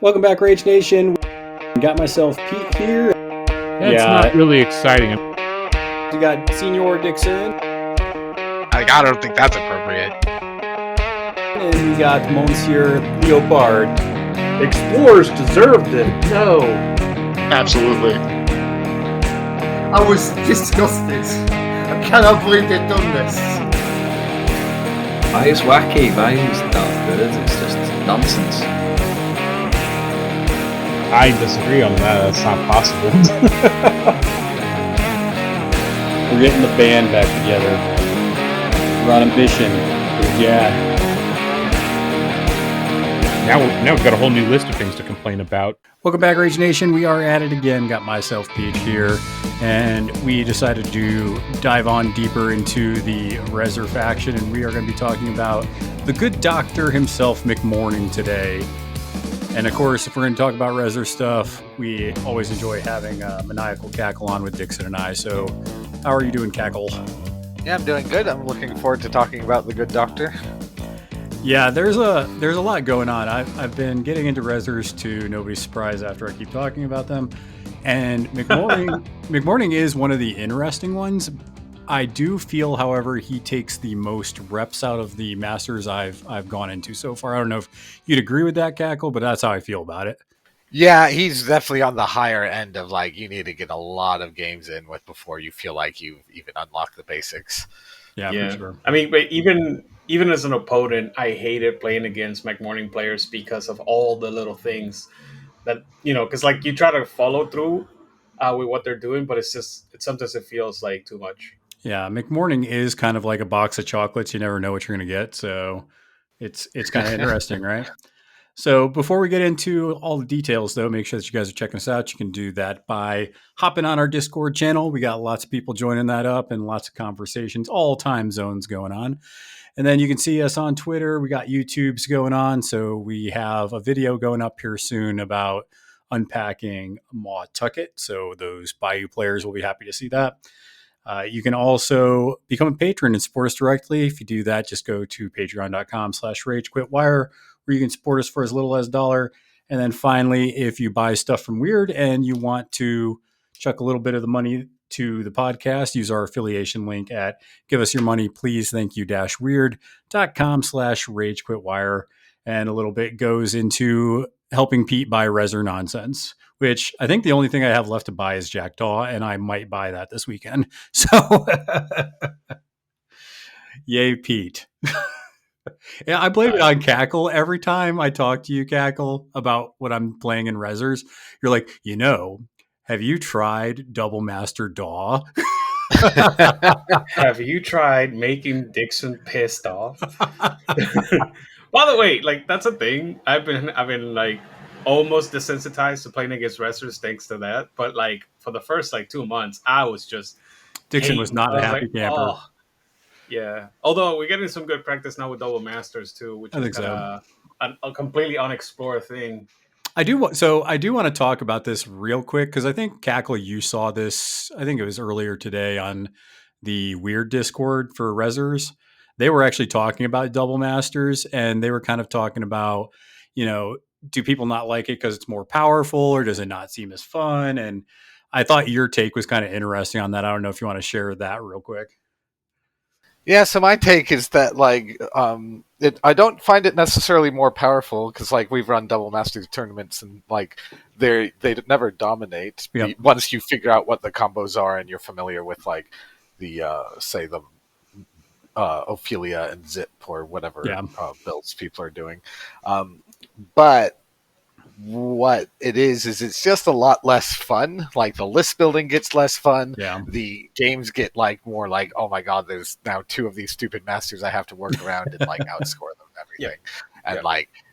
Welcome back, Rage Nation. Got myself Pete here. That's not really exciting. We got Senior Dixon. I don't think that's appropriate. And we got Monsieur Leopard. Explorers deserved it. No. Absolutely. I was disgusted. I cannot believe they've done this. Why is wacky? Why is that good? It's just nonsense. I disagree on that. That's not possible. We're getting the band back together. We're on a mission. Yeah. Now we've got a whole new list of things to complain about. Welcome back, Rage Nation. We are at it again. Got myself Pete here, and we decided to dive on deeper into the Rezer faction, and we are going to be talking about the good doctor himself, Mcmourning, today. And of course, if we're going to talk about Rezer stuff, we always enjoy having Maniacle Cackle on with Dixon and I. So, how are you doing, Cackle? Yeah, I'm doing good. I'm looking forward to talking about the good doctor. Yeah, there's a lot going on. I've been getting into Rezers to nobody's surprise after I keep talking about them. And Mcmourning is one of the interesting ones. I do feel, however, he takes the most reps out of the masters I've gone into so far. I don't know if you'd agree with that, Cackle, but that's how I feel about it. Yeah, he's definitely on the higher end of you need to get a lot of games in with before you feel like you've even unlocked the basics. Yeah, for sure. I mean, but even as an opponent, I hated playing against Mcmourning players because of all the little things that, because you try to follow through with what they're doing, but sometimes it feels like too much. Yeah, Mcmourning is kind of like a box of chocolates. You never know what you're going to get. So it's kind of interesting, right? So before we get into all the details, though, make sure that you guys are checking us out. You can do that by hopping on our Discord channel. We got lots of people joining that up and lots of conversations, all time zones going on. And then you can see us on Twitter. We got YouTubes going on. So we have a video going up here soon about unpacking Maw Tucket. So those Bayou players will be happy to see that. You can also become a patron and support us directly. If you do that, just go to patreon.com/ragequitwire, where you can support us for as little as $1. And then finally, if you buy stuff from Weird and you want to chuck a little bit of the money to the podcast, use our affiliation link at Give Us Your Money, Please, Thank You -weird.com/ragequitwire. And a little bit goes into helping Pete buy Rezer nonsense, which I think the only thing I have left to buy is Jackdaw, and I might buy that this weekend. So, yay, Pete. Yeah, I blame it on Cackle. Every time I talk to you, Cackle, about what I'm playing in Rezers, you're like, have you tried Double Master Daw? Have you tried making Dixon pissed off? By the way, that's a thing. I've been almost desensitized to playing against Rezers thanks to that. But for the first 2 months, I was just Dixon was not a happy camper. Oh. Yeah, although we're getting some good practice now with Double Masters too, which is a completely unexplored thing. I do want to talk about this real quick because I think Cackle, you saw this. I think it was earlier today on the Weird Discord for Rezers. They were actually talking about Double Masters, and they were kind of talking about, do people not like it because it's more powerful, or does it not seem as fun? And I thought your take was kind of interesting on that. I don't know if you want to share that real quick. Yeah, so my take is that I don't find it necessarily more powerful because we've run Double Masters tournaments and they never dominate. Yep. Once you figure out what the combos are and you're familiar with the say the Ophelia and Zip or whatever builds people are doing, but what it is it's just a lot less fun. The list building gets less fun. Yeah. The games get more oh my god, there's now 2 of these stupid masters I have to work around and outscore them and everything.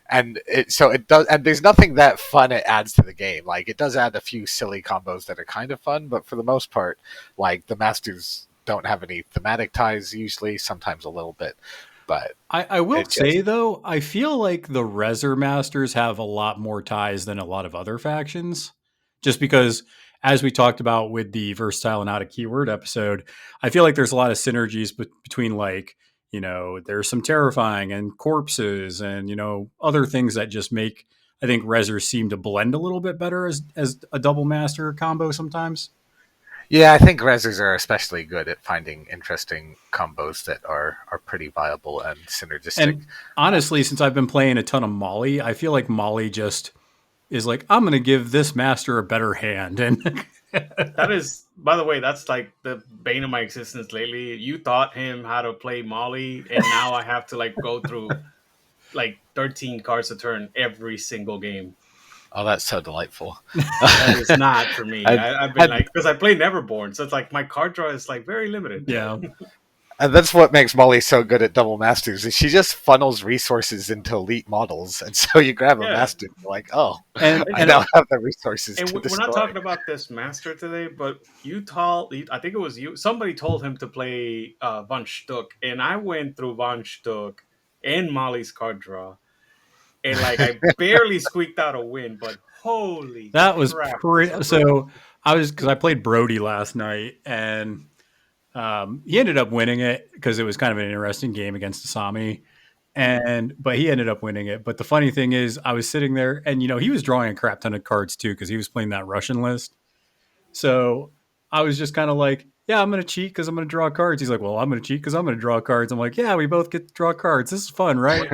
And it does, and there's nothing that fun it adds to the game. It does add a few silly combos that are kind of fun, but for the most part, the masters don't have any thematic ties usually, sometimes a little bit. But I will say, though, I feel like the Rezer Masters have a lot more ties than a lot of other factions. Just because, as we talked about with the Versatile and Out of Keyword episode, I feel like there's a lot of synergies between, there's some terrifying and corpses and, other things that just make I think Rezzers seem to blend a little bit better as a double master combo sometimes. Yeah, I think Rezzers are especially good at finding interesting combos that are pretty viable and synergistic. And honestly, since I've been playing a ton of Molly, I feel like Molly just is like, I'm going to give this master a better hand. And That is, by the way, that's like the bane of my existence lately. You taught him how to play Molly, and now I have to like go through like 13 cards a turn every single game. Oh, that's so delightful. That is not for me. And- I've been and- like, because I play Neverborn, so it's like my card draw is like very limited. yeah. And that's what makes Molly so good at double masters. Is she just funnels resources into elite models, and so you grab a Yeah. master, and you're like, oh, And, I and now have the resources And to we're destroy. not talking about this master today, but I think it was you, somebody told him to play Von Stuck, and I went through Von Stuck and Molly's card draw, and like I barely squeaked out a win, but holy that was crap. pretty. So because I played Brody last night, and he ended up winning it because it was kind of an interesting game against Asami. But he ended up winning it. But the funny thing is, I was sitting there, and he was drawing a crap ton of cards too because he was playing that Russian list. So I was just kind of like, yeah, I'm going to cheat because I'm going to draw cards. He's like, well, I'm going to cheat because I'm going to draw cards. I'm like, yeah, we both get to draw cards. This is fun, right?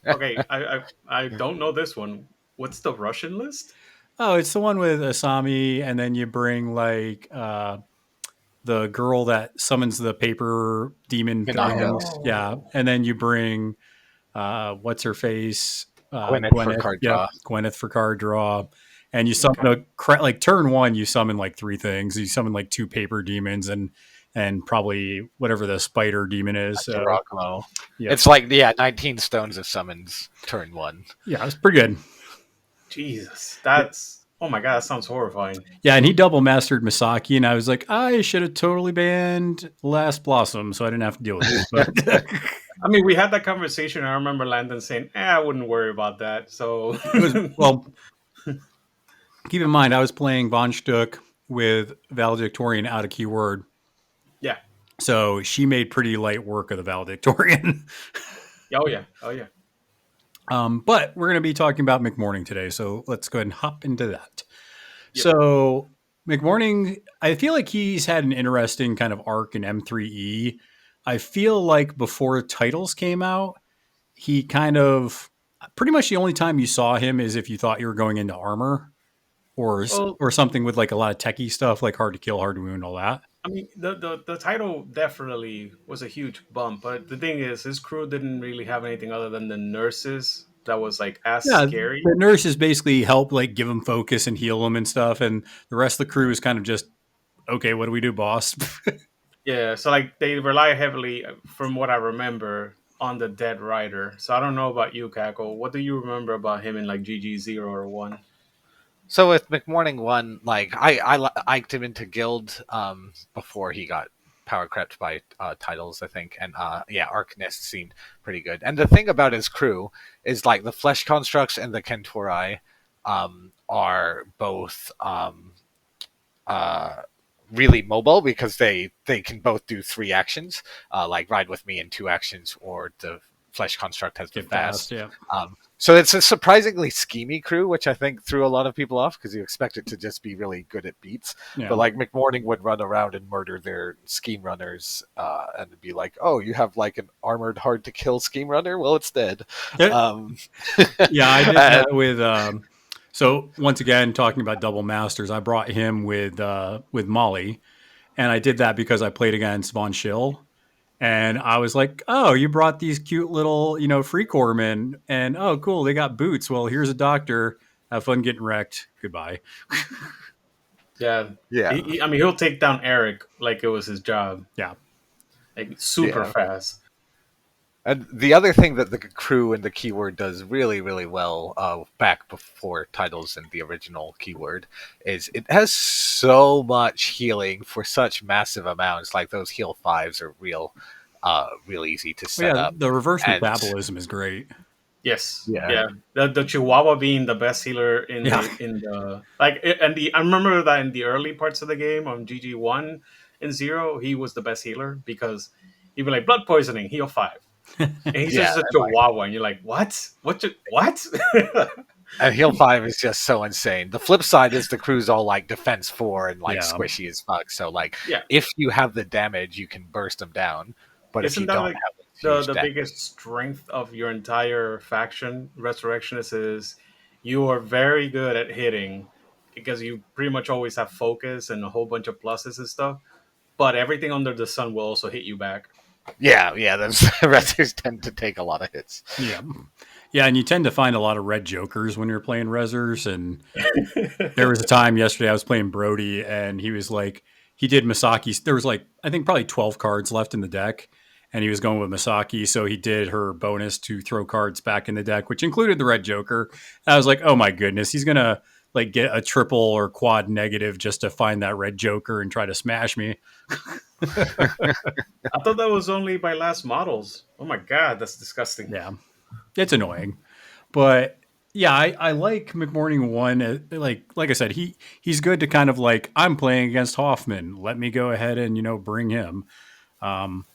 Okay, I don't know this one. What's the Russian list? Oh, it's the one with Asami, and then you bring like the girl that summons the paper demon Minato. things. Yeah, and then you bring what's her face, Gwyneth for card draw. Gwyneth for card draw, and you summon like turn one. You summon like three things. You summon like two paper demons and probably whatever the spider demon is. So, yeah. It's like 19 stones of summons turn one. Yeah, it's pretty good. Jesus, that's oh my god, that sounds horrifying. Yeah, and he double mastered Misaki, and I was like, I should have totally banned Last Blossom, so I didn't have to deal with it. But I mean, we had that conversation. I remember Landon saying, I wouldn't worry about that. So, keep in mind, I was playing Von Stuck with Valedictorian out of keyword. Yeah. So she made pretty light work of the Valedictorian. Oh, yeah. Oh, yeah. But we're going to be talking about Mcmourning today, so let's go ahead and hop into that. Yep. So Mcmourning, I feel like he's had an interesting kind of arc in M3E. I feel like before titles came out, he kind of pretty much the only time you saw him is if you thought you were going into armor or something with like a lot of techie stuff, like hard to kill, hard to wound, all that. I mean, the title definitely was a huge bump, but the thing is, his crew didn't really have anything other than the nurses that was like scary. The nurses basically help like give him focus and heal him and stuff, and the rest of the crew is kind of just, okay, what do we do, boss? Yeah, so like they rely heavily, from what I remember, on the Dead Rider. So I don't know about you, Cackle. What do you remember about him in like GG0 or 1? So with Mcmourning 1, like I liked him into guild before he got power crept by titles, I think, and Arcanist seemed pretty good. And the thing about his crew is like the flesh constructs and the Kentorai are both really mobile because they can both do 3 actions, like ride with me in 2 actions, or the flesh construct has the fast. Yeah. So it's a surprisingly schemy crew, which I think threw a lot of people off because you expect it to just be really good at beats. Yeah. But like Mcmourning would run around and murder their scheme runners and be like, oh, you have like an armored hard to kill scheme runner? Well, it's dead. Yeah, I did that with so once again, talking about double masters, I brought him with Molly, and I did that because I played against Von Schill. And I was like, oh, you brought these cute little, free corpsmen, and oh, cool, they got boots. Well, here's a doctor. Have fun getting wrecked. Goodbye. Yeah. I mean, he'll take down Eric like it was his job. Yeah. Like super fast. And the other thing that the crew and the keyword does really, really well back before titles and the original keyword is it has so much healing for such massive amounts. Like those heal 5s are real easy to set up. The reverse metabolism is great. Yes. Yeah. The Chihuahua being the best healer in the like, and I remember that in the early parts of the game on GG1 and 0, he was the best healer because he'd be like blood poisoning, heal 5. And he's just a Chihuahua, and you're like, what? What? And heal 5 is just so insane. The flip side is the crew's all like defense 4 and like Yeah. squishy as fuck. So like Yeah. if you have the damage, you can burst them down. But if you Isn't that don't like have huge the damage, biggest strength of your entire faction, Resurrectionists, is you are very good at hitting because you pretty much always have focus and a whole bunch of pluses and stuff. But everything under the sun will also hit you back. yeah, those Rezzers tend to take a lot of hits. Yeah. Yeah, and you tend to find a lot of red jokers when you're playing Rezzers. And there was a time yesterday I was playing Brody, and he was like, he did Masaki. There was like, I think probably 12 cards left in the deck, and he was going with Masaki. So he did her bonus to throw cards back in the deck, which included the red joker. And I was like, oh my goodness, he's going to like get a triple or quad negative just to find that red joker and try to smash me. I thought that was only by last models. Oh my god, that's disgusting. Yeah, it's annoying. But yeah, I like Mcmourning one. Like I said, he's good to kind of like, I'm playing against Hoffman. Let me go ahead and bring him. Um,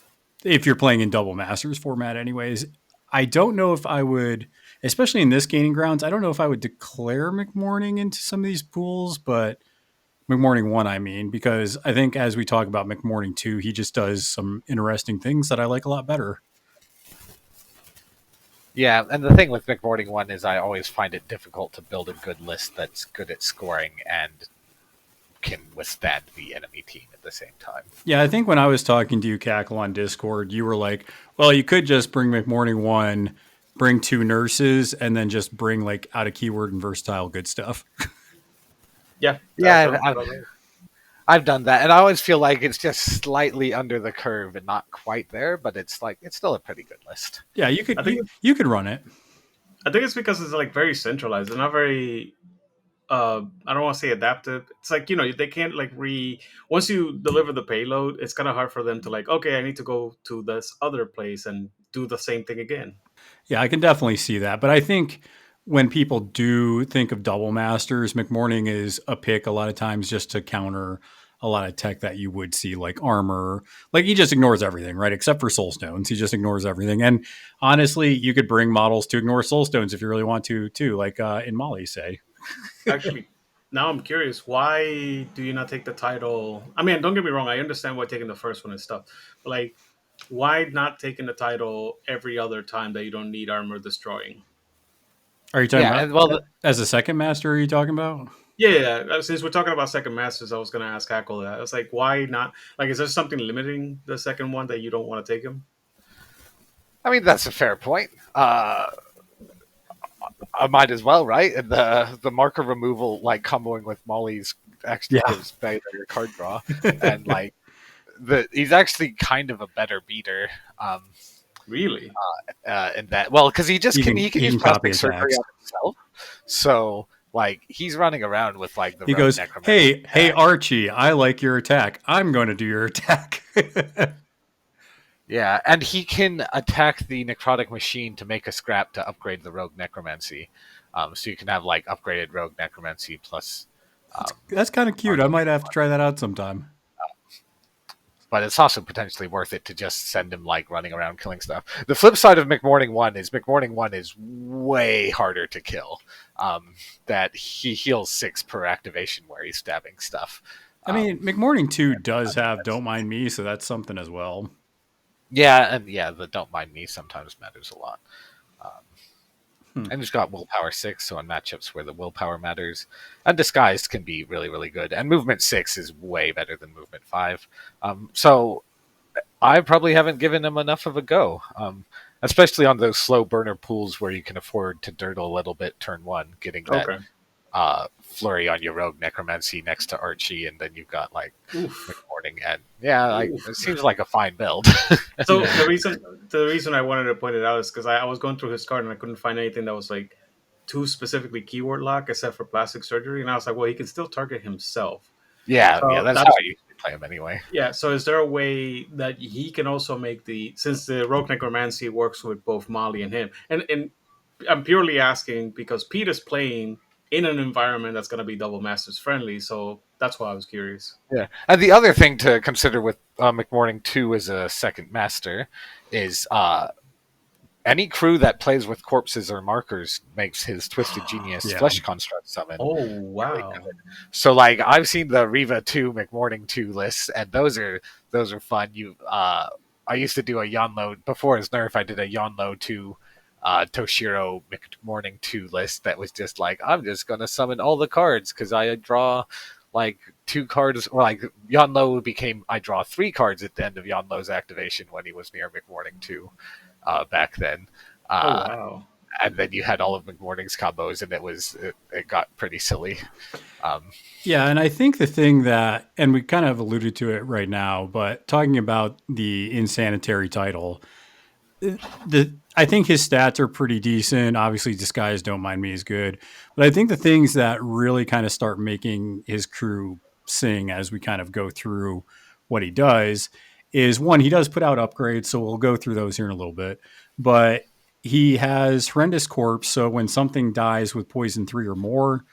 if you're playing in double masters format, anyways. I don't know if I would, especially in this gaining grounds. I don't know if I would declare Mcmourning into some of these pools, but Mcmourning one, I mean, because I think as we talk about Mcmourning two, he just does some interesting things that I like a lot better. Yeah, and the thing with Mcmourning 1 is I always find it difficult to build a good list that's good at scoring and can withstand the enemy team at the same time. Yeah, I think when I was talking to you, Cackle, on Discord, you were like, well, you could just bring Mcmourning one, bring 2 nurses, and then just bring like out of keyword and versatile good stuff. Yeah, Yeah, I've done that, and I always feel like it's just slightly under the curve and not quite there, but it's still a pretty good list. Yeah, you could you could run it. I think it's because it's like very centralized. It's not very. I don't want to say adaptive. It's like they can't like once you deliver the payload, it's kind of hard for them to like, okay, I need to go to this other place and do the same thing again. Yeah, I can definitely see that. But I think when people do think of double masters, Mcmourning is a pick a lot of times just to counter a lot of tech that you would see, like armor. Like he just ignores everything, right? Except for soul stones. He just ignores everything. And honestly, you could bring models to ignore soul stones if you really want to, too, like in Mali, say. Actually, now I'm curious. Why do you not take the title? I mean, don't get me wrong. I understand why taking the first one and stuff, but like, why not taking the title every other time that you don't need armor destroying? Are you talking Yeah, about and well, as a second master? Are you talking about? Yeah. Since we're talking about second masters, I was going to ask Hackle that. I was like, why not? Like, is there something limiting the second one that you don't want to take him? I mean that's a fair point. I might as well, right? And the marker removal, like comboing with Molly's, actually gives better card draw, and like he's actually kind of a better beater. Really? In that, well, because he can use plastic surgery on himself, so like he's running around with like the. He goes, "Hey Archie, I like your attack. I'm going to do your attack." Yeah, and he can attack the necrotic machine to make a scrap to upgrade the rogue necromancy. So you can have like upgraded rogue necromancy plus. That's kind of cute. I might have to try that out sometime. But it's also potentially worth it to just send him like running around killing stuff. The flip side of Mcmourning 1 is way harder to kill. That he heals 6 per activation where he's stabbing stuff. I mean, Mcmourning 2 does have Don't Mind Me, so that's something as well. Yeah, and the Don't Mind Me sometimes matters a lot. And he's got Willpower 6, so in matchups where the willpower matters. And Disguised can be really, really good. And Movement 6 is way better than Movement 5. So I probably haven't given him enough of a go. Especially on those slow burner pools where you can afford to dirtle a little bit turn 1, getting that flurry on your rogue necromancy next to Archie, and then you've got like Mcmourning, and it seems like a fine build. So the reason I wanted to point it out is because I was going through his card and I couldn't find anything that was like too specifically keyword lock except for plastic surgery, and I was like, well, he can still target himself. That's how I usually play him anyway. Yeah, so is there a way that he can also make since the rogue necromancy works with both Molly and him, and I'm purely asking because Pete is playing in an environment that's going to be double masters friendly, so that's why I was curious. Yeah, and the other thing to consider with Mcmourning 2 as a second master is any crew that plays with corpses or markers makes his Twisted Genius Yeah. Flesh Construct summon. Oh really wow! good. So like I've seen the Riva 2 Mcmourning 2 lists, and those are fun. I used to do a Yonlo before his nerf. I did a Yonlo 2 Toshiro Mcmourning 2 list that was just like, I'm just gonna summon all the cards because I draw like 2 cards, or like Yonlo became I draw 3 cards at the end of Yonlo's activation when he was near Mcmourning 2 back then. Oh wow! And then you had all of Mcmourning's combos, and it got pretty silly. Yeah, and I think the thing that, and we kind of alluded to it right now, but talking about the insanitary title, I think his stats are pretty decent. Obviously, Disguise Don't Mind Me is good, but I think the things that really kind of start making his crew sing as we kind of go through what he does is one, he does put out upgrades, so we'll go through those here in a little bit, but he has Horrendous Corpse, so when something dies with poison 3 or more,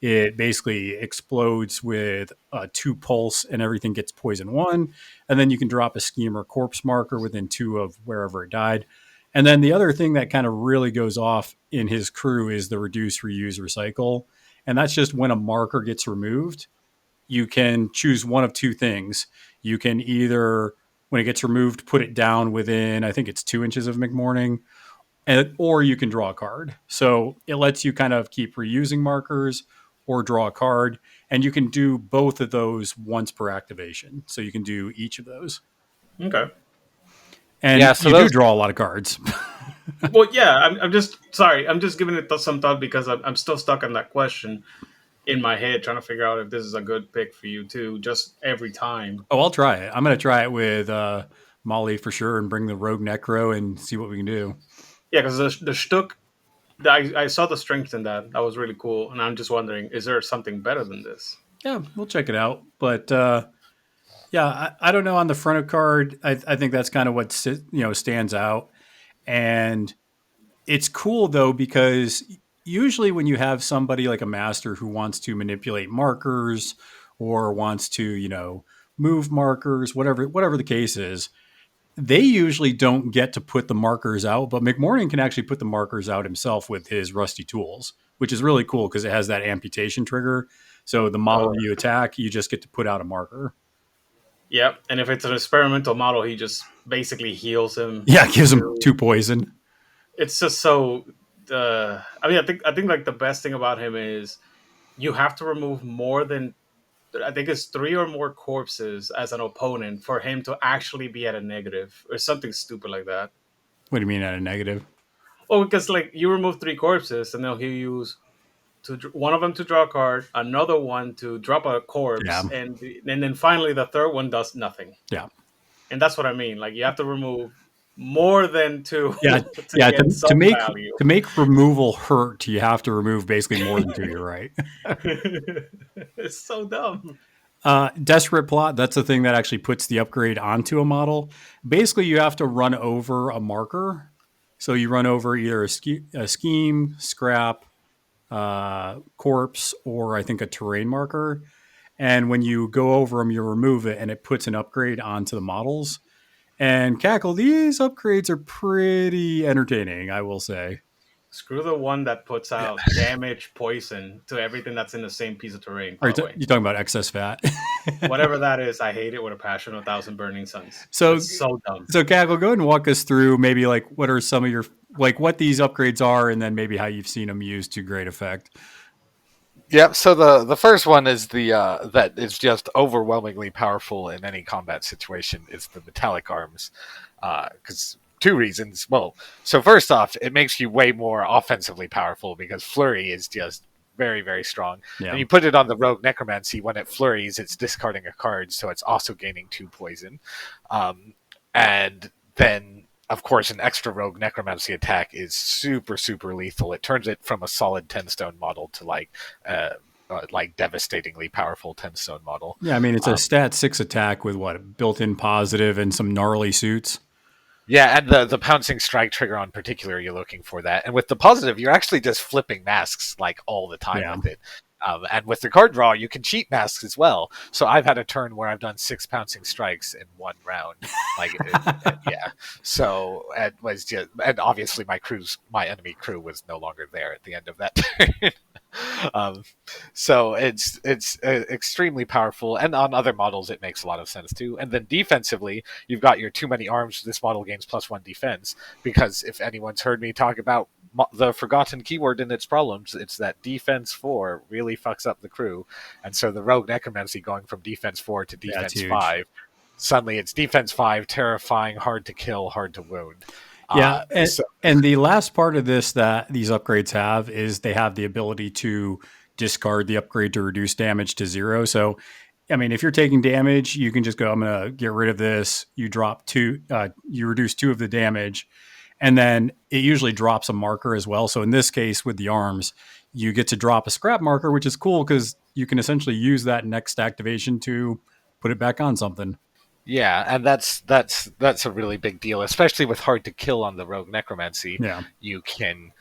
it basically explodes with a 2 pulse and everything gets poison 1. And then you can drop a scheme or corpse marker within 2 of wherever it died. And then the other thing that kind of really goes off in his crew is the reduce, reuse, recycle. And that's just when a marker gets removed, you can choose one of 2 things. You can either, when it gets removed, put it down within, I think it's 2 inches of Mcmourning, or you can draw a card. So it lets you kind of keep reusing markers or draw a card, and you can do both of those once per activation. So you can do each of those, Okay. and Yeah, so you those- do draw a lot of cards. Well, yeah. I'm just sorry. I'm just giving it some thought because I'm still stuck on that question in my head, trying to figure out if this is a good pick for you too. Just every time. Oh, I'll try it. I'm going to try it with Molly for sure, and bring the Rogue Necro and see what we can do. Yeah, because the shtuck, I saw the strength in that. That was really cool, and I'm just wondering, is there something better than this? Yeah, we'll check it out. But yeah, I don't know on the front of card. I think that's kind of what stands out, and it's cool though because usually when you have somebody like a master who wants to manipulate markers or wants to move markers, whatever the case is, they usually don't get to put the markers out, but Mcmourning can actually put the markers out himself with his rusty tools, which is really cool because it has that amputation trigger. So the model you attack, you just get to put out a marker. Yep, and if it's an experimental model, he just basically heals him. Yeah, gives him 2 poison. It's just so. I mean, I think like the best thing about him is you have to remove more than, I think it's 3 or more corpses as an opponent for him to actually be at a negative or something stupid like that. What do you mean at a negative? Oh, because like you remove 3 corpses and then he'll use one of them to draw a card, another one to drop a corpse, Yeah. and then finally the third one does nothing. Yeah. And that's what I mean. Like you have to remove more than 2. Yeah, get some to make value. to make removal hurt, you have to remove basically more than 2. You're right. It's so dumb. Desperate Plot, that's the thing that actually puts the upgrade onto a model. Basically, you have to run over a marker. So you run over either a scheme, scrap, corpse, or I think a terrain marker. And when you go over them, you remove it, and it puts an upgrade onto the models. And Cackle, these upgrades are pretty entertaining, I will say. Screw the one that puts out damage, poison to everything that's in the same piece of terrain. Are you talking about excess fat? Whatever that is, I hate it with a passion, 1,000 burning suns. So it's so dumb. So Cackle, go ahead and walk us through maybe like what are some of your, like what these upgrades are, and then maybe how you've seen them used to great effect. Yeah, so the first one is the that is just overwhelmingly powerful in any combat situation is the metallic arms, because 2 reasons. Well, so first off, it makes you way more offensively powerful because flurry is just very, very strong. Yeah. And you put it on the rogue necromancy, when it flurries, it's discarding a card, so it's also gaining 2 poison, and then. Of course, an extra rogue necromancy attack is super, super lethal. It turns it from a solid 10-stone model to like devastatingly powerful 10-stone model. Yeah, I mean, it's a stat 6 attack with what, built-in positive and some gnarly suits. Yeah, and the pouncing strike trigger on particular, you're looking for that. And with the positive, you're actually just flipping masks like all the time with it. And with the card draw, you can cheat masks as well. So I've had a turn where I've done 6 pouncing strikes in one round. Yeah. So it was just, and obviously my enemy crew was no longer there at the end of that turn. um, so it's extremely powerful, and on other models it makes a lot of sense too. And then defensively, you've got your too many arms. This model gains +1 defense because if anyone's heard me talk about the forgotten keyword in its problems, it's that defense 4 really fucks up the crew, and so the rogue necromancy going from defense 4 to defense 5, suddenly it's defense 5, terrifying, hard to kill, hard to wound. Yeah, and the last part of this that these upgrades have is they have the ability to discard the upgrade to reduce damage to 0. So, I mean, if you're taking damage, you can just go, I'm going to get rid of this. You drop 2, you reduce 2 of the damage, and then it usually drops a marker as well. So in this case, with the arms, you get to drop a scrap marker, which is cool because you can essentially use that next activation to put it back on something. Yeah, and that's a really big deal, especially with hard to kill on the rogue necromancy. Yeah, you can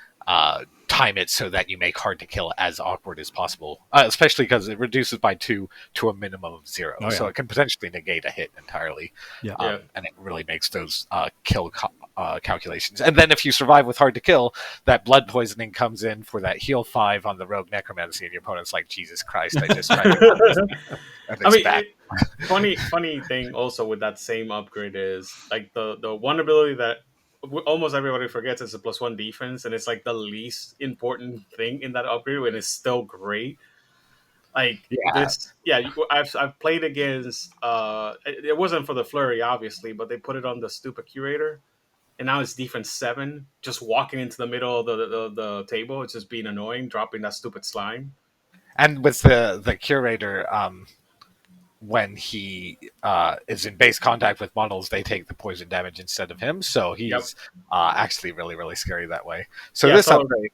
time it so that you make hard to kill as awkward as possible, especially because it reduces by 2 to a minimum of 0. Oh, yeah. So it can potentially negate a hit entirely. Yeah. And it really makes those kill calculations. And then if you survive with hard to kill, that blood poisoning comes in for that heal 5 on the rogue necromancy, and your opponent's like, Jesus Christ, I just tried to and it's back. Funny thing also with that same upgrade is like the one ability that almost everybody forgets is a +1 defense, and it's like the least important thing in that upgrade, and it's still great. Like I've played against. It wasn't for the flurry, obviously, but they put it on the stupid curator, and now it's defense 7, just walking into the middle of the table. It's just being annoying, dropping that stupid slime. And with the curator, when he is in base contact with models, they take the poison damage instead of him. So he's actually really, really scary that way. So upgrade.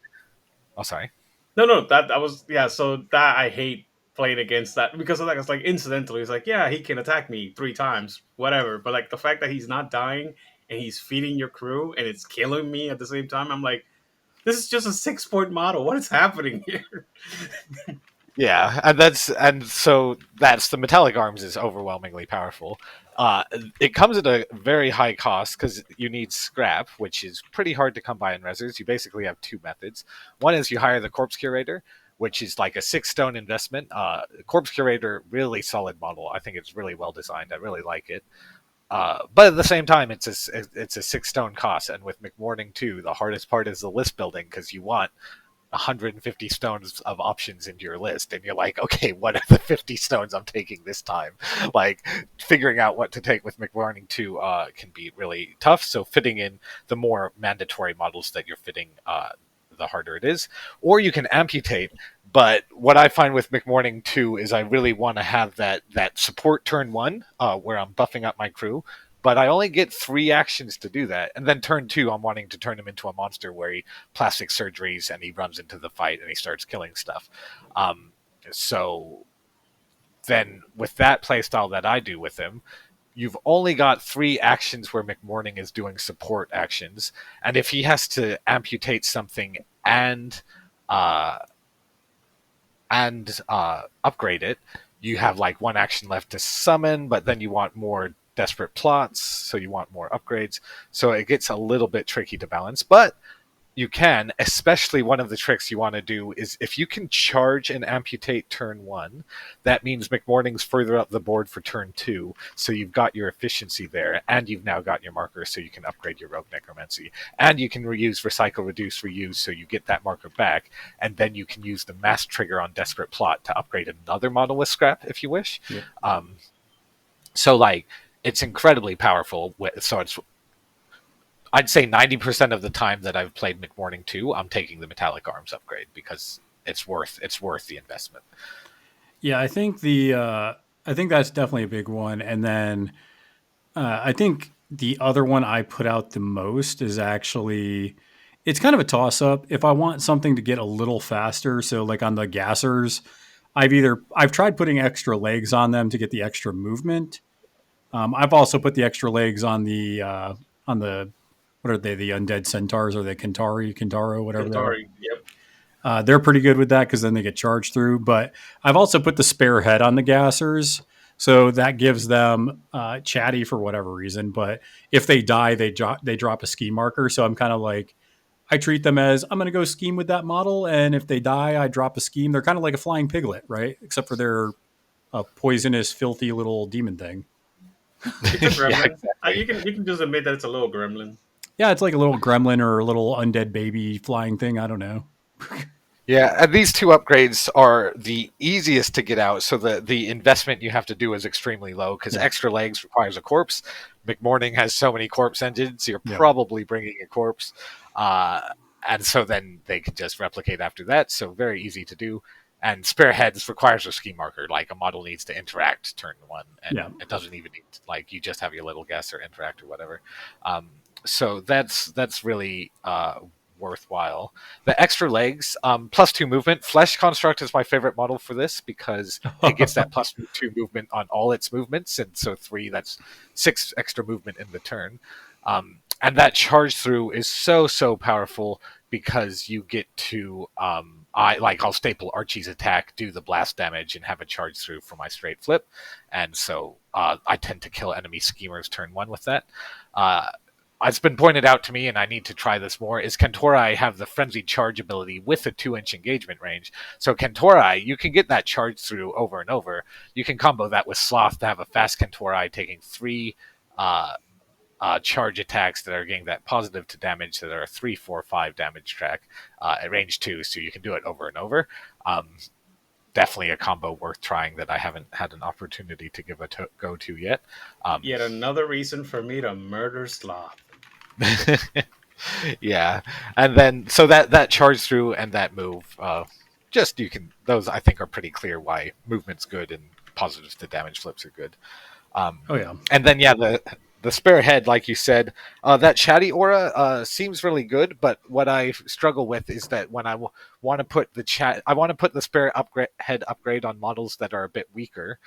Oh, sorry. No, that was So that I hate playing against that because of that. It's like incidentally, it's like he can attack me 3 times, whatever. But like the fact that he's not dying and he's feeding your crew and it's killing me at the same time, I'm like, this is just a 6-point model. What is happening here? Yeah, and so that's the metallic arms is overwhelmingly powerful. It comes at a very high cost because you need scrap, which is pretty hard to come by in Rezzers. You basically have 2 methods. One is you hire the corpse curator, which is like a 6-stone investment. Corpse curator, really solid model. I think it's really well designed. I really like it. But at the same time, it's a 6-stone cost, and with Mcmourning too, the hardest part is the list building because you want 150 stones of options into your list, and you're like, okay, what are the 50 stones I'm taking this time? Like, figuring out what to take with Mcmourning 2 can be really tough, so fitting in the more mandatory models that you're fitting, the harder it is. Or you can amputate, but what I find with Mcmourning 2 is I really want to have that support turn 1, where I'm buffing up my crew, but I only get 3 actions to do that. And then turn 2, I'm wanting to turn him into a monster where he plastic surgeries and he runs into the fight and he starts killing stuff. So then with that playstyle that I do with him, you've only got 3 actions where Mcmourning is doing support actions. And if he has to amputate something and upgrade it, you have like 1 action left to summon, but then you want more desperate plots, so you want more upgrades. So it gets a little bit tricky to balance, but you can, especially one of the tricks you want to do is if you can charge and amputate turn 1, that means Mcmourning's further up the board for turn 2, so you've got your efficiency there, and you've now got your marker, so you can upgrade your rogue necromancy, and you can reuse, recycle, reduce, reuse, so you get that marker back, and then you can use the mass trigger on desperate plot to upgrade another model with scrap if you wish. Yeah. So like, it's incredibly powerful. So I'd say 90% of the time that I've played Mcmourning 2, I'm taking the metallic arms upgrade because it's worth the investment. Yeah, I think that's definitely a big one. And then I think the other one I put out the most is actually, it's kind of a toss up. If I want something to get a little faster, so like on the gassers, I've tried putting extra legs on them to get the extra movement. I've also put the extra legs on the what are they? The undead centaurs or the Kintaro, whatever. Kintari, yep. They're pretty good with that because then they get charged through. But I've also put the spare head on the gassers, so that gives them chatty for whatever reason. But if they die, they drop a ski marker. So I'm kind of like I treat them as I'm going to go scheme with that model, and if they die, I drop a scheme. They're kind of like a flying piglet, right? Except for they're a poisonous, filthy little demon thing. It's a Yeah, gremlin. exactly. You can just admit that it's a little gremlin. Yeah, it's like a little gremlin or a little undead baby flying thing. I don't know. Yeah, and these two upgrades are the easiest to get out, so the investment you have to do is extremely low because Yeah. extra legs requires a corpse. McMourning has so many corpse engines, you're Yeah. probably bringing a corpse, and so then they can just replicate after that. So very easy to do. And spare heads requires a ski marker, like a model needs to interact turn one, and Yeah. it doesn't even need to, like you just have your little guess or interact or whatever. So that's really worthwhile. The extra legs, +2 movement. Flesh Construct is my favorite model for this because it gets that +2 movement on all its movements, and so 3, that's 6 extra movement in the turn. And that charge through is so powerful because you get to I'll staple Archie's attack, do the blast damage, and have a charge through for my straight flip, and so I tend to kill enemy schemers turn 1 with that. It's been pointed out to me, and I need to try this more, is Kentorai have the frenzied charge ability with a 2-inch engagement range. So Kentorai, you can get that charge through over and over. You can combo that with Sloth to have a fast Kentorai taking 3 charge attacks that are getting that positive to damage that are a 3, 4, 5 damage track at range 2, so you can do it over and over. Definitely a combo worth trying that I haven't had an opportunity to give a go to yet. Yet another reason for me to murder Sloth. Yeah, and then so that charge through and that move, those I think are pretty clear why movement's good and positives to damage flips are good. Oh yeah. And then the spare head, like you said, that chatty aura seems really good, but what I struggle with is that when I want to put the spare head upgrade on models that are a bit weaker.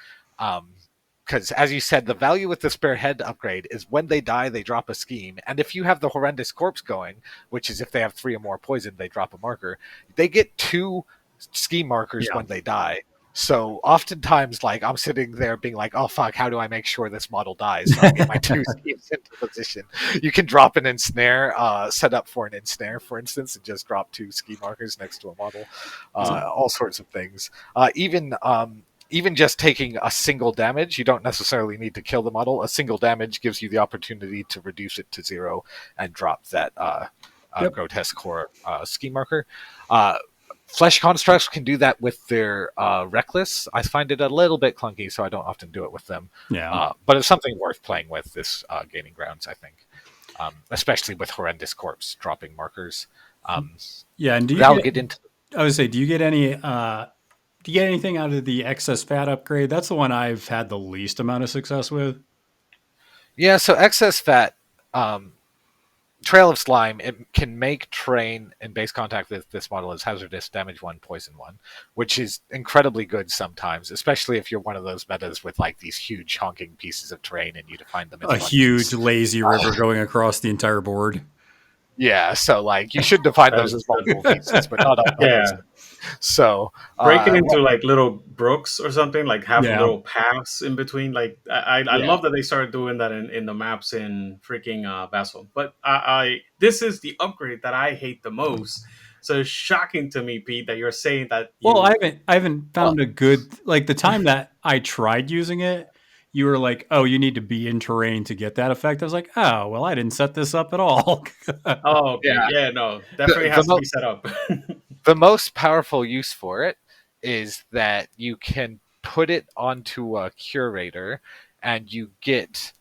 Because, as you said, the value with the spare head upgrade is when they die, they drop a scheme. And if you have the horrendous corpse going, which is if they have 3 or more poison, they drop a marker, they get 2 scheme markers when they die. So oftentimes, like, I'm sitting there being like, oh, fuck, how do I make sure this model dies? So I get my 2 schemes into position. You can drop an ensnare, set up for an ensnare, for instance, and just drop 2 ski markers next to a model. All sorts of things. Even just taking a single damage, you don't necessarily need to kill the model. A single damage gives you the opportunity to reduce it to 0 and drop that grotesque core ski marker. Flesh constructs can do that with their reckless. I find it a little bit clunky, so I don't often do it with them. Yeah. But it's something worth playing with this gaining grounds, I think, especially with horrendous corpse dropping markers. Yeah, and get into. I would say, do you get anything out of the excess fat upgrade? That's the one I've had the least amount of success with. Yeah, so excess fat, Trail of Slime, it can make terrain in base contact with this model as hazardous, damage 1, poison 1, which is incredibly good sometimes, especially if you're one of those metas with like these huge honking pieces of terrain and you define them as A huge lazy river going across the entire board. Yeah, so like you should define those as multiple pieces, but not on Yeah. So Break it into like little brooks or something, like have Yeah. little paths in between. Like I Yeah. love that they started doing that in the maps in freaking Basel. But this is the upgrade that I hate the most. So it's shocking to me, Pete, that you're saying that. Well, I haven't found a good, like, the time that I tried using it, you were like, oh, you need to be in terrain to get that effect. I was like, oh, well, I didn't set this up at all. Oh, okay. Yeah, no, definitely has to be set up. The most powerful use for it is that you can put it onto a curator and you get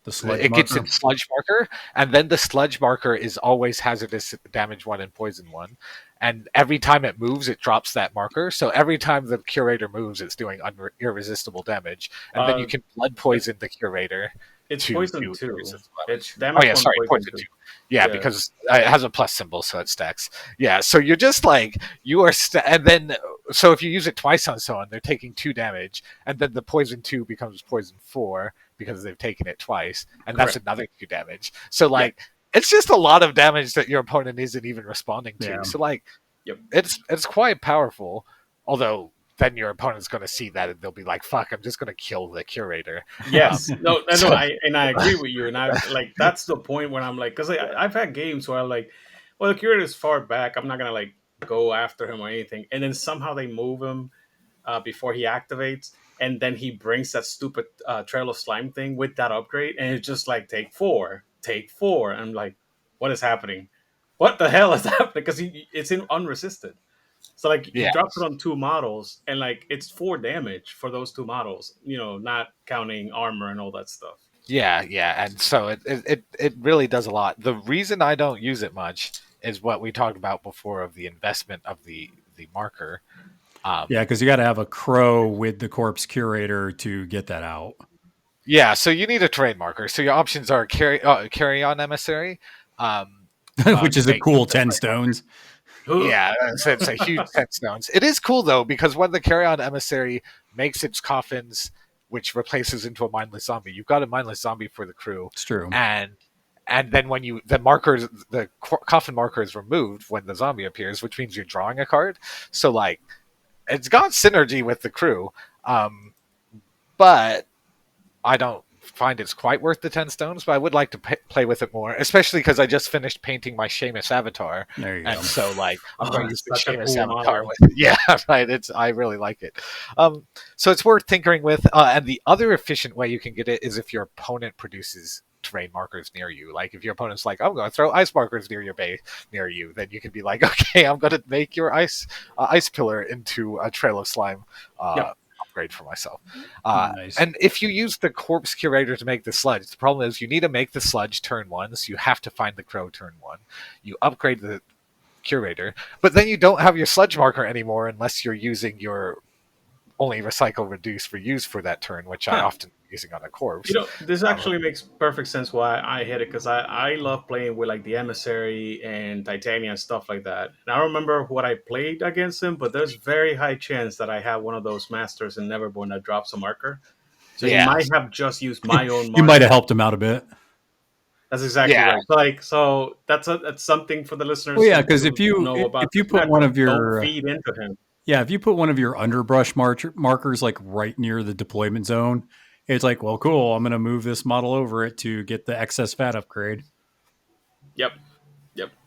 The sludge it gets marker. its sludge marker, and then the sludge marker is always hazardous, damage 1 and poison 1. And every time it moves, it drops that marker. So every time the curator moves, it's doing irresistible damage. And then you can blood poison the curator. It's to poison do 2. irresistible It's damage. damage. Oh yeah, sorry, poison 2. Yeah, because it has a plus symbol, so it stacks. Yeah, so you're just like you are, and then so if you use it twice on someone, they're taking 2 damage, and then the poison 2 becomes poison 4 because they've taken it twice, and that's another 2 damage. So like it's just a lot of damage that your opponent isn't even responding to. Yeah. So like, Yep. it's quite powerful. Although then your opponent's going to see that and they'll be like, "Fuck, I'm just going to kill the curator." Yes, no, so- I agree with you, and I like that's the point when I'm like, because I've had games where I'm like, well, the curator is far back, I'm not gonna like go after him or anything, and then somehow they move him before he activates, and then he brings that stupid Trail of Slime thing with that upgrade, and it's just like take four. And I'm like, what is happening? What the hell is happening? Because it's in unresisted. So like he Yeah. drops it on 2 models, and like it's 4 damage for those 2 models. Not counting armor and all that stuff. Yeah, and so it really does a lot. The reason I don't use it much is what we talked about before of the investment of the marker. Yeah, because you got to have a crow with the corpse curator to get that out. Yeah, so you need a terrain marker. So your options are carry on emissary, Which is a cool 10 stones. Yeah, it's a huge 10 stones. It is cool though, because when the carry on emissary makes its coffins, which replaces into a mindless zombie, you've got a mindless zombie for the crew. It's true. And then when the coffin marker is removed when the zombie appears, which means you're drawing a card. So like, it's got synergy with the crew, but I don't find it's quite worth the 10 stones, but I would like to play with it more, especially because I just finished painting my Seamus avatar. There you and go. so like I'm going to use the such a Seamus cool avatar model. with it. Yeah, right. I really like it. So it's worth tinkering with. And the other efficient way you can get it is if your opponent produces terrain markers near you. Like if your opponent's like, I'm going to throw ice markers near your base near you, then you can be like, okay, I'm going to make your ice pillar into a trail of slime. Yep. Upgrade for myself. Nice. And if you use the corpse curator to make the sludge, the problem is you need to make the sludge turn 1, so you have to find the crow turn 1. You upgrade the curator, but then you don't have your sludge marker anymore unless you're using your only recycle reduce reuse for that turn, which I often am using on a corpse. This actually makes perfect sense why I hit it, because I love playing with like the emissary and titania and stuff like that. And I remember what I played against him, but there's very high chance that I have one of those masters in Neverborn that drops a marker. So he might have just used my own marker. You might have helped him out a bit. That's exactly right. So that's something for the listeners. Well, yeah, because if you put one of your don't feed into him. Yeah, if you put one of your underbrush markers like right near the deployment zone, it's like, well, cool. I'm going to move this model over it to get the excess fat upgrade. Yep.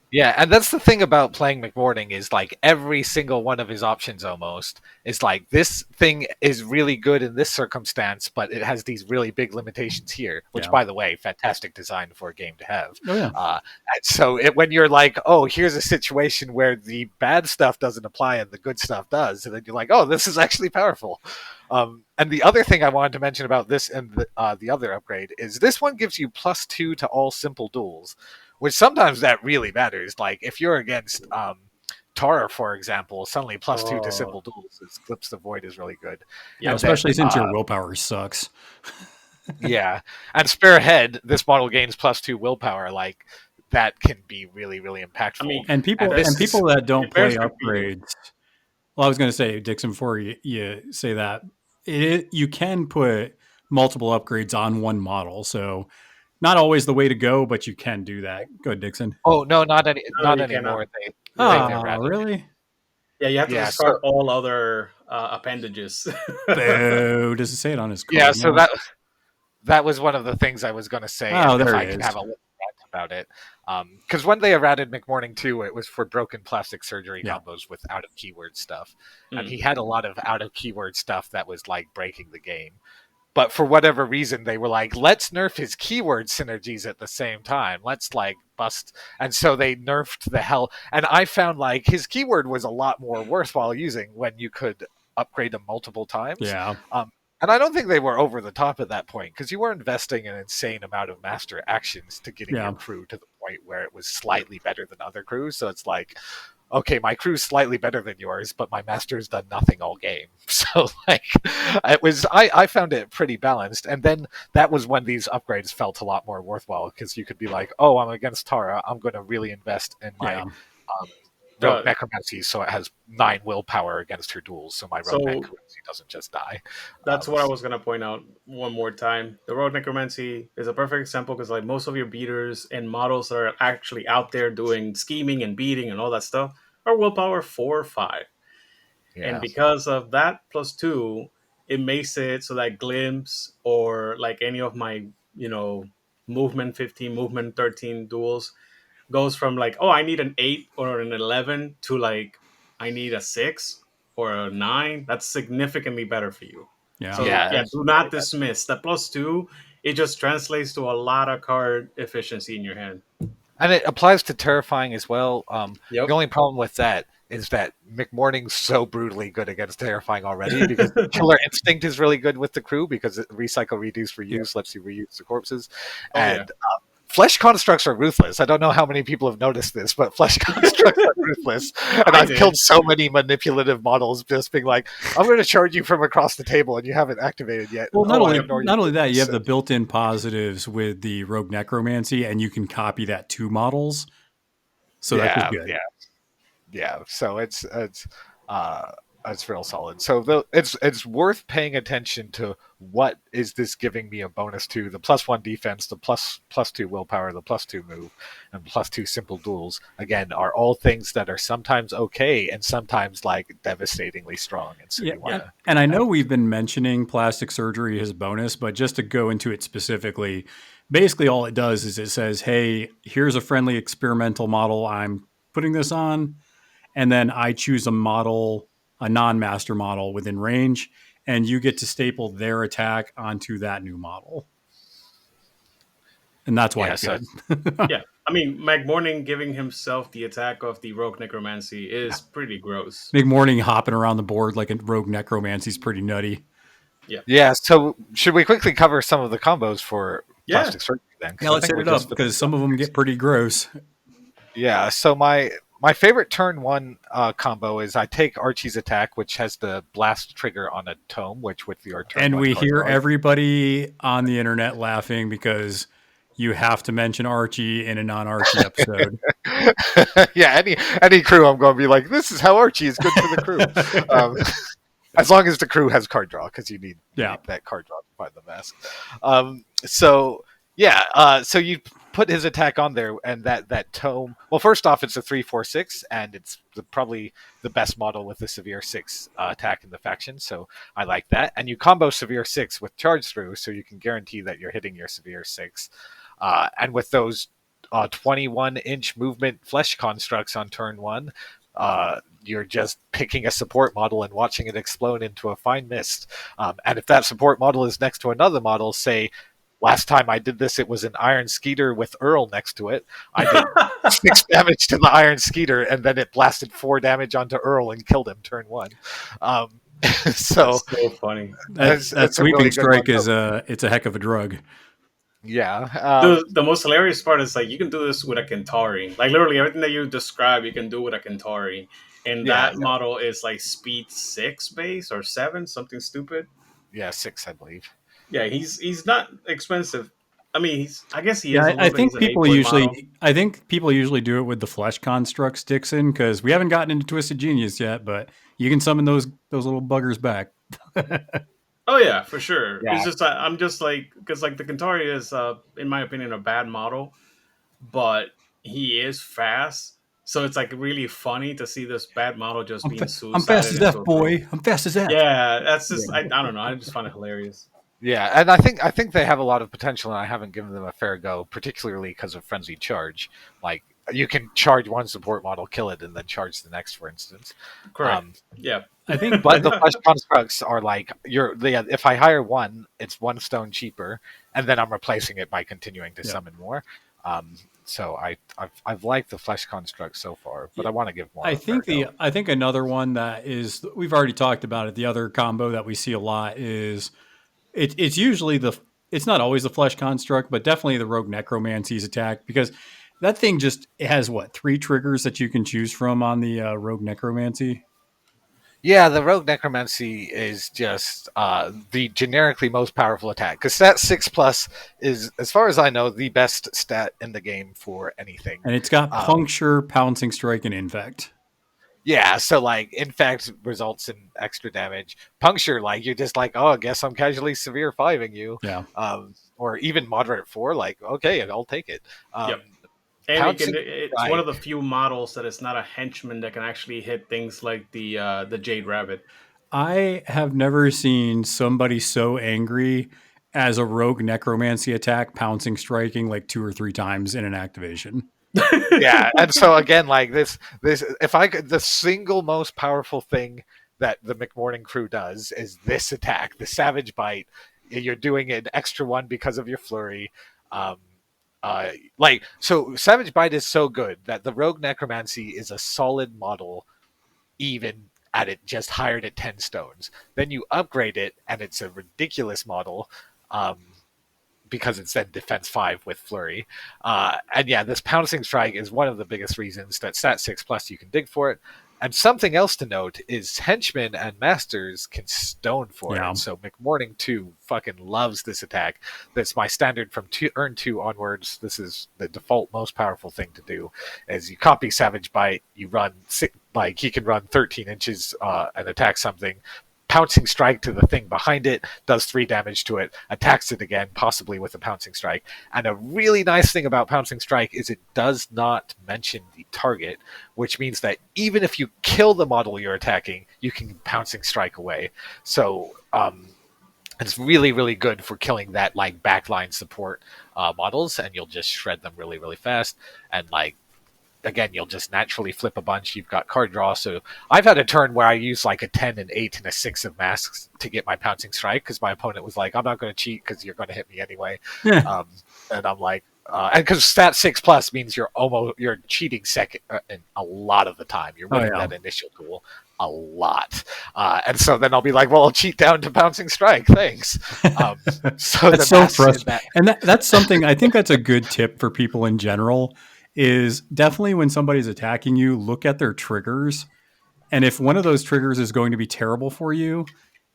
Yeah, and that's the thing about playing Mcmourning is like every single one of his options almost is like this thing is really good in this circumstance, but it has these really big limitations here. Which, by the way, fantastic design for a game to have. Oh yeah. And so when you're like, oh, here's a situation where the bad stuff doesn't apply and the good stuff does, and then you're like, oh, this is actually powerful. And the other thing I wanted to mention about this and the other upgrade is this one gives you +2 to all simple duels, which sometimes that really matters. Like if you're against Tara, for example, suddenly +2 to simple duels. Eclipse the Void is really good. Yeah, and especially then, since your willpower sucks. Yeah, and Spearhead, this model gains +2 willpower. Like that can be really, really impactful. I mean, And people that don't play upgrades. Well, I was going to say, Dixon, before you say that, you can put multiple upgrades on one model. So not always the way to go, but you can do that. Go ahead, Dixon. Oh no, not you anymore. Really? Yeah, you have to discard all other appendages. Boo! Does it say it on his card? Yeah, so that was one of the things I was going to say. Oh, there if it I is. could have a little rant about it, because when they errated Mcmourning 2, it was for broken plastic surgery combos with out of keyword stuff, and he had a lot of out of keyword stuff that was like breaking the game. But for whatever reason, they were like, let's nerf his keyword synergies at the same time. Let's like bust. And so they nerfed the hell. And I found like his keyword was a lot more worthwhile using when you could upgrade them multiple times. Yeah. And I don't think they were over the top at that point because you were investing an insane amount of master actions to getting your crew to the point where it was slightly better than other crews. So it's like, okay, my crew's slightly better than yours, but my master's done nothing all game. So like it was, I found it pretty balanced. And then that was when these upgrades felt a lot more worthwhile because you could be like, oh, I'm against Tara. I'm going to really invest in my Rogue Necromancy, so it has 9 willpower against her duels. So my Rogue So Necromancy doesn't just die. that's what I was gonna point out one more time. The Road Necromancy is a perfect example because like most of your beaters and models that are actually out there doing scheming and beating and all that stuff are willpower 4 or 5. And Yeah. because of that +2, it makes it so that glimpse or like any of my, movement 15, movement 13 duels goes from like, oh, I need an 8 or an 11 to like, I need a 6 or a 9. That's significantly better for you. Yeah. So Yeah. yeah, do not dismiss that +2. It just translates to a lot of card efficiency in your hand. And it applies to Terrifying as well. Yep. The only problem with that is that Mcmourning's so brutally good against Terrifying already because Killer Instinct is really good with the crew because it recycle, reduce, reuse lets you reuse the corpses. Oh, And flesh constructs are ruthless. I don't know how many people have noticed this, but flesh constructs are ruthless. And I've killed so many manipulative models just being like, I'm going to charge you from across the table and you haven't activated yet. Well, not Not only that, you have the built-in positives with the Rogue Necromancy, and you can copy that to models. So that's just good. Yeah. So it's real solid. So it's worth paying attention to what is this giving me a bonus to: the +1 defense, the +2 willpower, the +2 move, and +2 simple duels. Again, are all things that are sometimes okay and sometimes like devastatingly strong. And so and I know we've been mentioning plastic surgery as bonus, but just to go into it specifically, basically all it does is it says, hey, here's a friendly experimental model I'm putting this on, and then I choose a model, a non-master model within range, and you get to staple their attack onto that new model. And that's why it's good. Yeah. I mean, Mcmourning giving himself the attack of the Rogue Necromancy is pretty gross. Mcmourning hopping around the board like a Rogue Necromancy is pretty nutty. Yeah. So should we quickly cover some of the combos for plastic surgery then? Yeah, let's hit it up because some of them get pretty gross. Yeah. So my favorite turn 1 combo is I take Archie's attack, which has the blast trigger on a tome, which with your turn. And we hear everybody on the internet laughing because you have to mention Archie in a non-Archie episode. Yeah, any crew, I'm going to be like, this is how Archie is good for the crew. As long as the crew has card draw, because you need that card draw to find the mask. So you put his attack on there, and that tome. Well, first off, it's a 3/4/6, and it's probably the best model with the Severe 6 attack in the faction. So I like that. And you combo Severe 6 with Charge Through, so you can guarantee that you're hitting your Severe 6. And with those 21-inch movement flesh constructs on turn 1, you're just picking a support model and watching it explode into a fine mist. And if that support model is next to another model, say, last time I did this, it was an Iron Skeeter with Earl next to it. I did 6 damage to the Iron Skeeter, and then it blasted 4 damage onto Earl and killed him turn 1. So that's so funny. That sweeping really strike is it's a heck of a drug. Yeah. The most hilarious part is like you can do this with a Kentari. Like literally everything that you describe, you can do with a Kentari. And that model is like speed 6 base or 7, something stupid. Yeah, 6, I believe. Yeah, he's not expensive. I mean, I guess he is. I think people usually do it with the flesh constructs, Dixon, because we haven't gotten into Twisted Genius yet, but you can summon those little buggers back. Oh yeah, for sure. Yeah. It's just I'm just like because like the Kentari is, in my opinion, a bad model, but he is fast. So it's like really funny to see this bad model just being suicided. I'm fast as F, boy. I'm fast as F. Yeah, that's just I don't know. I just find it hilarious. Yeah, and I think they have a lot of potential, and I haven't given them a fair go, particularly because of Frenzied Charge. Like you can charge one support model, kill it, and then charge the next, for instance. Correct. Yeah, I think. But the flesh constructs are like if I hire one, it's 1 stone cheaper, and then I'm replacing it by continuing to summon more. So I've liked the flesh construct so far, but I want to give more. I think another one that is we've already talked about it. The other combo that we see a lot is it's usually it's not always the flesh construct, but definitely the Rogue Necromancy's attack, because that thing it has 3 triggers that you can choose from on the Rogue Necromancy. Yeah, the Rogue Necromancy is just the generically most powerful attack. Because stat 6+ is, as far as I know, the best stat in the game for anything. And it's got Puncture, Pouncing Strike, and Infect. Yeah, so like infect results in extra damage. Puncture, like you're just like, oh, I guess I'm casually severe fiving you, Yeah. or even moderate 4. Like, okay, I'll take it. Yep. Um, And pouncing it's one of strike. the few models that is not a henchman that can actually hit things like the Jade Rabbit. I have never seen somebody so angry as a rogue necromancy attack pouncing striking like 2 or 3 times in an activation. Yeah, and so again, like this, if I could, the single most powerful thing that the Mcmourning crew does is this attack, the Savage Bite. You're doing an extra one because of your flurry. Um, like so, Savage Bite is so good that the Rogue Necromancy is a solid model, even at it just hired at 10 stones. Then you upgrade it, and it's a ridiculous model. Um, because it's then defense 5 with flurry. And yeah, this pouncing strike is one of the biggest reasons that stat 6 plus you can dig for it. And something else to note is henchmen and masters can stone for Yeah. it. So Mcmourning 2 fucking loves this attack. That's my standard from earn 2 onwards. This is the default most powerful thing to do. Is you copy Savage Bite, you run like he can run 13 inches and attack something. Pouncing strike to the thing behind it, does 3 damage to it, attacks it again, possibly with a pouncing strike. And a really nice thing about pouncing strike is it does not mention the target, which means that even if you kill the model you're attacking, you can pouncing strike away. So it's really, really good for killing that like backline support models, and you'll just shred them really, really fast. And like again, you'll just naturally flip a bunch. You've got card draw. So I've had a turn where I use like a 10, an 8, and a 6 of masks to get my pouncing strike because my opponent was like, I'm not going to cheat because you're going to hit me anyway. Yeah. And I'm like, and because stat 6 plus means you're cheating second and a lot of the time. You're winning that initial duel a lot. And so then I'll be like, well, I'll cheat down to pouncing strike. Thanks. So that's so frustrating. And that's something, I think that's a good tip for people in general is definitely when somebody's attacking you, look at their triggers. And if one of those triggers is going to be terrible for you,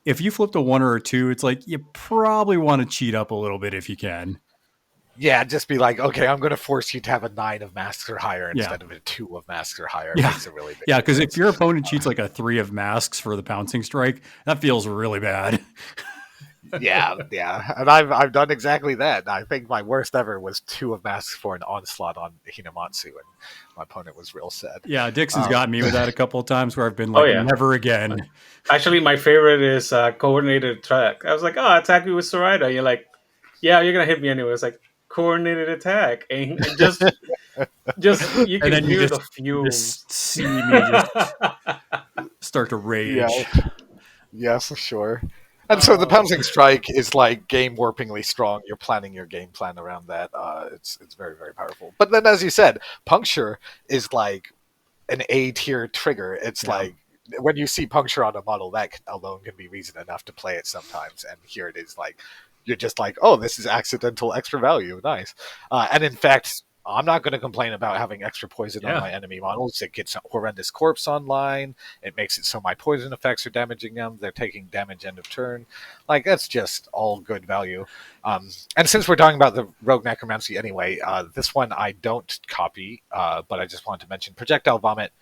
if you flipped a 1 or a 2, it's like you probably want to cheat up a little bit if you can. Yeah, just be like, okay, I'm going to force you to have a 9 of masks or higher instead of a 2 of masks or higher. Yeah, makes a really big because if your opponent cheats like a 3 of masks for the pouncing strike, that feels really bad. yeah, and I've done exactly that. I think my worst ever was 2 of masks for an onslaught on Hinamatsu, and my opponent was real sad. Yeah, Dixon's got me with that a couple of times where I've been like, never again. Actually, my favorite is coordinated attack. I was like, oh, attack me with Zoraida. And you're like, yeah, you're gonna hit me anyway. It's like coordinated attack, and just you can hear the fumes. Just see me just start to rage. Yeah, for sure. And so the pouncing strike is like game warpingly strong. You're planning your game plan around that. It's very, very powerful. But then, as you said, puncture is like an A tier trigger. It's like when you see puncture on a model, that alone can be reason enough to play it sometimes. And here it is, like you're just like, oh, this is accidental extra value, nice. And in fact, I'm not going to complain about having extra poison on my enemy models. It gets horrendous corpse online. It makes it so my poison effects are damaging them. They're taking damage end of turn. Like, that's just all good value. And since we're talking about the Rogue Necromancy anyway, this one I don't copy, but I just wanted to mention Projectile Vomit.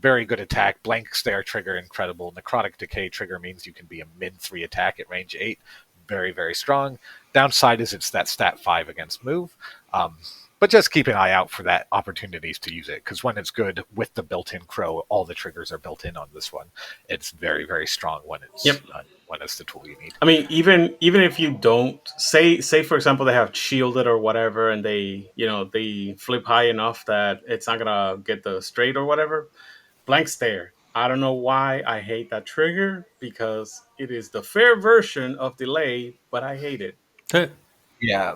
Very good attack. Blank Stare trigger, incredible. Necrotic Decay trigger means you can be a mid-3 attack at range 8. Very, very strong. Downside is it's that stat 5 against move. But just keep an eye out for that opportunities to use it, because when it's good with the built-in crow, all the triggers are built in on this one. It's very, very strong when it's when it's the tool you need. I mean, even if you don't say for example they have shielded or whatever, and they they flip high enough that it's not gonna get the straight or whatever. Blank Stare. I don't know why I hate that trigger, because it is the fair version of delay, but I hate it. Yeah.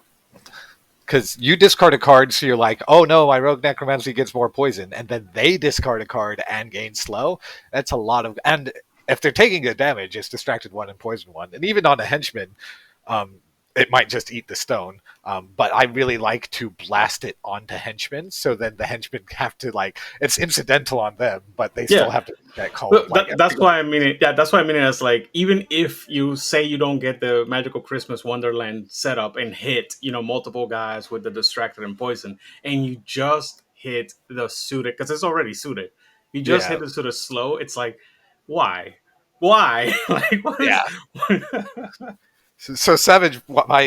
Because you discard a card, so you're like, oh no, my Rogue Necromancy gets more poison, and then they discard a card and gain slow. That's a lot of... And if they're taking good damage, it's Distracted 1 and Poison 1. And even on a Henchman, it might just eat the stone. But I really like to blast it onto henchmen, so then the henchmen have to, like... It's incidental on them, but they still have to make that call. That's why I mean it. Yeah, that's why I mean it as like, even if you say you don't get the Magical Christmas Wonderland setup and hit, multiple guys with the Distracted and Poison, and you just hit the suited, because it's already suited. You just Yeah. hit it sort of slow. It's like, why? Why? Like, what is? So Savage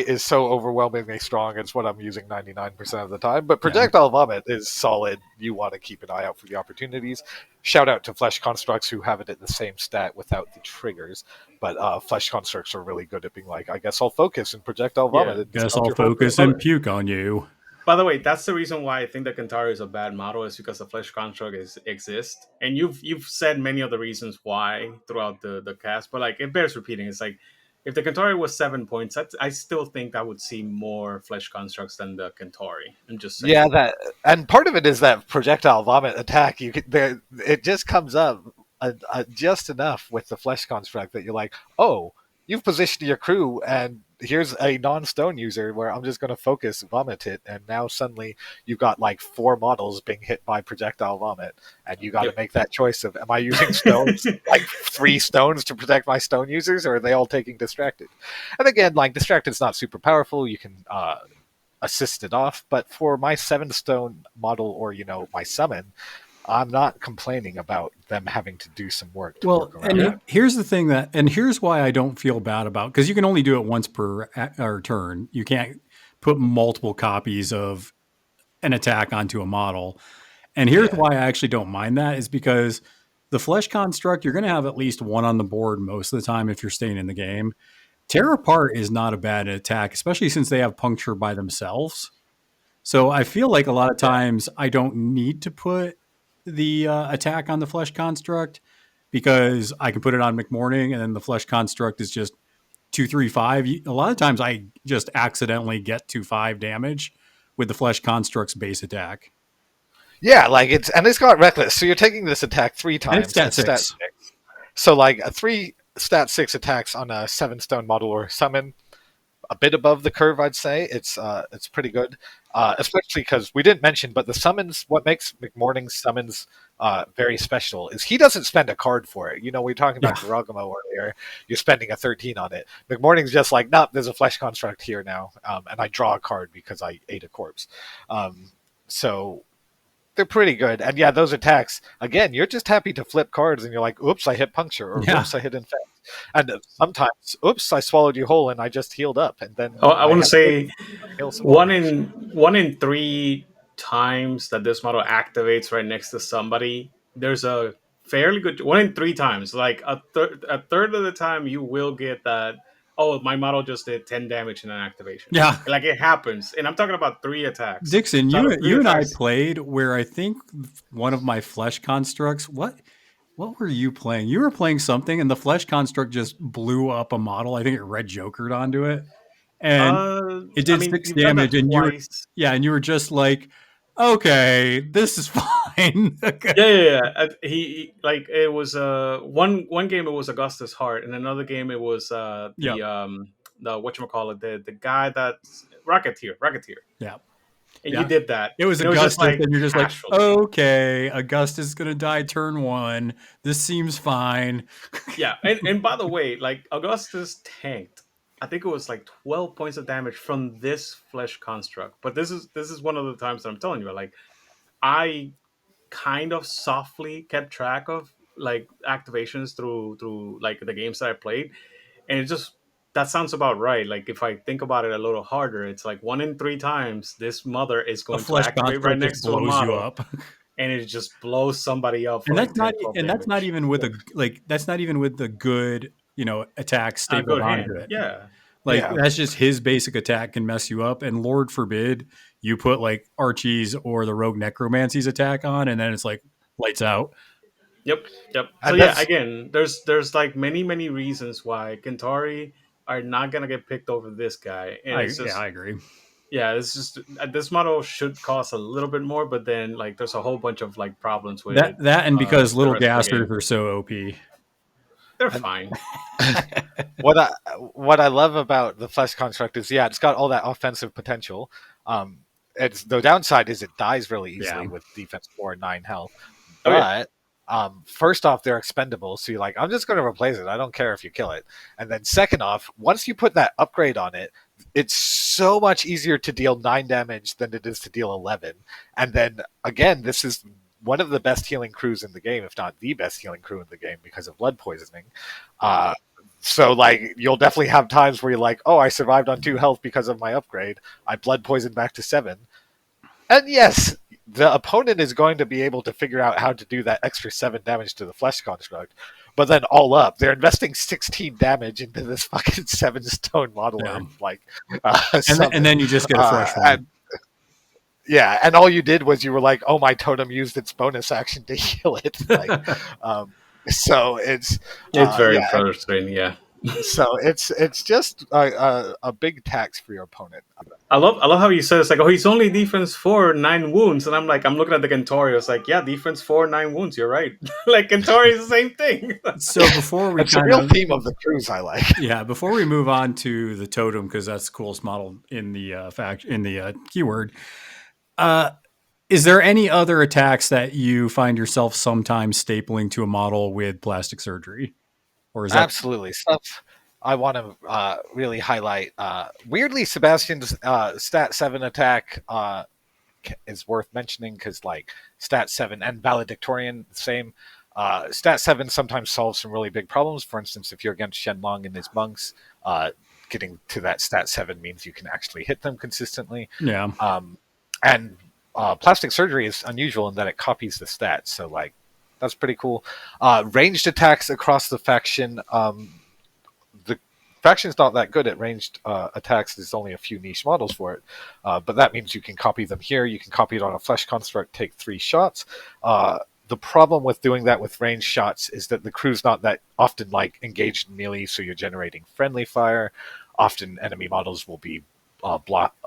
is so overwhelmingly strong. It's what I'm using 99% of the time. But Projectile Vomit is solid. You want to keep an eye out for the opportunities. Shout out to Flesh Constructs who have it at the same stat without the triggers. But Flesh Constructs are really good at being like, I guess I'll focus and Projectile Vomit. Yeah. And Guess stop I'll your whole focus thing. and puke on you. By the way, that's the reason why I think the Kantari is a bad model, is because the flesh construct exists, and you've said many of the reasons why throughout the cast, but like it bears repeating. It's like if the Kantari was 7 points, I still think I would see more flesh constructs than the Kantari. I'm just saying. Yeah, and part of it is that Projectile Vomit attack. It just comes up just enough with the Flesh Construct that you're like, oh, you've positioned your crew, and here's a non-stone user where I'm just going to focus Vomit it, and now suddenly you've got like 4 models being hit by Projectile Vomit, and you got to make that choice of, am I using stones, like 3 stones to protect my stone users, or are they all taking Distracted? And again, like Distracted's not super powerful. You can assist it off, but for my 7-stone model or my summon, I'm not complaining about them having to do some work to work around it. Here's the thing here's why I don't feel bad about, because you can only do it once per turn. You can't put multiple copies of an attack onto a model. And here's why I actually don't mind that, is because the Flesh Construct, you're going to have at least one on the board most of the time if you're staying in the game. Tear Apart is not a bad attack, especially since they have Puncture by themselves. So I feel like a lot of times I don't need to put the attack on the Flesh Construct, because I can put it on Mcmourning, and then the Flesh Construct is just 2-3-5. A lot of times I just accidentally get 2-5 damage with the Flesh Construct's base attack. Yeah, like it's got Reckless, so you're taking this attack 3 times. And it's stat 6. So like 3 stat 6 attacks on a 7-stone model or summon, a bit above the curve, I'd say. It's pretty good, especially because we didn't mention, but the summons, what makes Mcmourning's summons very special is he doesn't spend a card for it. We were talking about Garagamo earlier. You're spending a 13 on it. Mcmourning's just like, nope, there's a Flesh Construct here now, and I draw a card because I ate a corpse. So they're pretty good. And yeah, those attacks, again, you're just happy to flip cards and you're like, oops, I hit Puncture, or oops, I hit Infect. And sometimes, oops, I swallowed you whole and I just healed up. And then I want to say 1 in 3 times that this model activates right next to somebody, there's a fairly good 1 in 3 times. Like a third of the time, you will get that. Oh, my model just did 10 damage in an activation. Yeah, like it happens, and I'm talking about 3 attacks. Dixon, you and I played where I think one of my Flesh Constructs. What were you playing? You were playing something, and the Flesh Construct just blew up a model. I think it Red Jokered onto it, and it did 6 damage. And you were just like, okay, this is fine. Yeah. He like, it was one game it was Augustus Hart, and another game it was the whatchamacallit, the guy that's Racketeer. Yeah. And you did that. It was Augustus, and you're just like, okay, Augustus is going to die turn 1. This seems fine. Yeah, and by the way, like Augustus tanked, I think it was like 12 points of damage from this Flesh Construct. But this is one of the times that I'm telling you, like, I kind of softly kept track of like activations through like the games that I played, and it just, that sounds about right. Like if I think about it a little harder, it's like 1 in 3 times this mother is going to activate right next to a model, you up. And it just blows somebody up. And that's not even with the good attack stapled onto it. Yeah. That's just his basic attack can mess you up, and Lord forbid you put like Archie's or the Rogue Necromancy's attack on, and then it's like lights out. Yep. So yeah, again, there's like many reasons why Kantari are not gonna get picked over this guy. And I agree. Yeah, it's just this model should cost a little bit more, but then like there's a whole bunch of like problems with that. And because little gassers are so OP. They're fine. What I love about the Flesh Construct is, it's got all that offensive potential. It's the downside is it dies really easily with defense 4 and 9 health. But first off, they're expendable, so you're like, I'm just going to replace it. I don't care if you kill it. And then second off, once you put that upgrade on it, it's so much easier to deal 9 damage than it is to deal 11. And then again, this is one of the best healing crews in the game, if not the best healing crew in the game, because of blood poisoning. So like you'll definitely have times where you're like, oh, I survived on 2 health because of my upgrade. I blood poisoned back to 7. And yes, the opponent is going to be able to figure out how to do that extra 7 damage to the flesh construct. But then all up, they're investing 16 damage into this fucking 7 stone model. Yeah. Like, and then you just get a fresh one. And all you did was you were like, oh, my totem used its bonus action to heal it. Like, so it's very frustrating. Yeah. So it's just a big tax for your opponent. I love how you said it's like, oh, he's only defense 4, 9 wounds, and I'm looking at the Kentauri. It's like, yeah, defense 4, 9 wounds. You're right. Like Kentauri is the same thing. So before we it's a real theme of the crews I like. Yeah, before we move on to the totem, because that's the coolest model in the keyword. Is there any other attacks that you find yourself sometimes stapling to a model with plastic surgery? Or is that absolutely stuff I want to really highlight? Weirdly, Sebastian's stat 7 attack is worth mentioning because like stat 7 and valedictorian, same. Stat 7 sometimes solves some really big problems. For instance, if you're against Shenlong and his monks, getting to that stat 7 means you can actually hit them consistently. Yeah. And plastic surgery is unusual in that it copies the stats. So like, that's pretty cool. Ranged attacks across the faction. The faction's not that good at ranged attacks. There's only a few niche models for it. But that means you can copy them here. You can copy it on a flesh construct, take 3 shots. The problem with doing that with ranged shots is that the crew's not that often like engaged in melee, so you're generating friendly fire. Often enemy models will be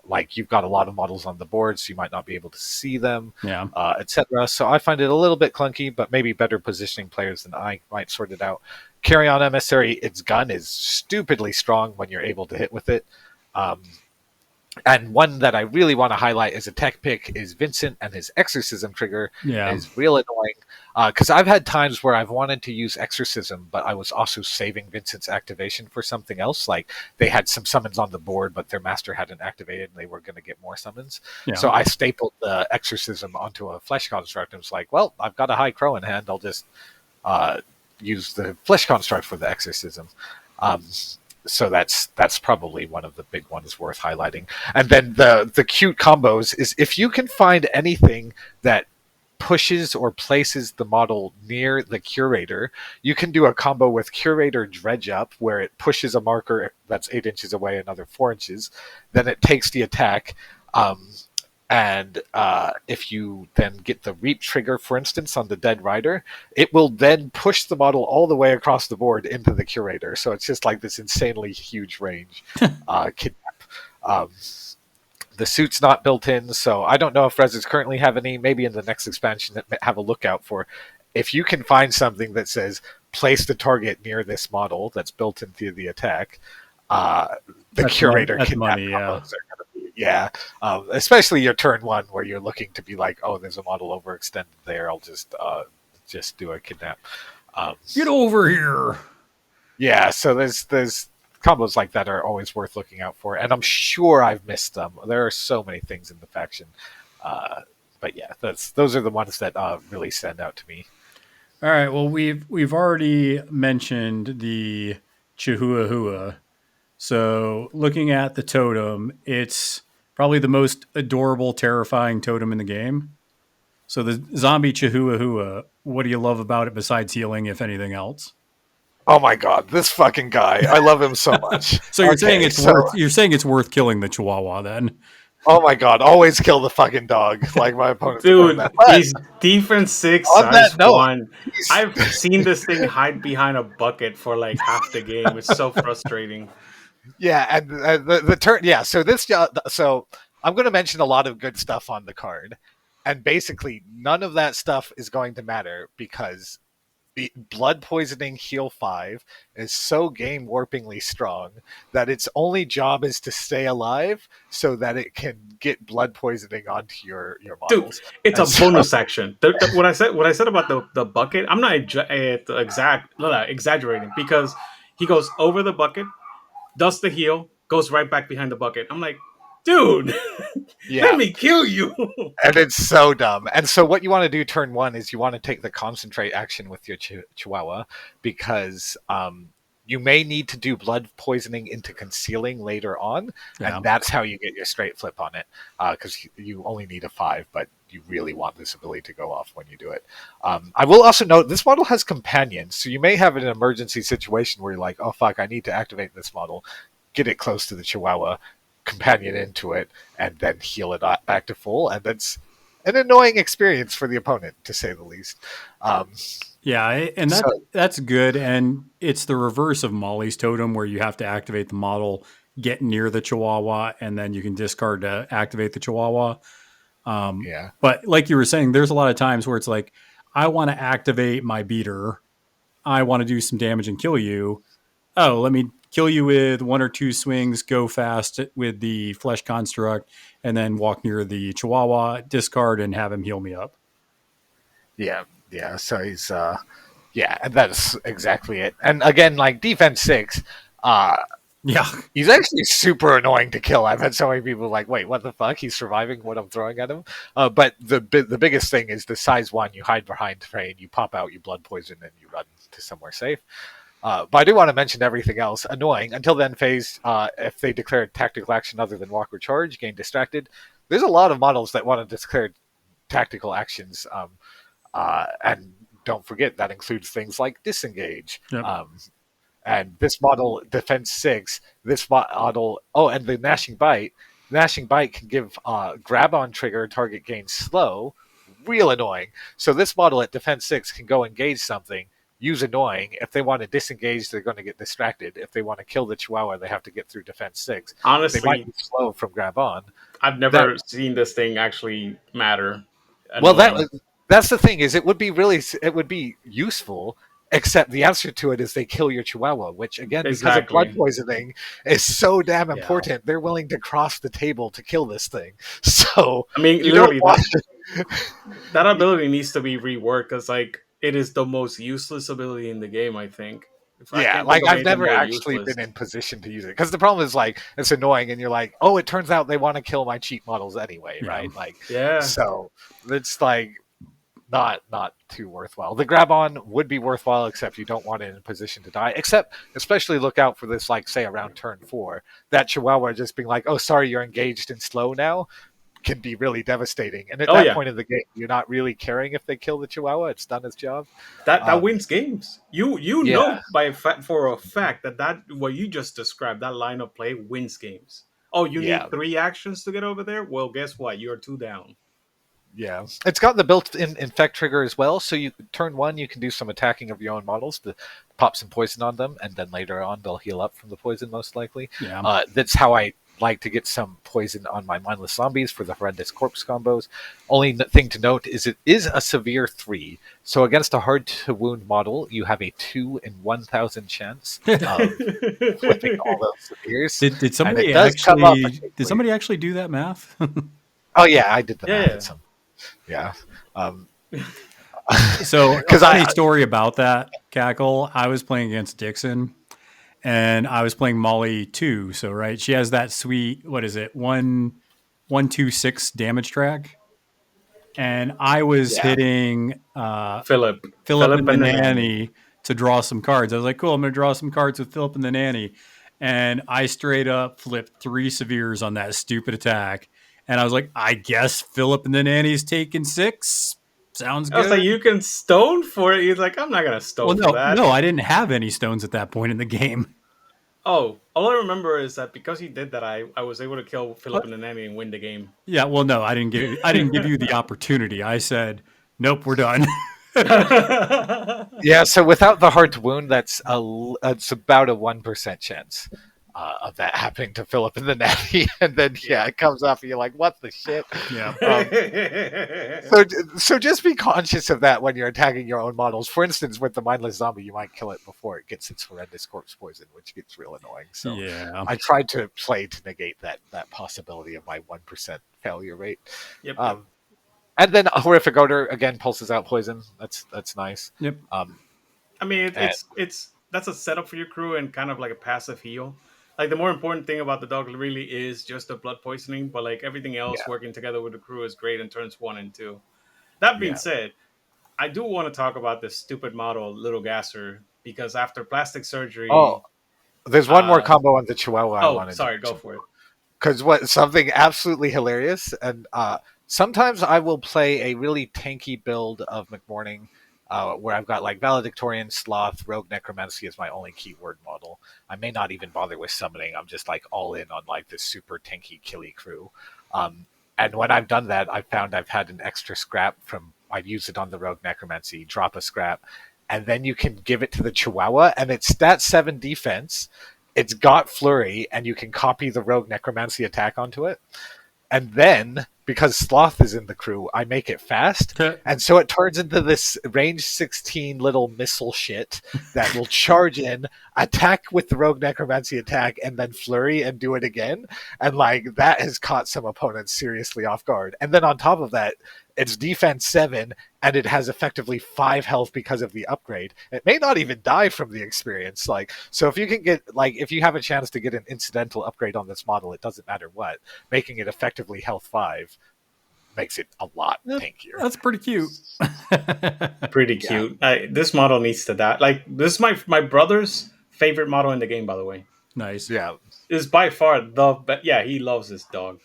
like you've got a lot of models on the board, so you might not be able to see them, etc. So I find it a little bit clunky, but maybe better positioning players than I might sort it out. Carry on Emissary, its gun is stupidly strong when you're able to hit with it. And one that I really want to highlight as a tech pick is Vincent, and his exorcism trigger is real annoying. Because I've had times where I've wanted to use exorcism, but I was also saving Vincent's activation for something else. Like they had some summons on the board, but their master hadn't activated, and they were going to get more summons. Yeah. So I stapled the exorcism onto a flesh construct, and was like, well, I've got a high crow in hand. I'll just use the flesh construct for the exorcism. So that's probably one of the big ones worth highlighting. And then the cute combos is if you can find anything that pushes or places the model near the curator, you can do a combo with curator dredge up where it pushes a marker that's 8 inches away another 4 inches. Then it takes the attack. And if you then get the Reap trigger, for instance, on the Dead Rider, it will then push the model all the way across the board into the Curator. So it's just like this insanely huge range kidnap. The suit's not built in, so I don't know if Rezzers currently have any. Maybe in the next expansion, have a look out for. If you can find something that says, place the target near this model that's built into the attack, the Curator kidnap combos are going to be, especially your turn 1 where you're looking to be like, oh, there's a model overextended there. I'll just do a kidnap. Get over here. Yeah, so there's combos like that are always worth looking out for, and I'm sure I've missed them. There are so many things in the faction, but yeah, those are the ones that really stand out to me. All right, well we've already mentioned the Chihuahua. So looking at the totem, it's probably the most adorable, terrifying totem in the game. So the zombie Chihuahua, what do you love about it besides healing, if anything else? Oh my god, this fucking guy! I love him so much. So you're saying it's worth killing the Chihuahua then? Oh my god, always kill the fucking dog. Like my opponent. Dude, he's defense 6, size 1. I've seen this thing hide behind a bucket for like half the game. It's so frustrating. Yeah, and the turn. Yeah, so so I'm going to mention a lot of good stuff on the card, and basically none of that stuff is going to matter because the blood poisoning heal 5 is so game warpingly strong that its only job is to stay alive so that it can get blood poisoning onto your models. Dude, it's a bonus action. What I said about the bucket, I'm not exaggerating because he goes over the bucket, does the heal, goes right back behind the bucket. I'm like, dude, Yeah. let me kill you. And it's so dumb. And so what you want to do turn 1 is you want to take the concentrate action with your Chihuahua, because you may need to do blood poisoning into concealing later on, Yeah. and that's how you get your straight flip on it, because you only need a 5, but you really want this ability to go off when you do it. I will also note this model has companions, so you may have an emergency situation where you're like, oh fuck, I need to activate this model, get it close to the Chihuahua, companion into it, and then heal it back to full, and that's an annoying experience for the opponent, to say the least. And that's good. And it's the reverse of Molly's totem, where you have to activate the model, get near the Chihuahua, and then you can discard to activate the Chihuahua. Yeah. But like you were saying, there's a lot of times where it's like, I want to activate my beater. I want to do some damage and kill you. Oh, let me kill you with 1 or 2 swings, go fast with the flesh construct, and then walk near the Chihuahua, discard, and have him heal me up. Yeah. So he's and that's exactly it. And again, like defense 6, he's actually super annoying to kill. I've had so many people like, wait, what the fuck? He's surviving what I'm throwing at him. But the biggest thing is the size 1. You hide behind terrain, you pop out, you blood poison, and you run to somewhere safe. But I do want to mention everything else. Annoying. Until then phase, if they declare tactical action other than walk or charge, gain distracted. There's a lot of models that want to declare tactical actions. And don't forget, that includes things like disengage. Yep. And this model, defense 6, this model, and the gnashing bite. Gnashing bite can give grab on trigger, target gains slow. Real annoying. So this model at defense 6 can go engage something, use annoying. If they want to disengage, they're going to get distracted. If they want to kill the Chihuahua, they have to get through defense 6. Honestly, they might be slow from grab on. I've never seen this thing actually matter. Well, that's the thing, is it would be useful, except the answer to it is they kill your Chihuahua, which again, because of blood poisoning, is so damn important. They're willing to cross the table to kill this thing. So I mean, literally, that ability needs to be reworked, because like it is the most useless ability in the game, I think. I've never actually been in position to use it, because the problem is like it's annoying, and you're like, oh, it turns out they want to kill my cheap models anyway, right? Like, so it's like not too worthwhile. The grab on would be worthwhile, except you don't want it in a position to die. Except, especially look out for this, like say around turn 4, that Chihuahua just being like, oh, sorry, you're engaged and slow now, can be really devastating. And at that point in the game, you're not really caring if they kill the Chihuahua. It's done its job. That wins games. You know for a fact that what you just described, that line of play wins games. Oh, you need 3 actions to get over there? Well, guess what? You're 2 down. Yeah, it's got the built-in infect trigger as well. So you turn 1, you can do some attacking of your own models to pop some poison on them, and then later on they'll heal up from the poison most likely. Yeah. That's how I like to get some poison on my mindless zombies for the horrendous corpse combos. Only thing to note is it is a severe 3. So against a hard to wound model, you have a 2 in 1,000 chance of flipping all those severes. Did somebody actually do that math? Oh yeah, I did the math. Yeah. So, a funny story about that, Cackle. I was playing against Dixon, and I was playing Molly 2. So, right, she has that sweet, 1-2-6 damage track, and I was hitting Philip and the nanny to draw some cards. I was like, cool, I'm going to draw some cards with Philip and the nanny, and I straight up flipped 3 severes on that stupid attack. And I was like, I guess Philip and the nanny's taking 6. Sounds good. I was like, you can stone for it. He's like, I'm not going to stone for that. No, I didn't have any stones at that point in the game. Oh, all I remember is that because he did that, I was able to kill Philip and the nanny and win the game. Yeah, well, no, I didn't give you the opportunity. I said, nope, we're done. Yeah, so without the hard to wound, it's about a 1% chance of that happening to Philip and the nanny, and then it comes off, and you're like, "What the shit?" Yeah. So just be conscious of that when you're attacking your own models. For instance, with the mindless zombie, you might kill it before it gets its horrendous corpse poison, which gets real annoying. So I tried to play to negate that possibility of my 1% failure rate. Yep. And then a horrific odor again pulses out poison. That's nice. Yep. I mean, it's that's a setup for your crew and kind of like a passive heal. Like the more important thing about the dog really is just the blood poisoning, but like everything else Yeah, working together with the crew is great in turns 1 and 2. That being yeah. said, I do want to talk about this stupid model, Little Gasser, because after plastic Oh, surgery, there's one more uh, combo on the Chihuahua I oh, wanted to sorry, go mention. for it. Because what something absolutely hilarious, and sometimes I will play a really tanky build of Mcmourning, where I've got like Valedictorian, Sloth, Rogue Necromancy as my only keyword model. I may not even bother with summoning. I'm just like all in on like this super tanky killy crew. Um, and when I've done that, I've found I've had an extra scrap from I've used it on the Rogue Necromancy, drop a scrap, and then you can give it to the Chihuahua, and it's stat 7 defense. It's got flurry, and you can copy the rogue necromancy attack onto it. And then, because Sloth is in the crew, I make it fast. And so it turns into this range 16 little missile shit that will charge in, attack with the rogue necromancy attack, and then flurry and do it again. And like that has caught some opponents seriously off guard. And then on top of that, it's defense 7 and it has effectively 5 health because of the upgrade. It may not even die from the experience. Like, so if you can get, like, if you have a chance to get an incidental upgrade on this model, it doesn't matter what, making it effectively health 5 makes it a lot tankier. That's pretty cute. Pretty cute. This model needs to die. Like this is my brother's favorite model in the game, by the way. Nice. Yeah. Is by far the best. Yeah, he loves this dog.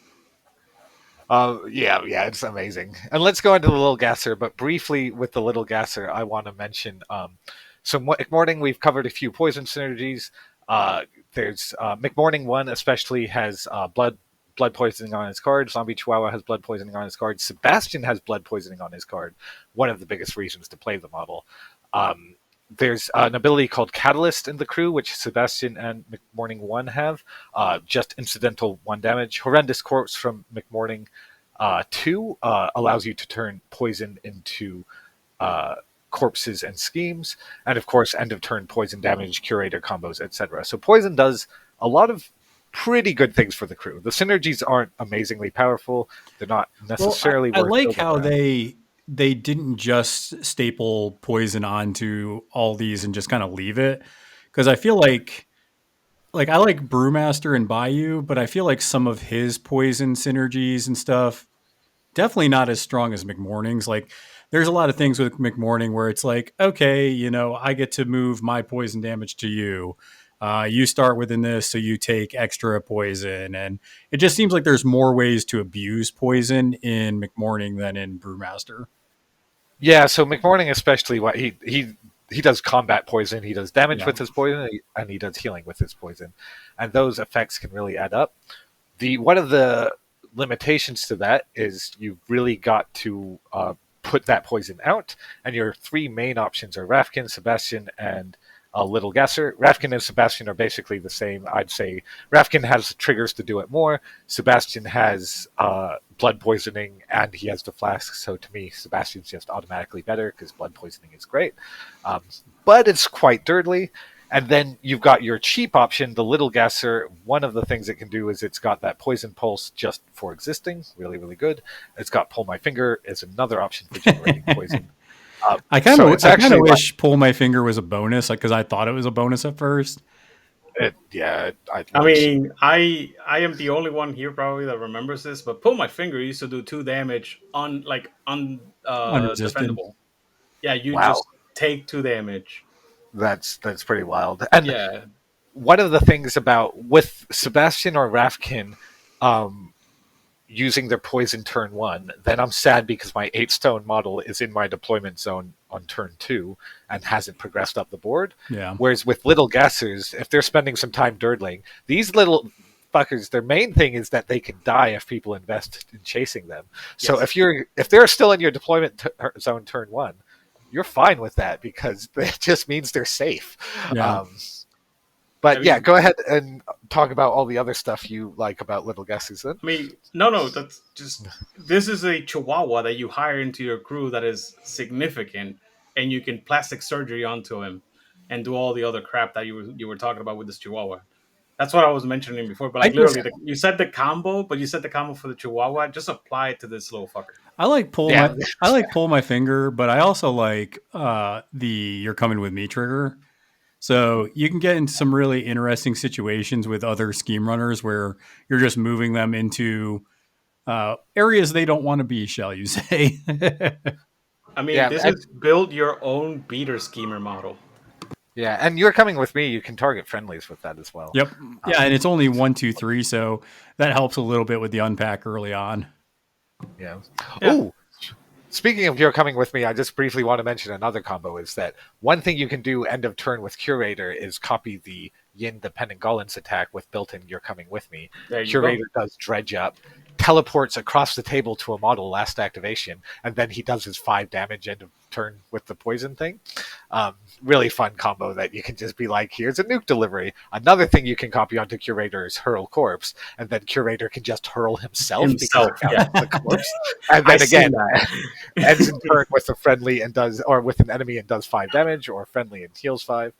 Yeah, it's amazing. And let's go into the Little Gasser, but briefly with the Little Gasser, I want to mention so Mcmourning, we've covered a few poison synergies. There's Mcmourning 1 especially has blood poisoning on his card. Zombie Chihuahua has blood poisoning on his card. Sebastian has blood poisoning on his card. One of the biggest reasons to play the model. There's an ability called Catalyst in the crew, which Sebastian and Mcmourning 1 have. Just incidental 1 damage. Horrendous Corpse from Mcmourning 2 allows you to turn poison into corpses and schemes. And of course, end of turn poison damage, curator combos, etc. So poison does a lot of pretty good things for the crew. The synergies aren't amazingly powerful. They're not necessarily I worth like building how around. they didn't just staple poison onto all these and just kind of leave it, because I feel like I like Brewmaster and Bayou, but I feel like some of his poison synergies and stuff definitely not as strong as Mcmourning's. Like there's a lot of things with Mcmourning where it's like, okay, you know, I get to move my poison damage to you. You start within this, so you take extra poison, and it just seems like there's more ways to abuse poison in Mcmourning than in Brewmaster. Yeah, so Mcmourning especially, what he does combat poison, he does damage Yeah. with his poison, and he does healing with his poison, and those effects can really add up. The one of the limitations to that is you've really got to put that poison out, and your 3 main options are Rafkin, Sebastian, and Little Gasser. Rafkin and Sebastian are basically the same. I'd say Rafkin has triggers to do it more. Sebastian has blood poisoning, and he has the flask. So to me, Sebastian's just automatically better because blood poisoning is great. But it's quite dirtly. And then you've got your cheap option, the Little Gasser. One of the things it can do is it's got that poison pulse just for existing, really, really good. It's got Pull My Finger as another option for generating poison. I kind of actually wish Pull My Finger was a bonus, because I thought it was a bonus at first. I mean, I am the only one here probably that remembers this, but Pull My Finger used to do 2 damage on Unresisted. defendable. Yeah, you Wow. just take 2 damage. That's pretty wild. And Yeah. one of the things about with Sebastian or Rafkin using their poison turn 1, then I'm sad because my 8 stone model is in my deployment zone on turn 2 and hasn't progressed up the board. Yeah. Whereas with Little Gassers, if they're spending some time dirtling, these little fuckers, their main thing is that they can die if people invest in chasing them. So if they're still in your deployment zone turn 1, you're fine with that because it just means they're safe. Yeah. But yeah, go ahead and talk about all the other stuff you like about Little Gassers then. I mean, no, that's just this is a Chihuahua that you hire into your crew that is significant, and you can plastic surgery onto him and do all the other crap that you were talking about with this Chihuahua. That's what I was mentioning before. But like literally, you said the combo, but you said the combo for the Chihuahua. Just apply it to this little fucker. I like Pull My Finger, but I also like the You're Coming With Me trigger. So you can get into some really interesting situations with other scheme runners where you're just moving them into areas they don't want to be, shall you say? I mean, Yeah, this and, is build your own beater schemer model. yeah, and you're coming with me. You can target friendlies with that as well. Yep. Yeah, and it's only 1, 2, 3, so that helps a little bit with the unpack early on. Yeah. Yeah. Ooh, speaking of you're coming with me, I just briefly want to mention another combo is that one thing you can do end of turn with Curator is copy the Yin dependent Gollins attack with built-in you're coming with me. There you go. Curator does dredge up, teleports across the table to a model last activation, and then he does his 5 damage end of turn with the poison thing. Really fun combo that you can just be like, here's a nuke delivery. Another thing you can copy onto Curator is Hurl Corpse, and then Curator can just hurl himself because it counts as a corpse. And then again, ends in turn with a friendly and does, or with an enemy and does 5 damage, or friendly and heals 5.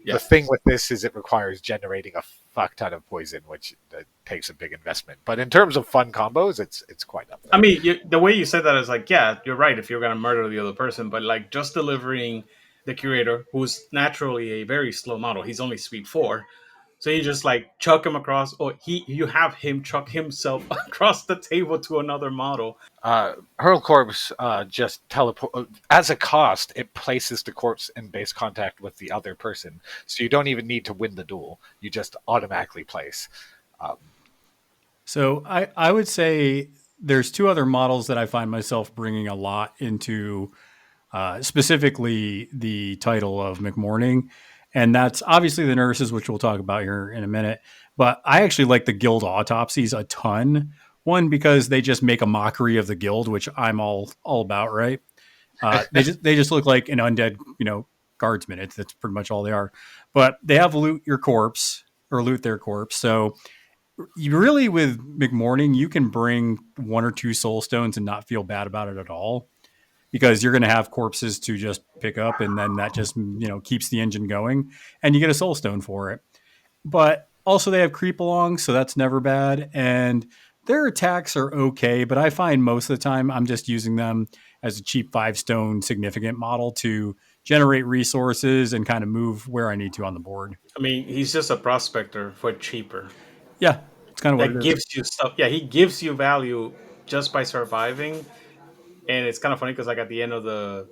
The thing with this is it requires generating a fuck ton of poison, which takes a big investment. But in terms of fun combos, it's quite up there. I mean, the way you said that is like, yeah, you're right if you're going to murder the other person, but like just delivering the Curator, who's naturally a very slow model, he's only speed 4. So you just like chuck him across, or you have him chuck himself across the table to another model. Hurl Corpse just teleport as a cost. It places the corpse in base contact with the other person, so you don't even need to win the duel. You just automatically place. So I would say there's 2 other models that I find myself bringing a lot into, specifically the title of Mcmourning. And that's obviously the nurses, which we'll talk about here in a minute. But I actually like the guild autopsies a ton. One, because they just make a mockery of the guild, which I'm all about, right? They just look like an undead, guardsman. That's pretty much all they are. But they have loot your corpse or loot their corpse. So you really, with Mcmourning, you can bring 1 or 2 soul stones and not feel bad about it at all, because you're going to have corpses to just pick up, and then that just keeps the engine going, and you get a soul stone for it. But also they have creep along, so that's never bad, and their attacks are okay, but I find most of the time I'm just using them as a cheap 5-stone significant model to generate resources and kind of move where I need to on the board. I mean, he's just a prospector for cheaper. Yeah, it's kind of what That it is. gives you stuff. Yeah, he gives you value just by surviving, and it's kind of funny because like at the end of the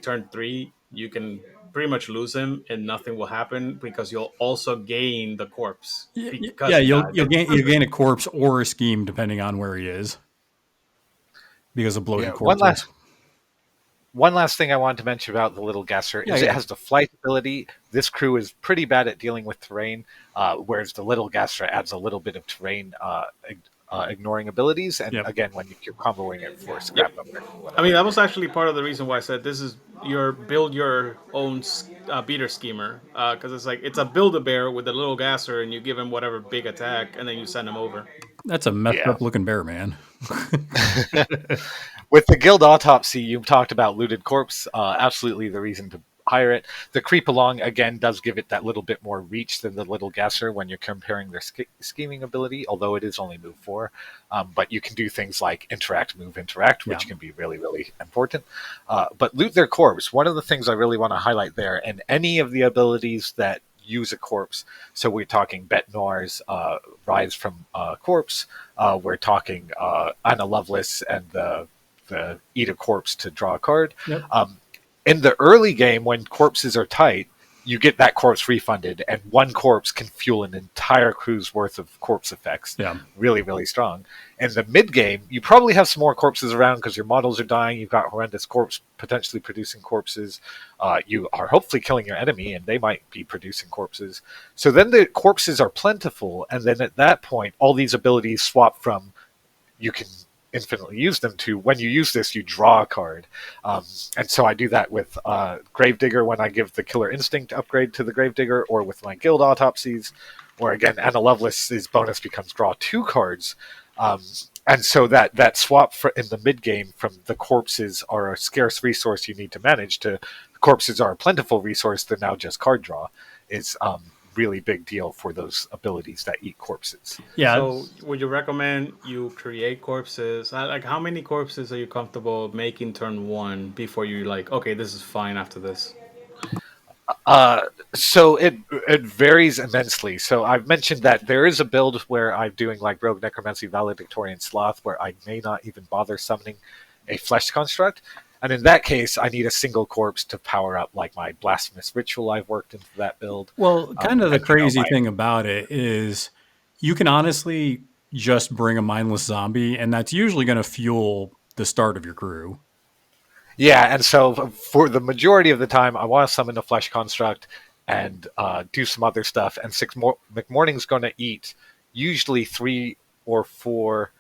turn 3, you can pretty much lose him and nothing will happen because you'll also gain the corpse because Yeah, he you'll died. you'll gain a corpse or a scheme depending on where he is, because of bloated Yeah, corpses. one last thing I wanted to mention about the Little Gasser is it has the flight ability. This crew is pretty bad at dealing with terrain, whereas the Little Gasser adds a little bit of terrain ignoring abilities. And again, when you're comboing it for scrap number. I mean, that was actually part of the reason why I said this is your build your own beater schemer, because it's like it's a build a bear with a little gasser, and you give him whatever big attack, and then you send him over. That's a messed up looking bear, man. With the guild autopsy, you talked about looted corpse. Absolutely the reason to hire it. The creep along, again, does give it that little bit more reach than the Little Gasser when you're comparing their scheming ability, although it is only move 4. But you can do things like interact, move, interact, which can be really, really important. But loot their corpse. One of the things I really want to highlight there, and any of the abilities that use a corpse. So we're talking Bet Noir's Rise from Corpse. We're talking Anna Lovelace and the Eat a Corpse to draw a card. Yep. In the early game, when corpses are tight, you get that corpse refunded, and 1 corpse can fuel an entire crew's worth of corpse effects. Yeah. Really, really strong. In the mid game, you probably have some more corpses around because your models are dying. You've got horrendous corpse potentially producing corpses. You are hopefully killing your enemy, and they might be producing corpses. So then the corpses are plentiful, and then at that point, all these abilities swap from you can infinitely use them to when you use this, you draw a card. And so I do that with Gravedigger when I give the Killer Instinct upgrade to the Gravedigger, or with my guild autopsies, or again, Anna Lovelace's bonus becomes draw 2 cards. And so that swap in the mid game from the corpses are a scarce resource you need to manage to corpses are a plentiful resource, they're now just card draw, is really big deal for those abilities that eat corpses. Yeah. So would you recommend you create corpses? Like, how many corpses are you comfortable making turn 1 before you like, okay, this is fine after this? So it varies immensely. So I've mentioned that there is a build where I'm doing like Rogue Necromancy, Valedictorian Sloth, where I may not even bother summoning a flesh construct. And in that case, I need a single corpse to power up like my blasphemous ritual I've worked into that build. Well, kind of the And, crazy thing about it is you can honestly just bring a mindless zombie, and that's usually going to fuel the start of your crew. Yeah, and so for the majority of the time, I want to summon a flesh construct and do some other stuff. And Mcmourning's going to eat usually 3 or 4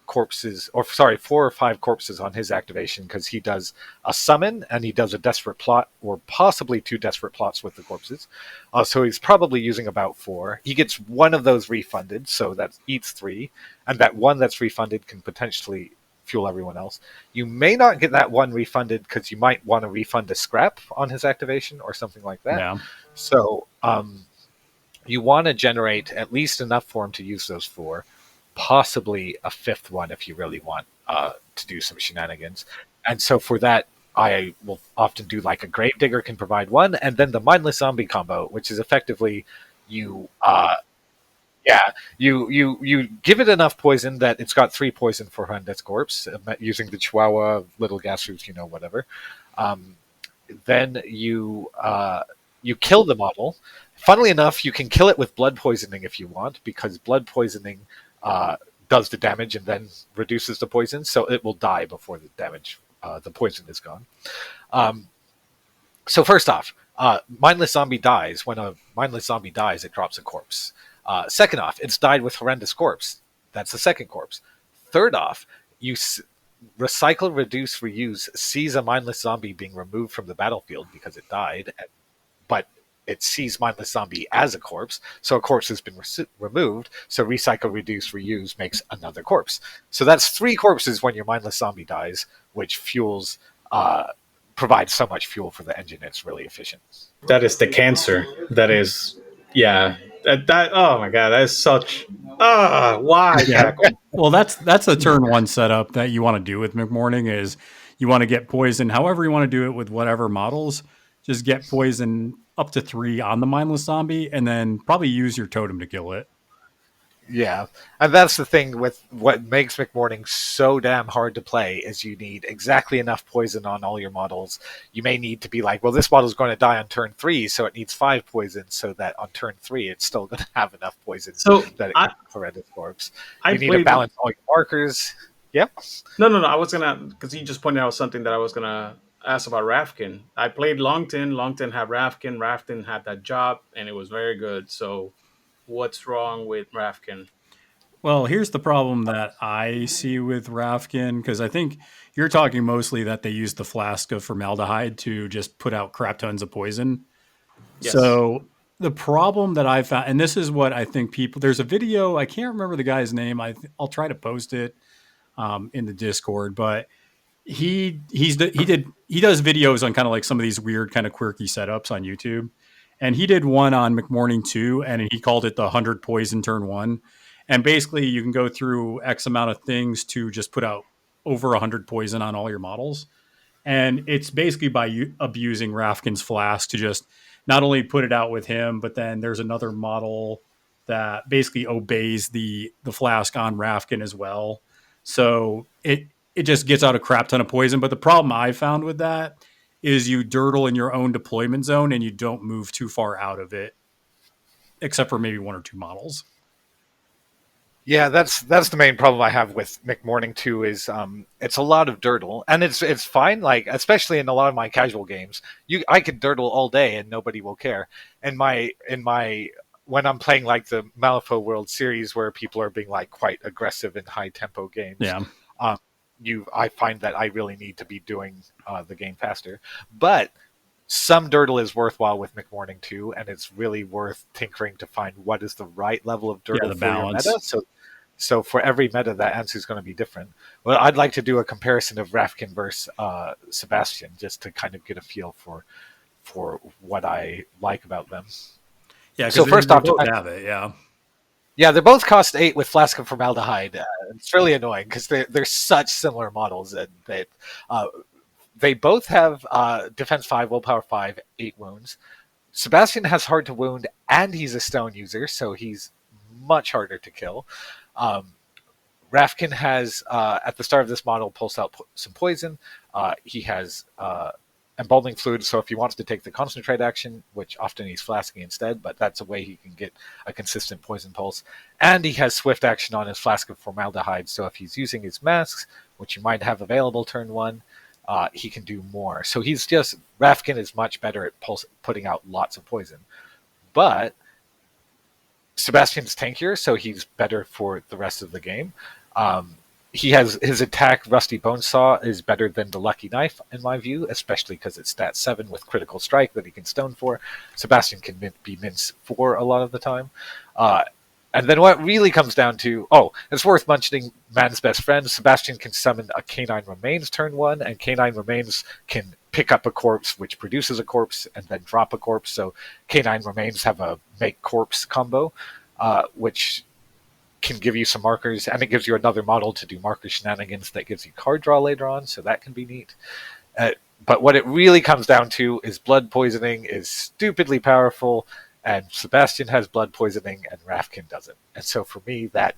corpses, or sorry, 4 or 5 corpses on his activation because he does a summon and he does a desperate plot, or possibly 2 desperate plots with the corpses. So he's probably using about 4. He gets one of those refunded, so that eats 3, and that one that's refunded can potentially fuel everyone else. You may not get that one refunded because you might want to refund a scrap on his activation or something like that. Yeah. So you want to generate at least enough for him to use those 4, possibly a 5th one if you really want to do some shenanigans. And so for that, I will often do like a Gravedigger can provide 1, and then the Mindless Zombie combo, which is effectively you you give it enough poison that it's got 3 poison for Horrendous Corpse, using the Chihuahua, Little Gasroots, whatever. Then you kill the model. Funnily enough, you can kill it with blood poisoning if you want, because blood poisoning does the damage and then reduces the poison, so it will die before the damage, the poison is gone. So first off, Mindless Zombie dies. When a Mindless Zombie dies, it drops a corpse. Second off, it's died with Horrendous Corpse. That's the second corpse. Third off, you recycle, reduce, reuse sees a Mindless Zombie being removed from the battlefield because it died, but it sees Mindless Zombie as a corpse, so a corpse has been removed, so recycle, reduce, reuse makes another corpse. So that's 3 corpses when your Mindless Zombie dies, which fuels, provides so much fuel for the engine, it's really efficient. That is the cancer. That is, yeah. That oh my god, that is such. Why Cackle? Well, that's a turn 1 setup that you want to do with Mcmourning is you want to get poison however you want to do it with whatever models. Just get poison up to 3 on the mindless zombie, and then probably use your totem to kill it. Yeah, and that's the thing with what makes Mcmourning so damn hard to play is you need exactly enough poison on all your models. You may need to be like, well, this model is going to die on turn 3, so it needs 5 poison, so that on turn 3 it's still going to have enough poison so that it can Horrendous Corpse. I You need to balance all your markers. Yep. No. I was gonna, because you just pointed out something that I was gonna ask about Rafkin. I played Longton. Longton had Rafkin. Rafkin had that job, and it was very good. So, what's wrong with Rafkin? Well, here's the problem that I see with Rafkin, because I think you're talking mostly that they use the flask of formaldehyde to just put out crap tons of poison. Yes. So the problem that I found, and this is what I think people, there's a video, I can't remember the guy's name. I'll try to post it in the Discord, but he does videos on kind of like some of these weird kind of quirky setups on YouTube. And he did one on Mcmourning 2, and he called it the 100 poison turn 1. And basically, you can go through X amount of things to just put out over 100 poison on all your models. And it's basically by abusing Rafkin's flask to just not only put it out with him, but then there's another model that basically obeys the flask on Rafkin as well. So it just gets out a crap ton of poison. But the problem I found with that is you dirtle in your own deployment zone and you don't move too far out of it, except for maybe 1 or 2 models. Yeah, that's the main problem I have with Mcmourning 2 is it's a lot of dirtle, and it's fine. Like especially in a lot of my casual games, I could dirtle all day and nobody will care. In my when I'm playing like the Malifaux World Series where people are being like quite aggressive in high tempo games, Yeah. I find that I really need to be doing the game faster, but some dirtle is worthwhile with Mcmourning 2, and it's really worth tinkering to find what is the right level of dirtle the for balance. your meta. So for every meta, that answer is going to be different. Well, I'd like to do a comparison of Rafkin versus Sebastian, just to kind of get a feel for what I like about them. Yeah, so first off, have it, yeah. Yeah, they both cost 8 with Flask of Formaldehyde. It's really annoying because they're such similar models that they both have defense 5, willpower 5, 8 wounds. Sebastian has hard to wound, and he's a stone user, so he's much harder to kill. Rafkin has, at the start of this model, pulse out some poison. He has embalming fluid, so if he wants to take the concentrate action, which often he's flasking instead, but that's a way he can get a consistent poison pulse. And he has swift action on his flask of formaldehyde, so if he's using his masks, which you might have available turn 1, he can do more. So Rafkin is much better at putting out lots of poison. But Sebastian's tankier, so he's better for the rest of the game. He has his attack, Rusty Bonesaw, is better than the Lucky Knife, in my view, especially because it's stat 7 with critical strike that he can stone for. Sebastian can be mince 4 a lot of the time. And then what really comes down to, it's worth mentioning Man's Best Friend. Sebastian can summon a Canine Remains turn 1, and Canine Remains can pick up a corpse, which produces a corpse, and then drop a corpse. So Canine Remains have a make corpse combo, which can give you some markers, and it gives you another model to do marker shenanigans that gives you card draw later on, so that can be neat. But what it really comes down to is blood poisoning is stupidly powerful, and Sebastian has blood poisoning, and Rafkin doesn't. And so for me, that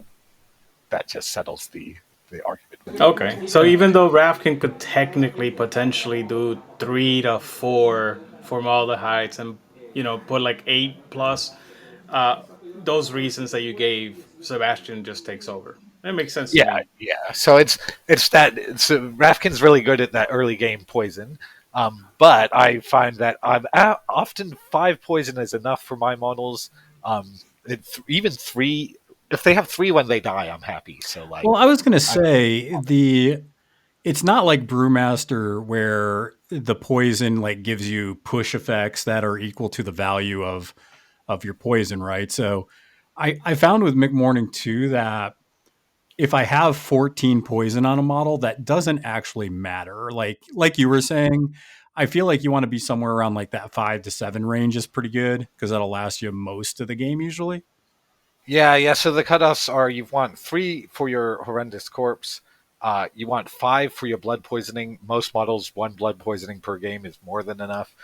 just settles the argument. Okay, so even though Rafkin could potentially do 3 to 4 formaldehydes and put like 8 plus, those reasons that you gave, Sebastian just takes over. That makes sense to me. Yeah. So Rafkin's really good at that early game poison. But I find that often 5 poison is enough for my models. Even 3, if they have 3 when they die, I'm happy. So well, I was going to say it's not like Brewmaster where the poison like gives you push effects that are equal to the value of your poison, right? So I found with Mcmourning too that if I have 14 poison on a model, that doesn't actually matter. Like you were saying, I feel like you want to be somewhere around like that 5 to 7 range is pretty good because that'll last you most of the game usually. Yeah. So the cutoffs are you want 3 for your horrendous corpse. You want 5 for your blood poisoning. Most models, 1 blood poisoning per game is more than enough.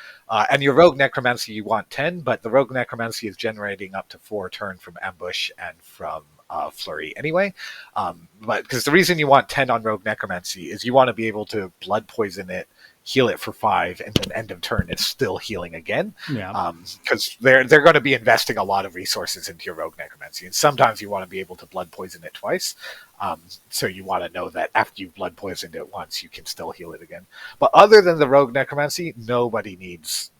And your rogue necromancy, you want 10, but the rogue necromancy is generating up to 4 turn from ambush and from flurry anyway. But because the reason you want 10 on rogue necromancy is you want to be able to blood poison it, heal it for 5, and then end of turn it's still healing again. Yeah. Because they're going to be investing a lot of resources into your rogue necromancy, and sometimes you want to be able to blood poison it twice. So you want to know that after you've blood poisoned it once, you can still heal it again. But other than the rogue necromancy, nobody needs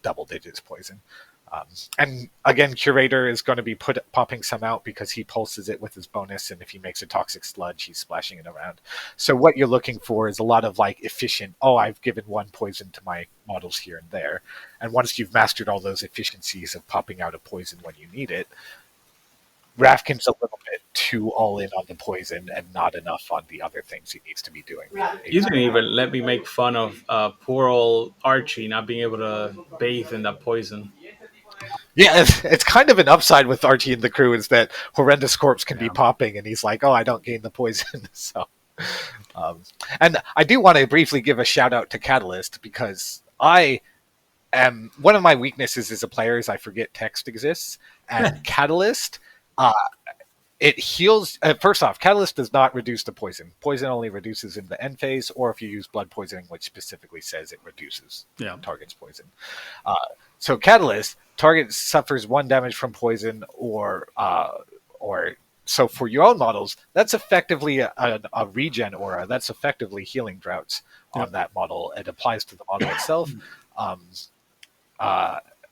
double digits poison. And again, Curator is going to be popping some out because he pulses it with his bonus, and if he makes a toxic sludge, he's splashing it around. So what you're looking for is a lot of like efficient, I've given 1 poison to my models here and there. And once you've mastered all those efficiencies of popping out a poison when you need it, Rafkin's a little bit too all in on the poison and not enough on the other things he needs to be doing. You didn't even let me make fun of poor old Archie not being able to bathe in that poison. Yeah, it's kind of an upside with Archie and the crew is that horrendous corpse can be popping, and he's like, I don't gain the poison. So, and I do want to briefly give a shout out to Catalyst because one of my weaknesses as a player is I forget text exists, and Catalyst. It heals. First off, Catalyst does not reduce the poison. Poison only reduces in the end phase, or if you use blood poisoning, which specifically says it reduces target's poison. So Catalyst, target suffers 1 damage from poison, or so for your own models, that's effectively a regen aura. That's effectively healing droughts on that model. It applies to the model itself.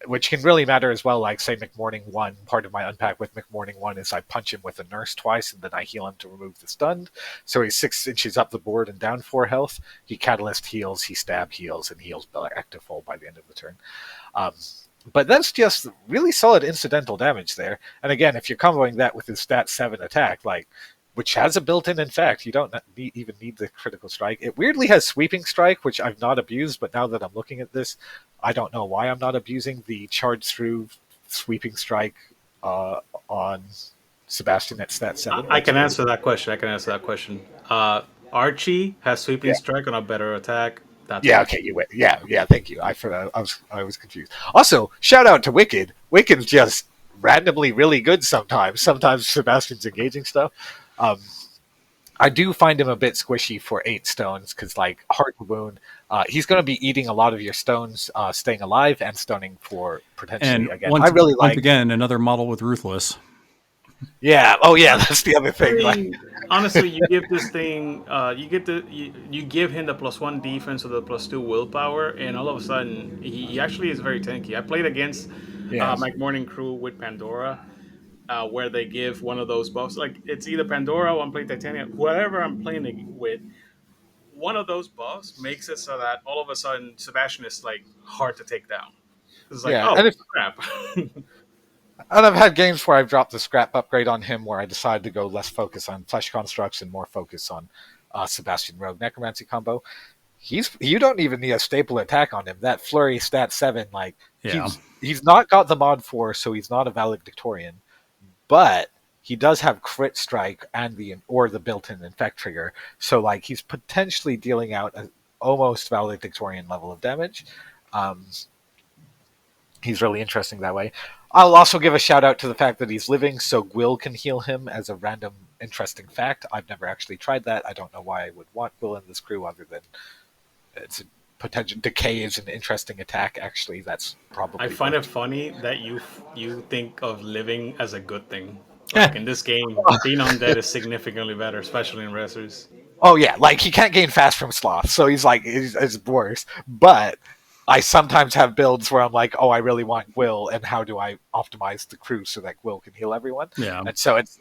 Which can really matter as well, like say Mcmourning 1, part of my unpack with Mcmourning 1 is I punch him with a nurse twice and then I heal him to remove the stun. So he's 6 inches up the board and down 4 health. He catalyst heals, he stab heals, and heals back to full by the end of the turn. But that's just really solid incidental damage there. And again, if you're comboing that with his stat 7 attack, which has a built-in effect, you don't even need the critical strike. It weirdly has sweeping strike, which I've not abused, but now that I'm looking at this, I don't know why I'm not abusing the charge through sweeping strike on Sebastian at stat 7. I can answer that question. Archie has sweeping strike on a better attack. That's Yeah, why. okay, you win. Yeah, thank you. I was confused. Also, shout out to Wicked. Wicked's just randomly really good sometimes. Sometimes Sebastian's engaging stuff. Um, I do find him a bit squishy for 8 stones because, like, Heart Wound, he's going to be eating a lot of your stones, staying alive, and stoning for potentially And again. I once really once like. again, another model with ruthless. Yeah. Oh, yeah. That's the other I thing. Like, mean, honestly, you give this thing, you give him the +1 defense or the +2 willpower, and all of a sudden, he actually is very tanky. I played against yeah, Mcmourning crew with Pandora, where they give one of those buffs. Like it's either Pandora or I'm playing Titania, whatever I'm playing with. One of those buffs makes it so that all of a sudden Sebastian is like hard to take down. It's like, yeah. oh crap. And I've had games where I've dropped the scrap upgrade on him, where I decided to go less focus on flesh constructs and more focus on Sebastian Rogue Necromancy combo. You don't even need a staple attack on him. That flurry stat 7, like Yeah. he's not got the mod 4, so he's not a valedictorian, but he does have crit strike and the built-in infect trigger. So like he's potentially dealing out an almost valedictorian level of damage. Um, he's really interesting that way. I'll also give a shout out to the fact that he's living, so Gwyll can heal him as a random interesting fact. I've never actually tried that. I don't know why I would want Gwyll in this crew other than it's a potential. Decay is an interesting attack. Actually, that's probably. I find it funny that you think of living as a good thing. Like in this game, being undead is significantly better, especially in wrestlers. Oh yeah, like he can't gain fast from sloth, so it's worse. But I sometimes have builds where I'm like, oh, I really want Gwyll, and how do I optimize the crew so that Gwyll can heal everyone? Yeah. And so it's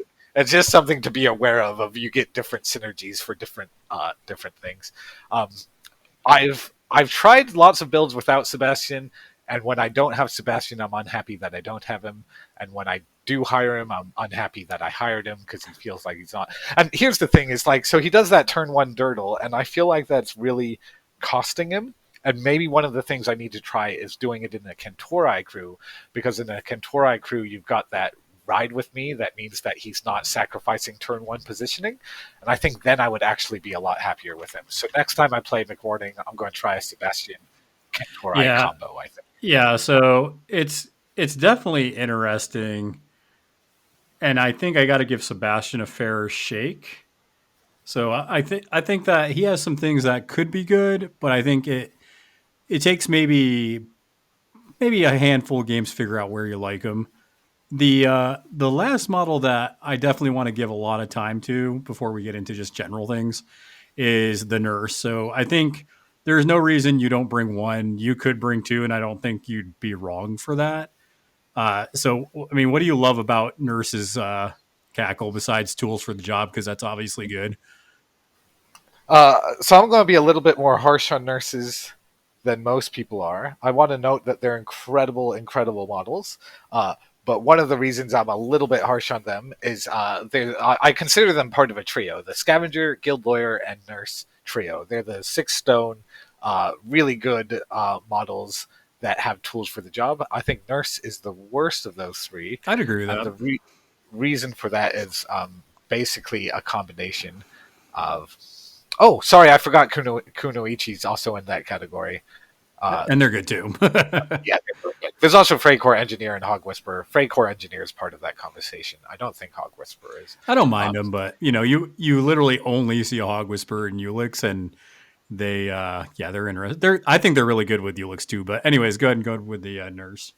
just something to be aware of. You get different synergies for different things. I've tried lots of builds without Sebastian, and when I don't have Sebastian, I'm unhappy that I don't have him. And when I do hire him, I'm unhappy that I hired him because he feels like he's not. And here's the thing: is like, so he does that turn 1 dirtle, and I feel like that's really costing him. And maybe one of the things I need to try is doing it in a Kentorai crew, because in a Kentorai crew, you've got that ride with me. That means that he's not sacrificing turn 1 positioning. And I think then I would actually be a lot happier with him. So next time I play Mcmourning, I'm going to try a Sebastian Kentorai combo, I think. Yeah, so it's definitely interesting. And I think I got to give Sebastian a fair shake. So I think that he has some things that could be good, but I think it takes maybe a handful of games to figure out where you like him. The last model that I definitely want to give a lot of time to before we get into just general things is the nurse. So I think there's no reason you don't bring one. You could bring two, and I don't think you'd be wrong for that. So I mean, what do you love about nurses cackle besides tools for the job? Because that's obviously good. So I'm going to be a little bit more harsh on nurses than most people are. I want to note that they're incredible, incredible models. But one of the reasons I'm a little bit harsh on them is I consider them part of a trio: the Scavenger, Guild Lawyer, and Nurse trio. They're the 6 stone, really good models that have tools for the job. I think Nurse is the worst of those 3. I'd agree with And that. the reason for that is basically a combination of. Oh, sorry, I forgot Kunoichi's also in that category. And they're good too. Yeah, there's also Freycore Engineer and Hog Whisperer. Freycore Engineer is part of that conversation. I don't think Hog Whisperer is. I don't mind them, but you literally only see a Hog Whisperer in Ulix, and they they're interesting. I think they're really good with Ulix too. But anyways, go ahead and go with the nurse.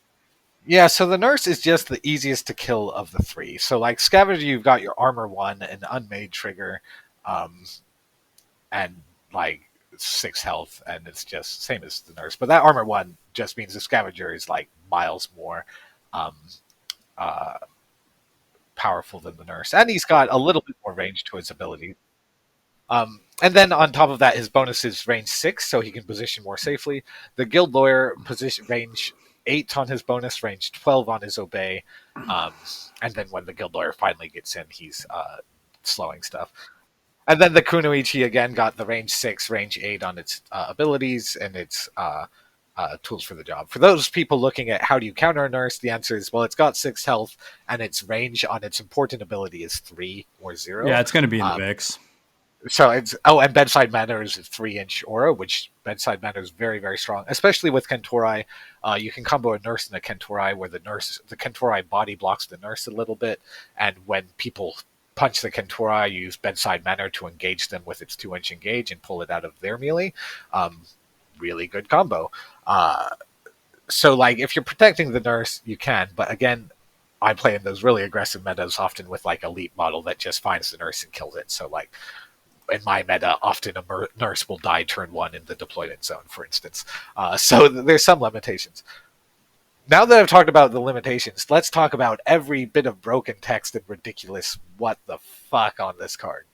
Yeah, so the nurse is just the easiest to kill of the 3. So like Scavenger, you've got your armor 1 and unmade trigger, and like 6 health, and it's just same as the nurse. But that armor 1 just means the Scavenger is like miles more powerful than the nurse, and he's got a little bit more range to his ability. And then on top of that, his bonus is range 6, so he can position more safely. The Guild Lawyer position range 8 on his bonus, range 12 on his obey, and then when the Guild Lawyer finally gets in, he's slowing stuff. And then the Kunoichi again got the range 6, range 8 on its abilities and its tools for the job. For those people looking at how do you counter a nurse, the answer is, well, it's got 6 health, and its range on its important ability is 3 or 0. Yeah, it's going to be in the mix. So it's and bedside manner is a 3-inch aura, which bedside manner is very, very strong, especially with Kentori. You can combo a nurse and a Kentori where the Kentori body blocks the nurse a little bit, and when people punch the Kentori, you use bedside manner to engage them with its 2-inch engage and pull it out of their melee. Really good combo. So like if you're protecting the nurse, you can, but again, I play in those really aggressive metas, often with like elite model that just finds the nurse and kills it. So like in my meta, often a nurse will die turn 1 in the deployment zone, for instance. So there's some limitations. Now that I've talked about the limitations, let's talk about every bit of broken text and ridiculous what the fuck on this card.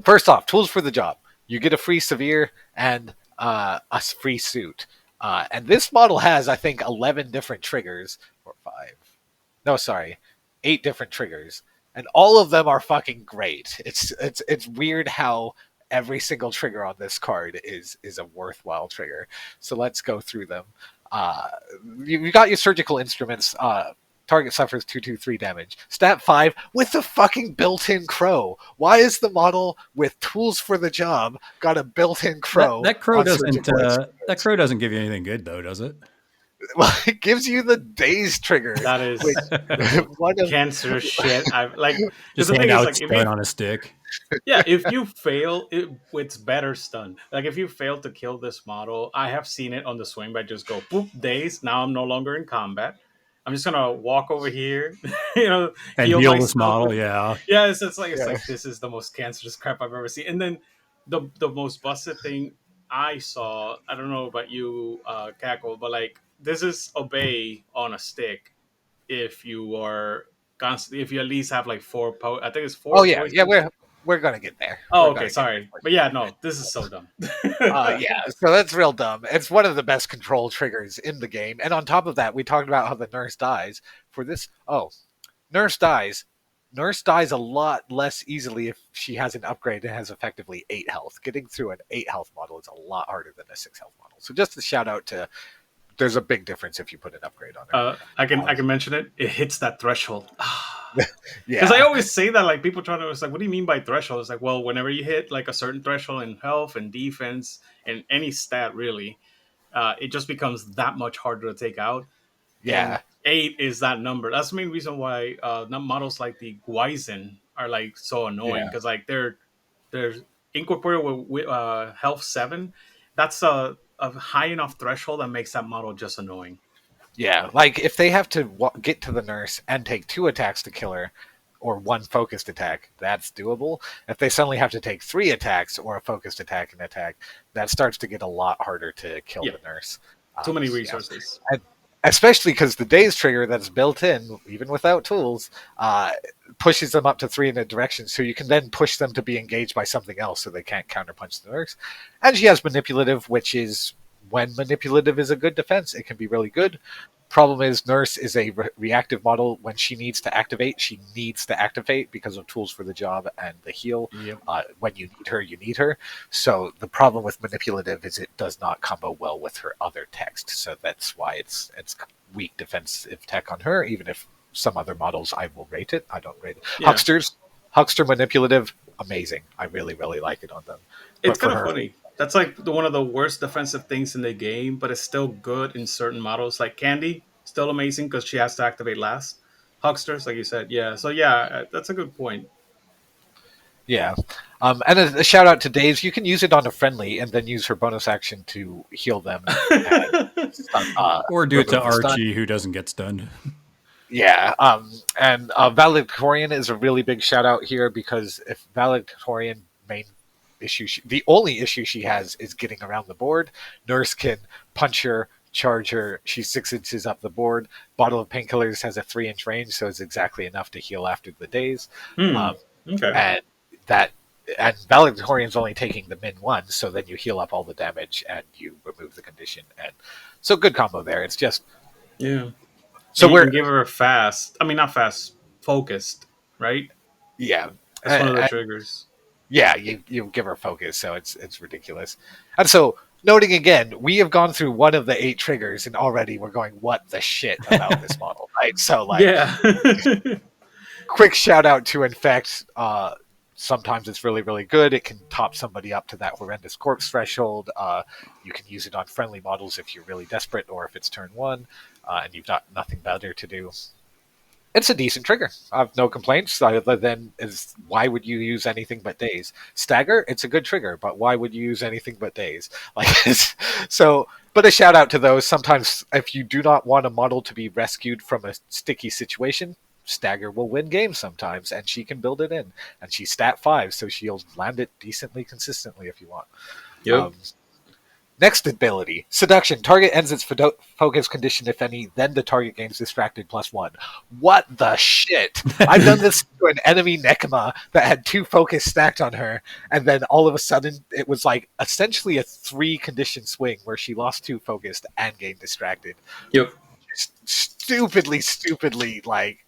First off, tools for the job. You get a free severe and a free suit. And this model has, I think, 11 different triggers, or 5. No, sorry, 8 different triggers, and all of them are fucking great. It's weird how every single trigger on this card is a worthwhile trigger. So let's go through them. You got your surgical instruments. Target suffers 2/3 damage. Stat 5 with the fucking built-in crow. Why is the model with tools for the job got a built-in crow? That crow doesn't give you anything good though, does it? Well, it gives you the daze trigger. That is One of- cancerous shit. I like Just the hand thing is, out like, stun on a stick. yeah, if you fail, it's better stun. Like if you fail to kill this model, I have seen it on the swing by just go boop daze. Now I'm no longer in combat. I'm just gonna walk over here, And heal this myself model, with- yeah. Yeah, it's like this is the most cancerous crap I've ever seen. And then the most busted thing I saw, I don't know about you, Cackle, but like this is obey on a stick if you are constantly, if you at least have like 4 I think it's 4. Oh yeah, we're gonna get there. Oh, We're okay, gonna sorry, but yeah, no, this is so dumb. yeah, so that's real dumb. It's one of the best control triggers in the game. And on top of that, we talked about how the nurse dies. For this, nurse dies. Nurse dies a lot less easily if she has an upgrade and has effectively 8 health. Getting through an 8 health model is a lot harder than a 6 health model. So just a shout out to, there's a big difference if you put an upgrade on it. I can mention it. It hits that threshold. Yeah, Because I always say that, like people trying to, it's like, what do you mean by threshold? It's like, well, whenever you hit like a certain threshold in health and defense and any stat really, it just becomes that much harder to take out. yeah. And 8 is that number. That's the main reason why models like the Guaizen are like so annoying, because like they're incorporated with health 7. That's a high enough threshold that makes that model just annoying. Yeah, like if they have to get to the nurse and take 2 attacks to kill her, or 1 focused attack, that's doable. If they suddenly have to take 3 attacks or a focused attack and attack, that starts to get a lot harder to kill the nurse. Too many resources. And especially because the daze trigger that's built in, even without tools, pushes them up to 3 in a direction, so you can then push them to be engaged by something else so they can't counterpunch the nurse. And she has manipulative, which is, when manipulative is a good defense, it can be really good. Problem is, nurse is a reactive model. When she needs to activate, she needs to activate because of tools for the job and the heal. Yep. When you need her. So the problem with manipulative is it does not combo well with her other text. So that's why it's weak defensive tech on her. Even if some other models I will rate it, I don't rate it. Yeah. Huckster manipulative, amazing. I really, really like it on them. It's But for kind of her- funny. That's like one of the worst defensive things in the game, but it's still good in certain models. Like Candy, still amazing because she has to activate last. Hucksters, like you said, yeah. So yeah, that's a good point. Yeah. And a shout out to Dave's. You can use it on a friendly and then use her bonus action to heal them. Or do it to remove the stun. Archie, who doesn't get stunned. Yeah. And Valedictorian is a really big shout out here, because if Valedictorian main issue, the only issue she has is getting around the board. Nurse can punch her, charge her. She's 6 inches up the board. Bottle of Painkillers has a 3-inch range, so it's exactly enough to heal after the daze. Okay. And Valedictorian's only taking the min 1, so then you heal up all the damage and you remove the condition. And so good combo there. It's just Yeah. so And you we're can give her a fast. I mean, not fast, focused, right? yeah. That's one of the And- triggers. Yeah, you give her focus, so it's ridiculous. And so, noting again, we have gone through one of the 8 triggers, and already we're going, what the shit about this model, right? So, like, Yeah. quick shout out to Infect. Sometimes it's really, really good. It can top somebody up to that horrendous corpse threshold. You can use it on friendly models if you're really desperate, or if it's turn 1 and you've got nothing better to do. It's a decent trigger. I have no complaints other than is why would you use anything but days? Stagger, it's a good trigger, but why would you use anything but days? Like so. But a shout out to those. Sometimes, if you do not want a model to be rescued from a sticky situation, Stagger will win games sometimes, and she can build it in. And she's stat 5, so she'll land it decently consistently if you want. Yep. Next ability, Seduction. Target ends its focus condition, if any, then the target gains distracted +1. What the shit? I've done this to an enemy Nekema that had 2 focus stacked on her, and then all of a sudden it was like essentially a 3 condition swing where she lost 2 focused and gained distracted. Yep. Stupidly like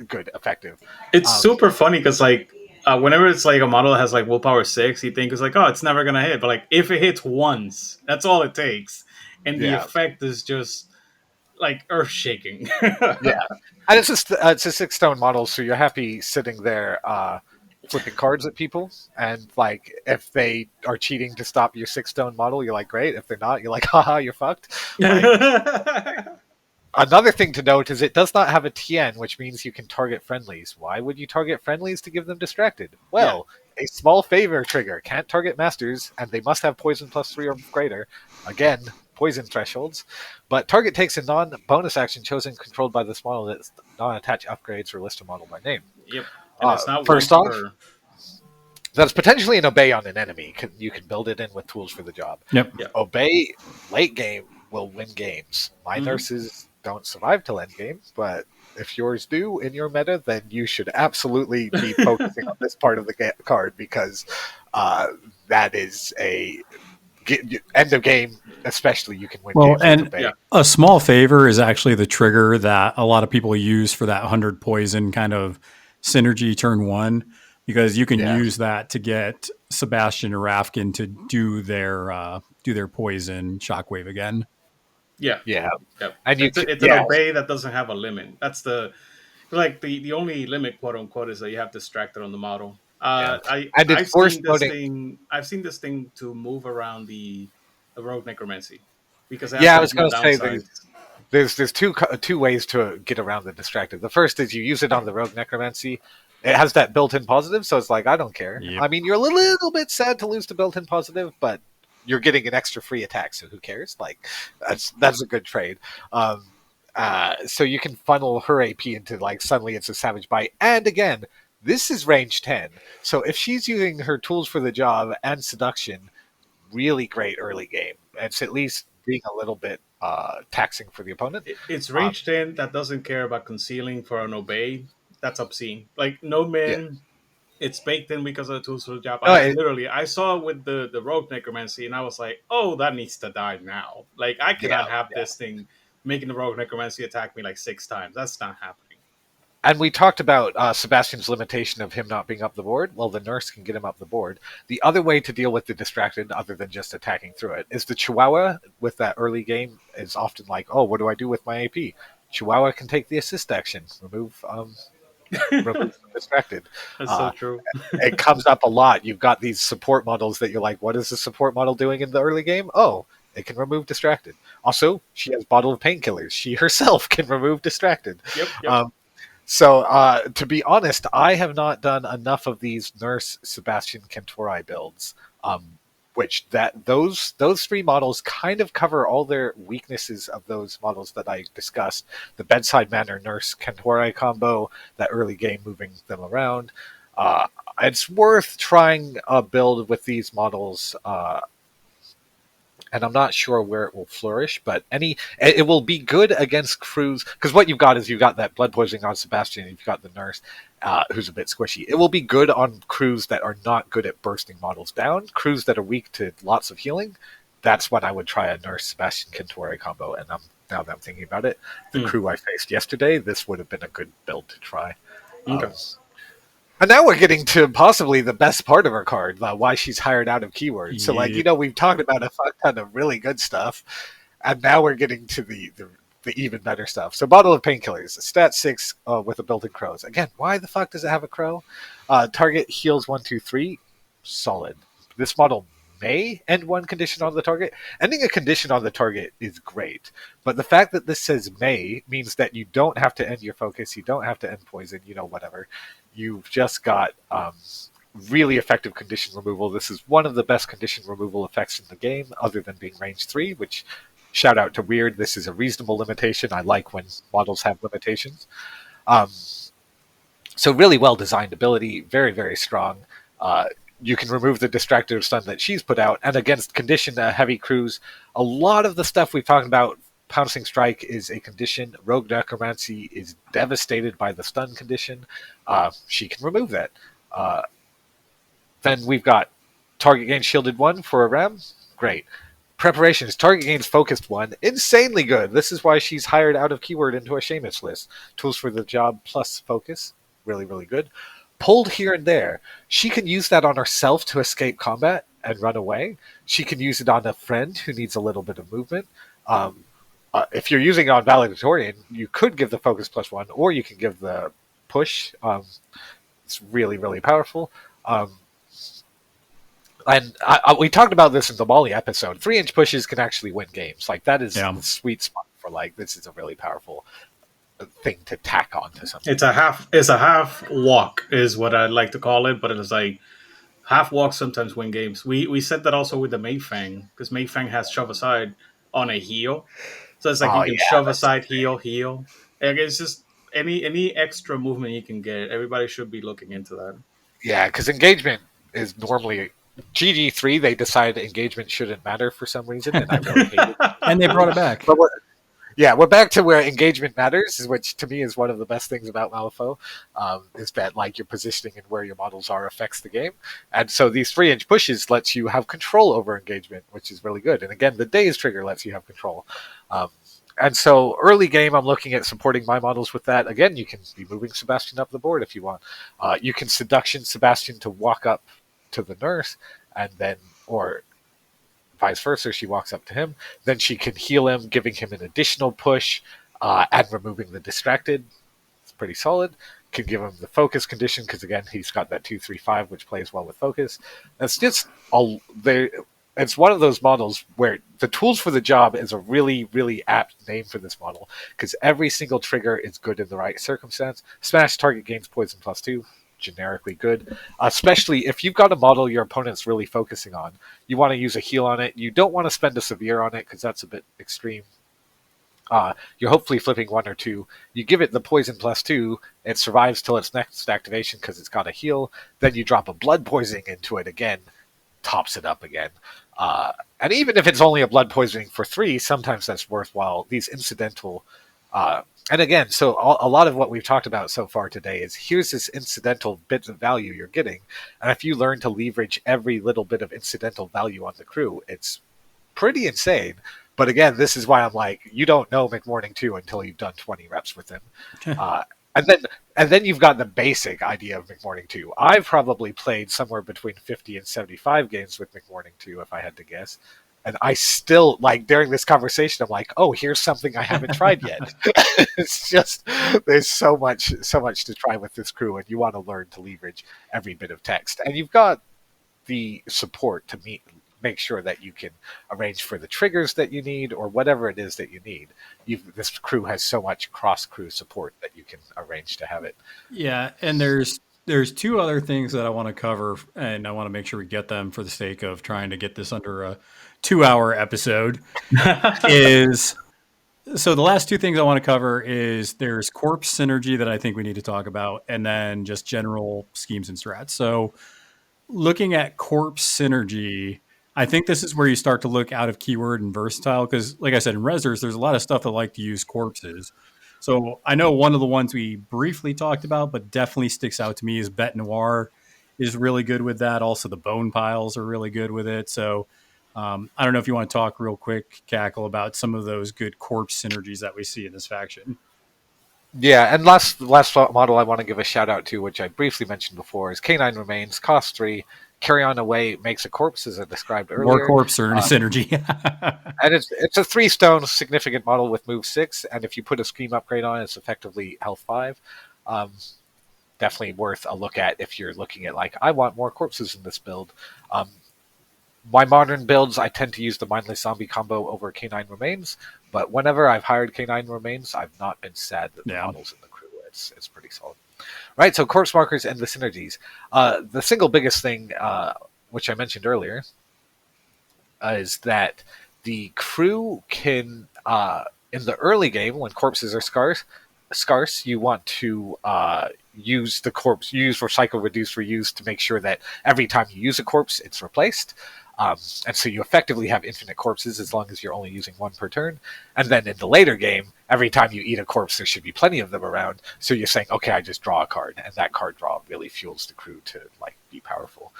good, effective. It's super funny because like whenever it's like a model that has like willpower 6, you think it's like, oh, it's never gonna hit. But like if it hits once, that's all it takes, and the effect is just like earth shaking. Yeah, and it's a 6-stone model, so you're happy sitting there flipping cards at people, and like if they are cheating to stop your 6-stone model, you're like, great. If they're not, you're like, haha, you're fucked. Like, another thing to note is it does not have a TN, which means you can target friendlies. Why would you target friendlies to give them distracted? Well, a small favor trigger can't target masters, and they must have poison +3 or greater. Again, poison thresholds. But target takes a non-bonus action chosen controlled by this model that's non-attached upgrades or list a model by name. Yep. And it's not first off, that's potentially an obey on an enemy. You can build it in with tools for the job. Yep. Obey late game will win games. My nurses don't survive till end game, but if yours do in your meta, then you should absolutely be focusing on this part of the card, because that is a end of game, especially you can win games. And a small favor is actually the trigger that a lot of people use for that 100 poison kind of synergy turn 1, because you can use that to get Sebastian or Rafkin to do their poison shockwave again. Yeah. And it's an obey that doesn't have a limit. That's the only limit, quote unquote, is that you have distracted on the model. I've seen this thing to move around the rogue necromancy, because I was going to say there's two ways to get around the distracted. The first is you use it on the rogue necromancy. It has that built-in positive, so it's like, I don't care. Yep. I mean, you're a little bit sad to lose the built-in positive, but you're getting an extra free attack, so who cares? Like, that's a good trade. So you can funnel her AP into, like, suddenly it's a Savage Bite. And again, this is range 10. So if she's using her tools for the job and Seduction, really great early game. It's at least being a little bit taxing for the opponent. It's range 10 that doesn't care about concealing for an obey. That's obscene. Like, no man... It's baked in because of the tools for the job. I saw it with the rogue necromancy, and I was like, "Oh, that needs to die now." Like, I cannot have this thing making the rogue necromancy attack me like 6 times. That's not happening. And we talked about Sebastian's limitation of him not being up the board. Well, the nurse can get him up the board. The other way to deal with the distracted, other than just attacking through it, is the Chihuahua with that early game is often like, "Oh, what do I do with my AP?" Chihuahua can take the assist action, remove distracted. That's so true. It comes up a lot. You've got these support models that you're like, what is the support model doing in the early game? Oh, it can remove distracted. Also, she has bottle of painkillers. She herself can remove distracted. Yep. So to be honest, I have not done enough of these Nurse Sebastian Cantori builds, which those 3 models kind of cover all their weaknesses of those models that I discussed. The Bedside Manner Nurse Cantori combo, that early game moving them around. It's worth trying a build with these models, and I'm not sure where it will flourish, but it will be good against crews, because what you've got is you've got that blood poisoning on Sebastian, and you've got the nurse, who's a bit squishy. It will be good on crews that are not good at bursting models down, crews that are weak to lots of healing. That's when I would try a nurse Sebastian Cantori combo, and now that I'm thinking about it, the crew I faced yesterday, this would have been a good build to try. Okay. And now we're getting to possibly the best part of her card, why she's hired out of keywords. So, we've talked about a fuck ton of really good stuff, and now we're getting to the the even better stuff. So Bottle of Painkillers, stat 6 with a built-in crows. Again, why the fuck does it have a crow? Target heals 1, 2, 3. Solid. This model may end one condition on the target. Ending a condition on the target is great, but the fact that this says may means that you don't have to end your focus, you don't have to end poison, whatever. You've just got really effective condition removal. This is one of the best condition removal effects in the game, other than being range 3, which, shout out to Weird, this is a reasonable limitation. I like when models have limitations. So really well designed ability, very, very strong. You can remove the distractor of stun that she's put out, and against condition heavy crews, a lot of the stuff we've talked about, Pouncing Strike is a condition, Rogue Necromancy is devastated by the stun condition. She can remove that. Then we've got Target Gains Shielded 1 for a Ram, great. Preparations, Target Gains Focused 1, insanely good. This is why she's hired out of keyword into a Seamus list. Tools for the Job plus Focus, really, really good. Pulled here and there. She can use that on herself to escape combat and run away. She can use it on a friend who needs a little bit of movement. If you're using it on Valedictorian, you could give the Focus +1, or you can give the Push. It's really, really powerful. And we talked about this in the Molly episode. 3-inch pushes can actually win games. Like, that is the sweet spot for, like, this is a really powerful thing to tack on to something. It's a half walk is what I like to call it, but it's like half walk sometimes win games. We said that also with the Mayfang, because Mayfang has shove aside on a heal. So it's like you can shove aside, heal. And it's just any extra movement you can get. Everybody should be looking into that. Yeah, because engagement is normally GG3. They decided engagement shouldn't matter for some reason, and I really hate it. And they brought it back. But we're back to where engagement matters, which to me is one of the best things about Malifaux, is that like your positioning and where your models are affects the game. And so these 3-inch pushes lets you have control over engagement, which is really good. And again, the Daze trigger lets you have control. And so early game, I'm looking at supporting my models with that. Again, you can be moving Sebastian up the board if you want. You can seduction Sebastian to walk up to the nurse, and then, or vice versa, she walks up to him. Then she can heal him, giving him an additional push and removing the distracted. It's pretty solid. Can give him the focus condition because, again, he's got that 2-3-5, which plays well with focus. It's just it's one of those models where the tools for the job is a really, really apt name for this model because every single trigger is good in the right circumstance. Smash target gains poison +2. Generically good, especially if you've got a model your opponent's really focusing on. You want to use a heal on it. You don't want to spend a severe on it because that's a bit extreme. You're hopefully flipping 1 or 2. You give it the poison +2. It survives till its next activation because it's got a heal. Then you drop a blood poisoning into it again, tops it up again. And even if it's only a blood poisoning for 3, sometimes that's worthwhile. These incidental. And again, so a lot of what we've talked about so far today is here's this incidental bit of value you're getting. And if you learn to leverage every little bit of incidental value on the crew, it's pretty insane. But again, this is why I'm like, you don't know Mcmourning 2 until you've done 20 reps with him. And then you've got the basic idea of Mcmourning 2. I've probably played somewhere between 50 and 75 games with Mcmourning 2, if I had to guess. And I still, like, during this conversation, I'm like, oh, here's something I haven't tried yet. It's just, there's so much to try with this crew, and you want to learn to leverage every bit of text. And you've got the support to make sure that you can arrange for the triggers that you need or whatever it is that you need. This crew has so much cross-crew support that you can arrange to have it. Yeah, and there's 2 other things that I want to cover, and I want to make sure we get them for the sake of trying to get this under a 2-hour episode. So the last 2 things I want to cover is there's corpse synergy that I think we need to talk about, and then just general schemes and strats. So looking at corpse synergy, I think this is where you start to look out of keyword and versatile because, like I said, in Rezzers, there's a lot of stuff that like to use corpses. So I know one of the ones we briefly talked about, but definitely sticks out to me is Bet Noir is really good with that. Also, the Bone Piles are really good with it. So I don't know if you want to talk real quick, Cackle, about some of those good corpse synergies that we see in this faction. Yeah, and last model I want to give a shout out to, which I briefly mentioned before, is Canine Remains, cost 3, Carry On Away makes a corpse, as I described earlier. More corpse or a synergy. And it's a 3-stone significant model with move 6, and if you put a Scream upgrade on, it's effectively health 5. Definitely worth a look at if you're looking at, like, I want more corpses in this build. My modern builds, I tend to use the Mindless Zombie combo over Canine Remains, but whenever I've hired Canine Remains, I've not been sad that the models in the crew. It's pretty solid. Right, so corpse markers and the synergies. The single biggest thing, which I mentioned earlier, is that the crew can, in the early game, when corpses are scarce, you want to use the corpse, use recycle, reduce, reuse to make sure that every time you use a corpse, it's replaced. And so you effectively have infinite corpses as long as you're only using one per turn. And then in the later game, every time you eat a corpse, there should be plenty of them around. So you're saying, okay, I just draw a card, and that card draw really fuels the crew to like be powerful.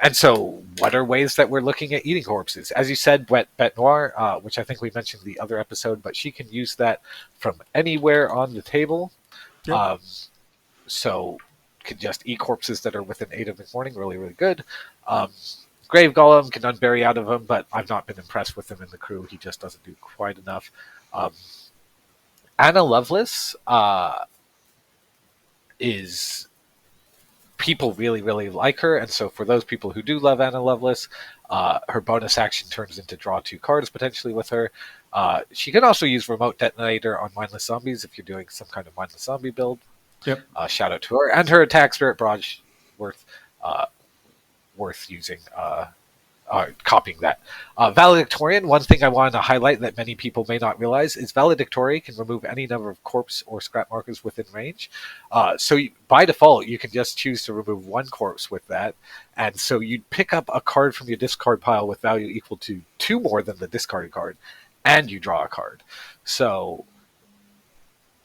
And so, what are ways that we're looking at eating corpses? As you said, Bête Noire, which I think we mentioned in the other episode, but she can use that from anywhere on the table. Yep. So, can just eat corpses that are within 8 of Mcmourning, really, really good. Grave Golem can unbury out of him, but I've not been impressed with him in the crew. He just doesn't do quite enough. Anna Lovelace is... People really, really like her, and so for those people who do love Anna Lovelace, her bonus action turns into draw 2 cards potentially with her. She can also use Remote Detonator on Mindless Zombies if you're doing some kind of Mindless Zombie build. Yep. Shout out to her. And her attack Spirit Barrage worth using, copying that. Valedictorian, one thing I wanted to highlight that many people may not realize is Valedictorian can remove any number of corpse or scrap markers within range. By default, you can just choose to remove 1 corpse with that. And so you'd pick up a card from your discard pile with value equal to 2 more than the discarded card, and you draw a card. So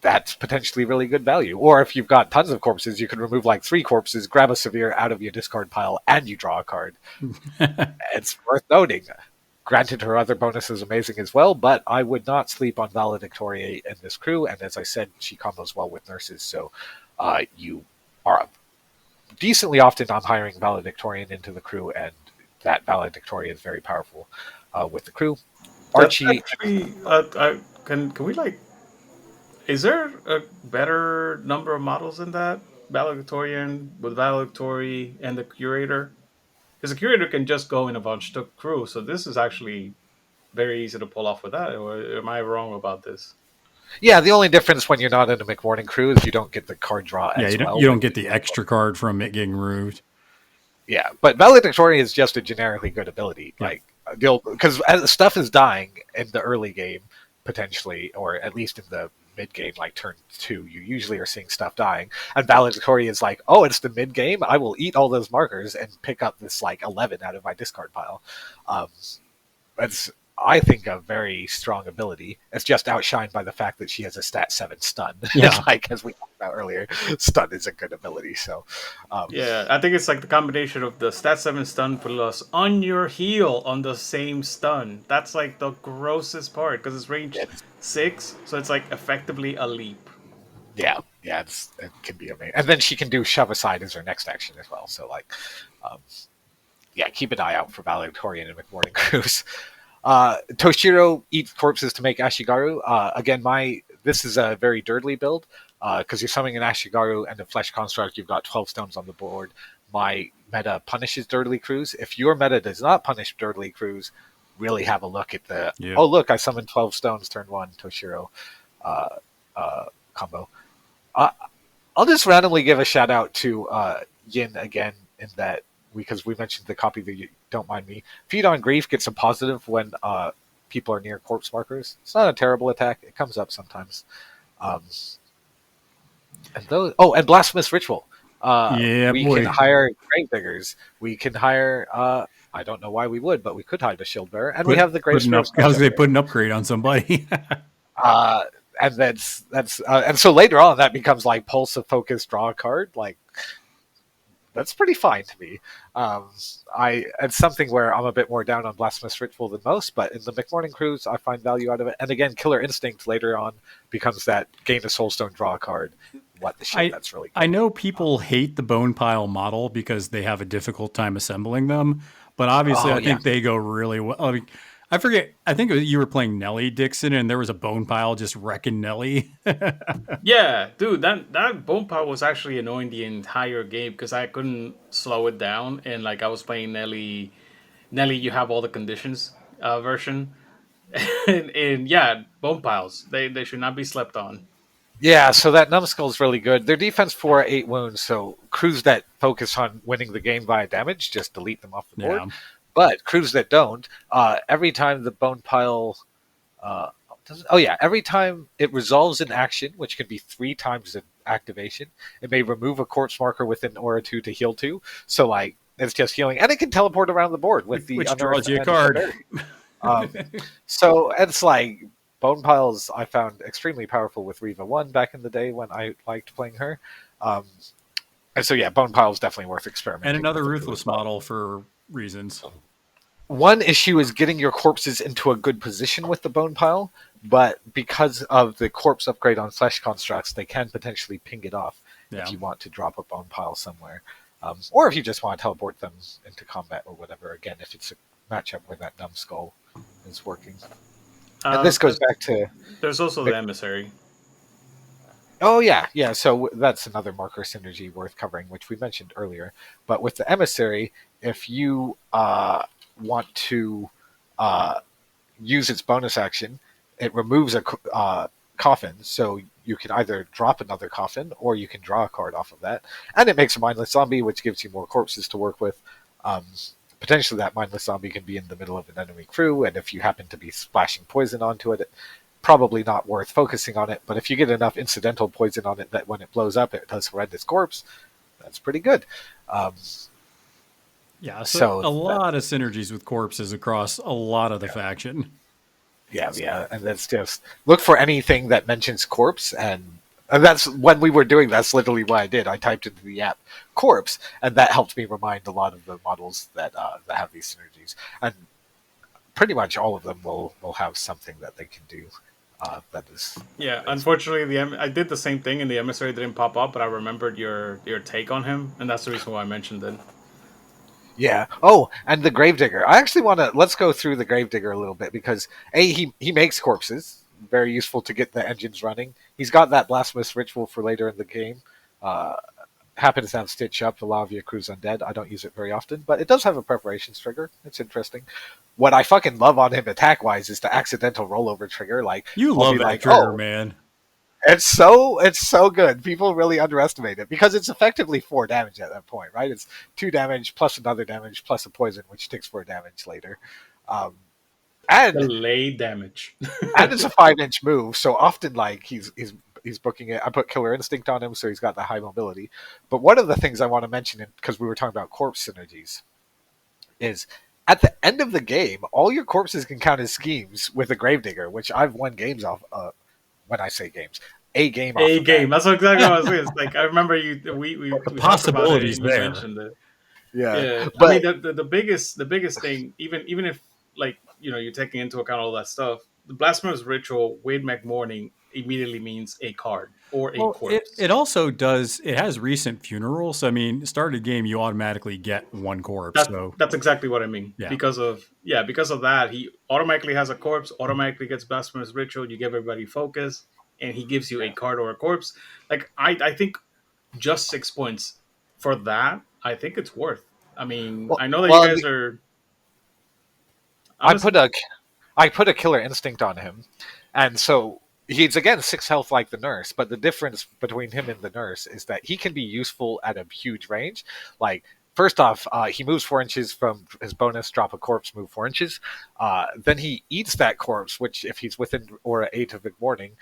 that's potentially really good value. Or if you've got tons of corpses, you can remove like 3 corpses, grab a Severe out of your discard pile, and you draw a card. It's worth noting. Granted, her other bonus is amazing as well, but I would not sleep on Valedictorian in this crew, and as I said, she combos well with nurses, so you are decently often I'm hiring Valedictorian into the crew, and that Valedictorian is very powerful with the crew. Archie... Can we like... Is there a better number of models than that? Valedictorian with Valedictory and the Curator? Because the Curator can just go in a bunch to crew, so this is actually very easy to pull off with that. Or am I wrong about this? Yeah, the only difference when you're not in a Mcmourning crew is you don't get the card draw as well. You don't get the extra card from it getting removed. Yeah, but Valedictorian is just a generically good ability. Yeah. Because stuff is dying in the early game, potentially, or at least in the mid-game, like turn 2, you usually are seeing stuff dying, and Valedictorian is like, oh, it's the mid-game, I will eat all those markers and pick up this like 11 out of my discard pile. It's, I think, a very strong ability. It's just outshined by the fact that she has a stat 7 stun. Yeah. Like, as we talked about earlier, stun is a good ability. So yeah, I think it's like the combination of the stat 7 stun plus on your heel on the same stun. That's like the grossest part, because it's range 6, so it's like effectively a leap. Yeah, it can be amazing. And then she can do shove aside as her next action as well. So like, keep an eye out for Valedictorian and Mcmourning crews. Toshiro eats corpses to make Ashigaru. Again, this is a very dirtly build, because you're summoning an Ashigaru and a Flesh Construct, you've got 12 stones on the board. My meta punishes dirtly crews. If your meta does not punish dirtly crews, really have a look at the, oh look, I summoned 12 stones turn 1 Toshiro combo. I'll just randomly give a shout out to Yin again, in that, because we mentioned the copy that you don't mind me. Feed on Grief gets a positive when people are near corpse markers. It's not a terrible attack. It comes up sometimes. And Blasphemous Ritual. We can hire Gravediggers. We can hire... I don't know why we would, but we could hide a Shield Bearer. And we have the Grave Spirit. I was going to put an upgrade on somebody. And that's and so later on that becomes like Pulse of Focus, draw a card. Like, that's pretty fine to me. It's something where I'm a bit more down on Blasphemous Ritual than most, but in the Mcmourning crews, I find value out of it. And again, Killer Instinct later on becomes that gain a Soulstone, draw a card. what the shit that's really I good. know people hate the bone pile model because they have a difficult time assembling them, but obviously I think they go really well. I mean, I forget. I think you were playing Nelly Dixon, and there was a bone pile just wrecking Nelly. Yeah, dude, that bone pile was actually annoying the entire game because I couldn't slow it down, and like I was playing Nelly. Nelly, you have all the conditions version, and yeah, bone piles. They should not be slept on. Yeah, so that numbskull is really good. Their defense 4 8 wounds, so crews that focus on winning the game via damage just delete them off the board. Yeah. But crews that don't, every time the bone pile, every time it resolves an action, which can be 3 times an activation, it may remove a corpse marker within aura 2 to heal 2. So like it's just healing, and it can teleport around the board with the which draws you a card. So it's like bone piles I found extremely powerful with Riva 1 back in the day when I liked playing her. And so yeah, bone pile is definitely worth experimenting. And another ruthless model for reasons. One issue is getting your corpses into a good position with the bone pile, but because of the corpse upgrade on flesh constructs, they can potentially ping it off if you want to drop a bone pile somewhere. Or if you just want to teleport them into combat or whatever, again, if it's a matchup where that numbskull is working. And this goes back to... There's also the emissary. Oh, yeah. So that's another marker synergy worth covering, which we mentioned earlier. But with the emissary, if you want to use its bonus action, it removes a coffin. So you can either drop another coffin or you can draw a card off of that. And it makes a mindless zombie, which gives you more corpses to work with. Potentially that mindless zombie can be in the middle of an enemy crew, and if you happen to be splashing poison onto it, probably not worth focusing on it. But if you get enough incidental poison on it that when it blows up, it does horrendous corpse, that's pretty good. So a lot of synergies with corpses across a lot of the faction. Yeah, and that's just look for anything that mentions corpse, and that's when we were doing. That's literally what I did. I typed into the app corpse, and that helped me remind a lot of the models that have these synergies. And pretty much all of them will have something that they can do. That is. Yeah, unfortunately, I did the same thing, and the emissary didn't pop up. But I remembered your take on him, and that's the reason why I mentioned it. Yeah. Oh, and the Gravedigger. I actually want to let's go through the Gravedigger a little bit because he makes corpses. Very useful to get the engines running. He's got that blasphemous ritual for later in the game. Happens to have Stitch Up, the Lavia Cruise Undead. I don't use it very often, but it does have a preparations trigger. It's interesting. What I fucking love on him attack-wise is the accidental rollover trigger. Like you love that trigger, man. It's so good. People really underestimate it because it's effectively 4 damage at that point, right? It's 2 damage plus another damage plus a poison, which takes 4 damage later. And delayed damage. And it's a 5-inch move, so often like he's booking it. I put Killer Instinct on him, so he's got the high mobility. But one of the things I want to mention, because we were talking about corpse synergies, is at the end of the game, all your corpses can count as schemes with a Gravedigger, which I've won games off. When I say games, a game. A game. That's exactly what I was saying. Like I remember we possibilities there. You mentioned it. Yeah. But I mean the biggest thing, even if like you're taking into account all that stuff, the Blasphemous Ritual with Mcmourning immediately means a card or a corpse. It also does. It has recent funerals. So, I mean, start a game, you automatically get 1 corpse. That's exactly what I mean. Yeah. Because of that, he automatically has a corpse. Automatically gets Blasphemous Ritual. You give everybody focus, and he gives you a card or a corpse. Like I think just 6 points for that. I think it's worth. I mean, I know that you guys are. I put a Killer Instinct on him, and so he's again 6 health like the nurse, but the difference between him and the nurse is that he can be useful at a huge range. Like first off, he moves 4 inches from his bonus, drop a corpse, move 4 inches. Then he eats that corpse, which if he's within Aura 8 of Mcmourning,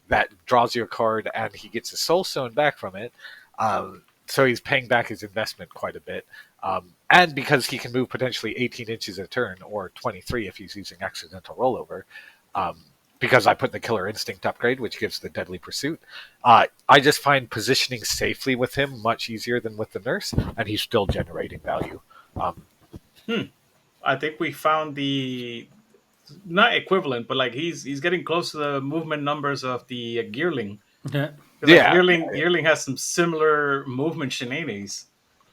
that draws you a card, and he gets a Soul Stone back from it. So he's paying back his investment quite a bit. And because he can move potentially 18 inches a turn, or 23 if he's using accidental rollover, because I put the Killer Instinct upgrade, which gives the Deadly Pursuit, I just find positioning safely with him much easier than with the nurse, and he's still generating value. I think we found the not equivalent, but like he's getting close to the movement numbers of the Gearling. Yeah. Like Yeah. Yearling has some similar movement shenanigans.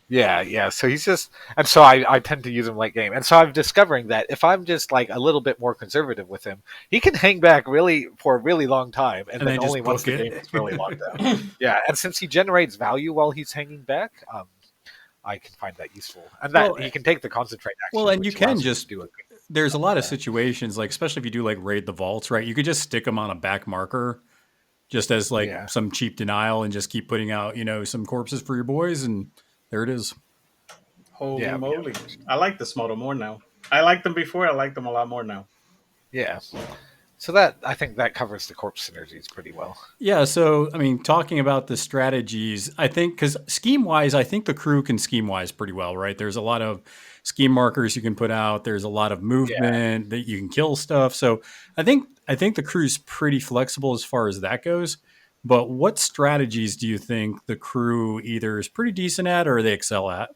Yeah. So he's just, and so I tend to use him late game, and so I'm discovering that if I'm just like a little bit more conservative with him, he can hang back really for a really long time, and then then only just once book the it. game is really locked down. Yeah, and since he generates value while he's hanging back, I can find that useful, and that Well, he can take the concentrate action, Well, and you which can allows him to just do a there's a lot of there. situations like especially if you do like raid the vaults, right? You could just stick them on a back marker just as like Yeah. some cheap denial and just keep putting out, some corpses for your boys and there it is. Holy Yeah, moly! I like this model more now. I liked them before. I like them a lot more now. yeah. So that I think that covers the corpse synergies pretty well. Yeah, so I mean, talking about the strategies, I think because scheme wise, I think the crew can scheme wise pretty well, right? There's a lot of scheme markers you can put out. There's a lot of Yeah. movement that you can kill stuff. So I think the crew's pretty flexible as far as that goes. But what strategies do you think the crew either is pretty decent at or they excel at?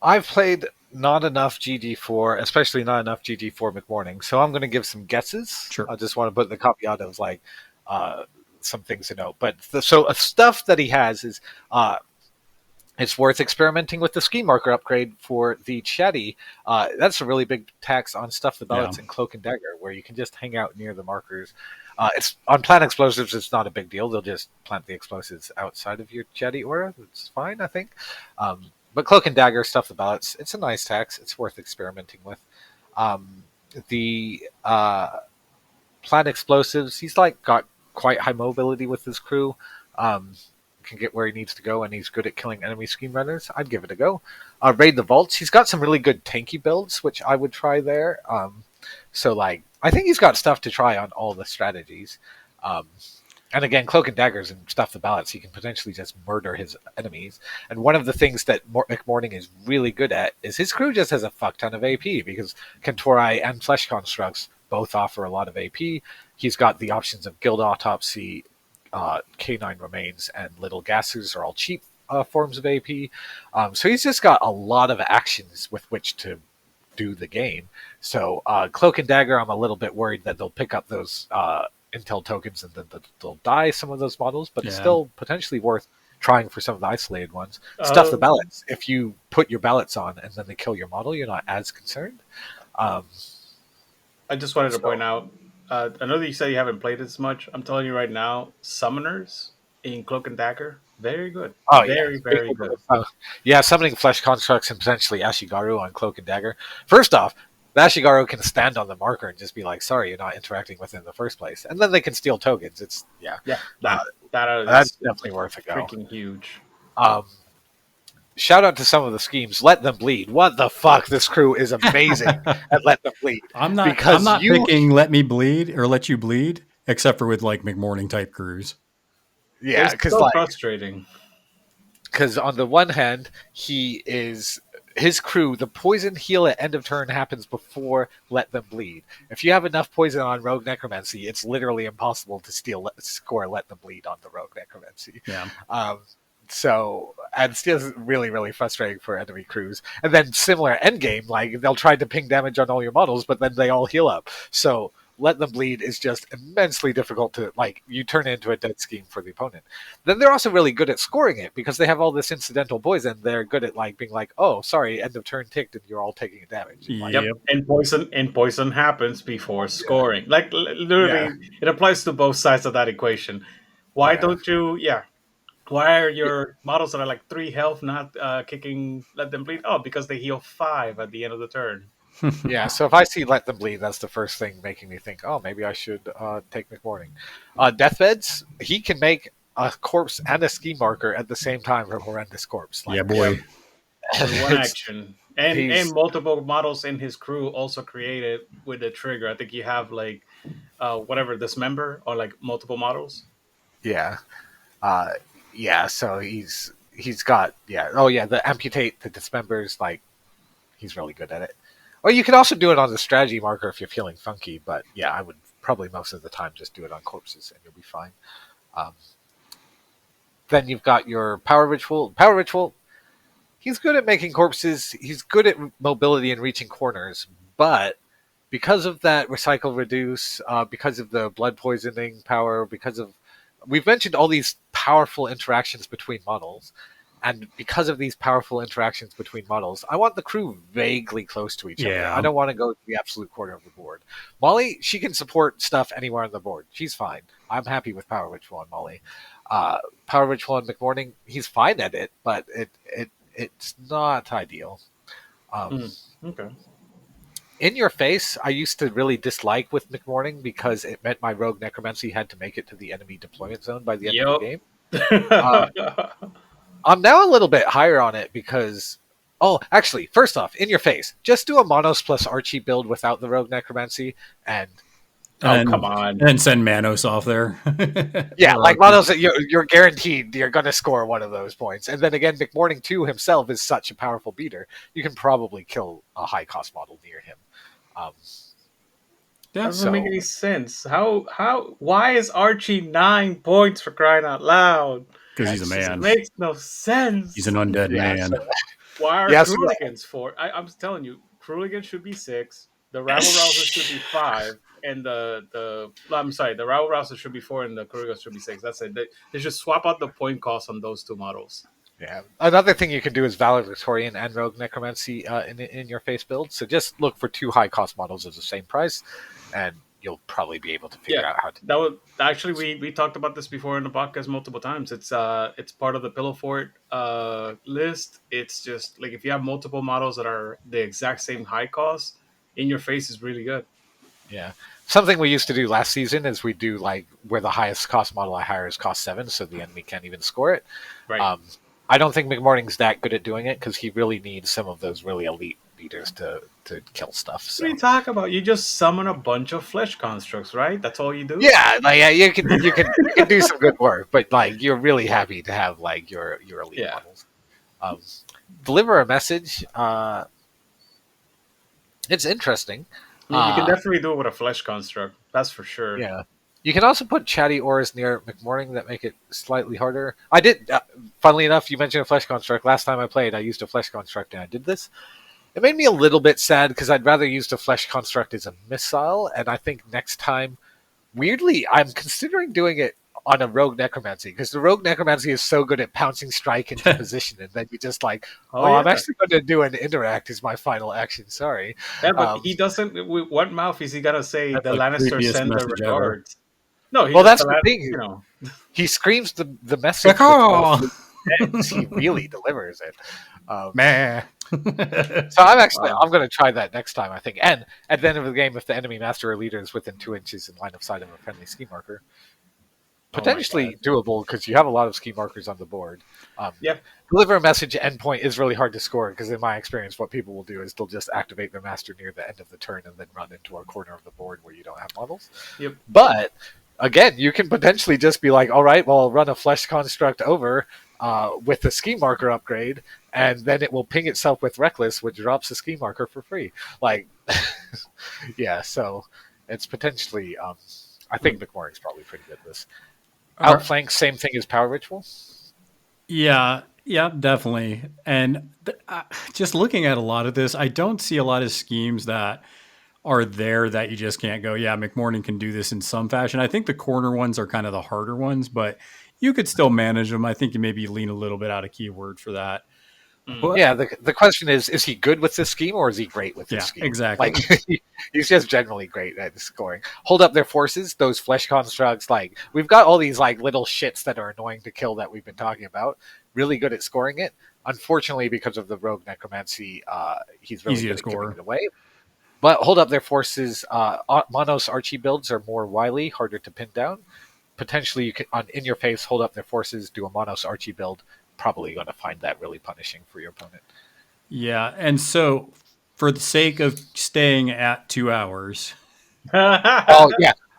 I've played not enough GD4, especially not enough GD4 Mcmourning, so I'm going to give some guesses. Sure. I just want to put the caveat of like some things to know. But stuff that he has is it's worth experimenting with the ski marker upgrade for the Chatty. That's a really big tax on Stuff the Ballots and Cloak and Dagger, where you can just hang out near the markers. It's on plant explosives. It's not a big deal. They'll just plant the explosives outside of your Chatty aura. It's fine, I think. But Cloak and Dagger, Stuff the Ballots, it's a nice tax. It's worth experimenting with. The plant explosives, he's like got quite high mobility with his crew. Can get where he needs to go, and he's good at killing enemy scheme runners. I'd give it a go. Raid the Vaults. He's got some really good tanky builds, which I would try there. I think he's got stuff to try on all the strategies. And again, Cloak and Daggers and Stuff the Ballots, he can potentially just murder his enemies. And one of the things that Mcmourning is really good at is his crew just has a fuck ton of AP, because Kentori and Flesh Constructs both offer a lot of AP. He's got the options of Guild Autopsy, Canine Remains, and Little Gases are all cheap forms of AP. So he's just got a lot of actions with which to do the game. So Cloak and Dagger, I'm a little bit worried that they'll pick up those intel tokens and then they'll die some of those models, but it's still potentially worth trying for some of the isolated ones. Stuff the Ballots. If you put your ballots on and then they kill your model, you're not as concerned. I just wanted to point out, I know that you said you haven't played as much. I'm telling you right now, Summoners in Cloak and Dagger, very good. Oh, very good. Summoning Flesh Constructs and potentially Ashigaru on Cloak and Dagger. First off, the Ashigaru can stand on the marker and just be like, sorry, you're not interacting with it in the first place. And then they can steal tokens. That's definitely worth a go. Freaking huge. Shout out to some of the schemes. Let Them Bleed. What the fuck? This crew is amazing at Let Them Bleed. I'm not picking Let Me Bleed or Let You Bleed, except for with like Mcmourning type crews. Yeah, because so frustrating. Because on the one hand, his crew, the poison heal at end of turn happens before Let Them Bleed. If you have enough poison on Rogue Necromancy, it's literally impossible to score Let Them Bleed on the Rogue Necromancy. Yeah. And it's really, really frustrating for enemy crews. And then similar endgame, like they'll try to ping damage on all your models, but then they all heal up. So Let Them Bleed is just immensely difficult to, like, you turn into a dead scheme for the opponent. Then they're also really good at scoring it because they have all this incidental poison. They're good at like being like, oh, sorry, end of turn ticked and you're all taking damage. Yep. And poison happens before scoring. Like literally, it applies to both sides of that equation. Why don't you? Why are your models that are like 3 health not kicking Let Them Bleed? Oh, because they heal 5 at the end of the turn. Yeah, so if I see Let Them Bleed, that's the first thing making me think, oh, maybe I should take Mcmourning. Deathbeds, he can make a corpse and a ski marker at the same time for Horrendous Corpse. Like, yeah, boy. One action. And multiple models in his crew also created with the trigger. I think you have like Dismember or like multiple models. Yeah. So he's got the Amputate, the Dismembers, like he's really good at it. Or you can also do it on the strategy marker if you're feeling funky, but yeah, I would probably most of the time just do it on corpses and you'll be fine. Then you've got your Power Ritual. Power Ritual, he's good at making corpses, he's good at mobility and reaching corners, but because of that Recycle Reduce, because of the blood poisoning power, because of we've mentioned all these powerful interactions between models, and because of these powerful interactions between models, I want the crew vaguely close to each other. Yeah. I don't want to go to the absolute corner of the board. Molly, she can support stuff anywhere on the board. She's fine. I'm happy with Power Ritual on Molly. Power Ritual on Mcmourning, he's fine at it, but it's not ideal. Okay. In Your Face, I used to really dislike with Mcmourning because it meant my Rogue Necromancy had to make it to the enemy deployment zone by the end of the game. I'm now a little bit higher on it because... Oh, actually, first off, In Your Face, just do a Monos plus Archie build without the Rogue Necromancy, and come on. And send Manos off there. yeah, like Monos, you're guaranteed you're going to score one of those points. And then again, Mcmourning 2 himself is such a powerful beater, you can probably kill a high-cost model near him. Doesn't make any sense. Why is Archie 9 points, for crying out loud? Because he's a man. It makes no sense. He's an undead man. So, why are Yes, Krooligans 4? I'm telling you, Krooligans should be 6. The Rabble Rousers should be 5, and the Rabble Rousers should be 4, and the Krooligans should be 6. That's it. They should swap out the point cost on those two models. yeah. Another thing you can do is Valedictorian and Rogue Necromancy in your face build. So just look for 2 high cost models at the same price, and you'll probably be able to figure out how to. That would actually we talked about this before in the podcast multiple times. It's part of the Pillow Fort list. It's just like if you have multiple models that are the exact same high cost, In Your Face is really good. Yeah. Something we used to do last season is we do like where the highest cost model I hire is cost 7, so the enemy can't even score it. Right. I don't think Mcmourning's that good at doing it because he really needs some of those really elite beaters to kill stuff. So. What are you talking about? You just summon a bunch of flesh constructs, right? That's all you do? Yeah, like, you can do some good work, but like you're really happy to have like your elite models. Deliver a message. It's interesting. You can definitely do it with a flesh construct. That's for sure. Yeah. You can also put chatty auras near Mcmourning that make it slightly harder. I did, funnily enough, you mentioned a flesh construct. Last time I played, I used a flesh construct and I did this. It made me a little bit sad because I'd rather use the flesh construct as a missile, and I think next time, weirdly, I'm considering doing it on a Rogue Necromancy because the Rogue Necromancy is so good at pouncing strike into position, and then you just like, I'm actually going to do an interact as my final action. Sorry. Yeah, but he doesn't. What mouth is he gonna say? The Lannister send their regards. No, that's the thing. You know, he screams the message. He really delivers it. So I'm going to try that next time, I think. And at the end of the game, if the enemy master or leader is within 2 inches in line of sight of a friendly ski marker, potentially doable because you have a lot of ski markers on the board. Deliver a message endpoint is really hard to score because in my experience, what people will do is they'll just activate their master near the end of the turn and then run into a corner of the board where you don't have models. Yep. But again, you can potentially just be like, all right, well, I'll run a flesh construct over with the ski marker upgrade, and then it will ping itself with Reckless, which drops the ski marker for free. Like, yeah, so it's potentially, I think Mcmourning's probably pretty good at this. Outflank, same thing as Power Ritual? Yeah, definitely. And just looking at a lot of this, I don't see a lot of schemes that are there that you just can't go, Mcmourning can do this in some fashion. I think the corner ones are kind of the harder ones, but you could still manage them. I think you maybe lean a little bit out of keyword for that. But, yeah, the question is he good with this scheme or is he great with this scheme? Exactly. Like, he's just generally great at scoring. Hold up their forces, those flesh constructs. Like, we've got all these like little shits that are annoying to kill that we've been talking about. Really good at scoring it. Unfortunately, because of the Rogue Necromancy, he's really easy good to score. at giving it away. But hold up their forces. Monos Archie builds are more wily, harder to pin down. Potentially, you can in your face, hold up their forces, do a Monos Archie build. Probably going to find that really punishing for your opponent. Yeah, and so for the sake of staying at 2 hours. I'm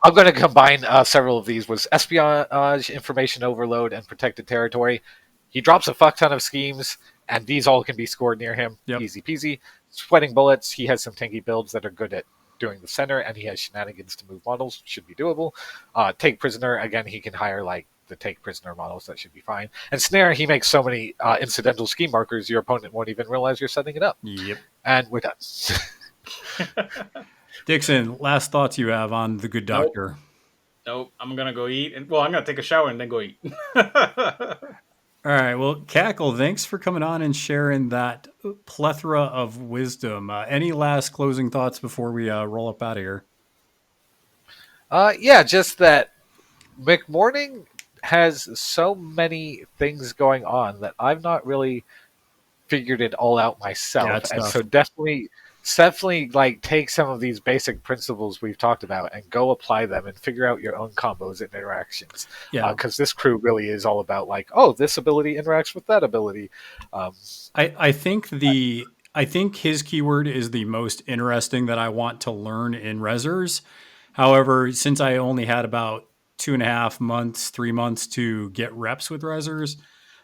going to combine several of these. Was espionage, information overload, and protected territory. He drops a fuck ton of schemes, and these all can be scored near him. Yep. Easy peasy. Sweating bullets. He has some tanky builds that are good at doing the center, and he has shenanigans to move models. Should be doable. Take prisoner. Again, he can hire like the take prisoner models. That should be fine. And snare, he makes so many incidental scheme markers your opponent won't even realize you're setting it up. Yep. And we're done. Dixon, last thoughts you have on the good doctor? Nope. I'm gonna go eat, and I'm gonna take a shower and then go eat. All right. Well, Cackle, thanks for coming on and sharing that plethora of wisdom. Any last closing thoughts before we roll up out of here? Yeah, just that Mcmourning has so many things going on that I've not really figured it all out myself, Yeah, it's and tough. so definitely like take some of these basic principles we've talked about and go apply them and figure out your own combos and interactions. Yeah. Because this crew really is all about like, oh, this ability interacts with that ability. I think his keyword is the most interesting that I want to learn in Resers. However, since I only had about 2.5 months, 3 months to get reps with Resers,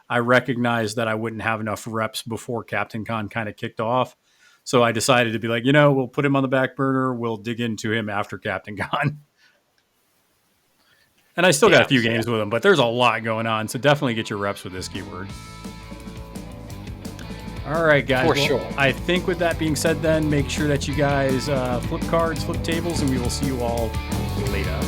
I recognized that I wouldn't have enough reps before Captain Con kind of kicked off. So I decided to be like, we'll put him on the back burner. We'll dig into him after Captain Con. And I still got a few games with him, but there's a lot going on. So definitely get your reps with this keyword. All right, guys. For sure. I think with that being said, then make sure that you guys flip cards, flip tables, and we will see you all later.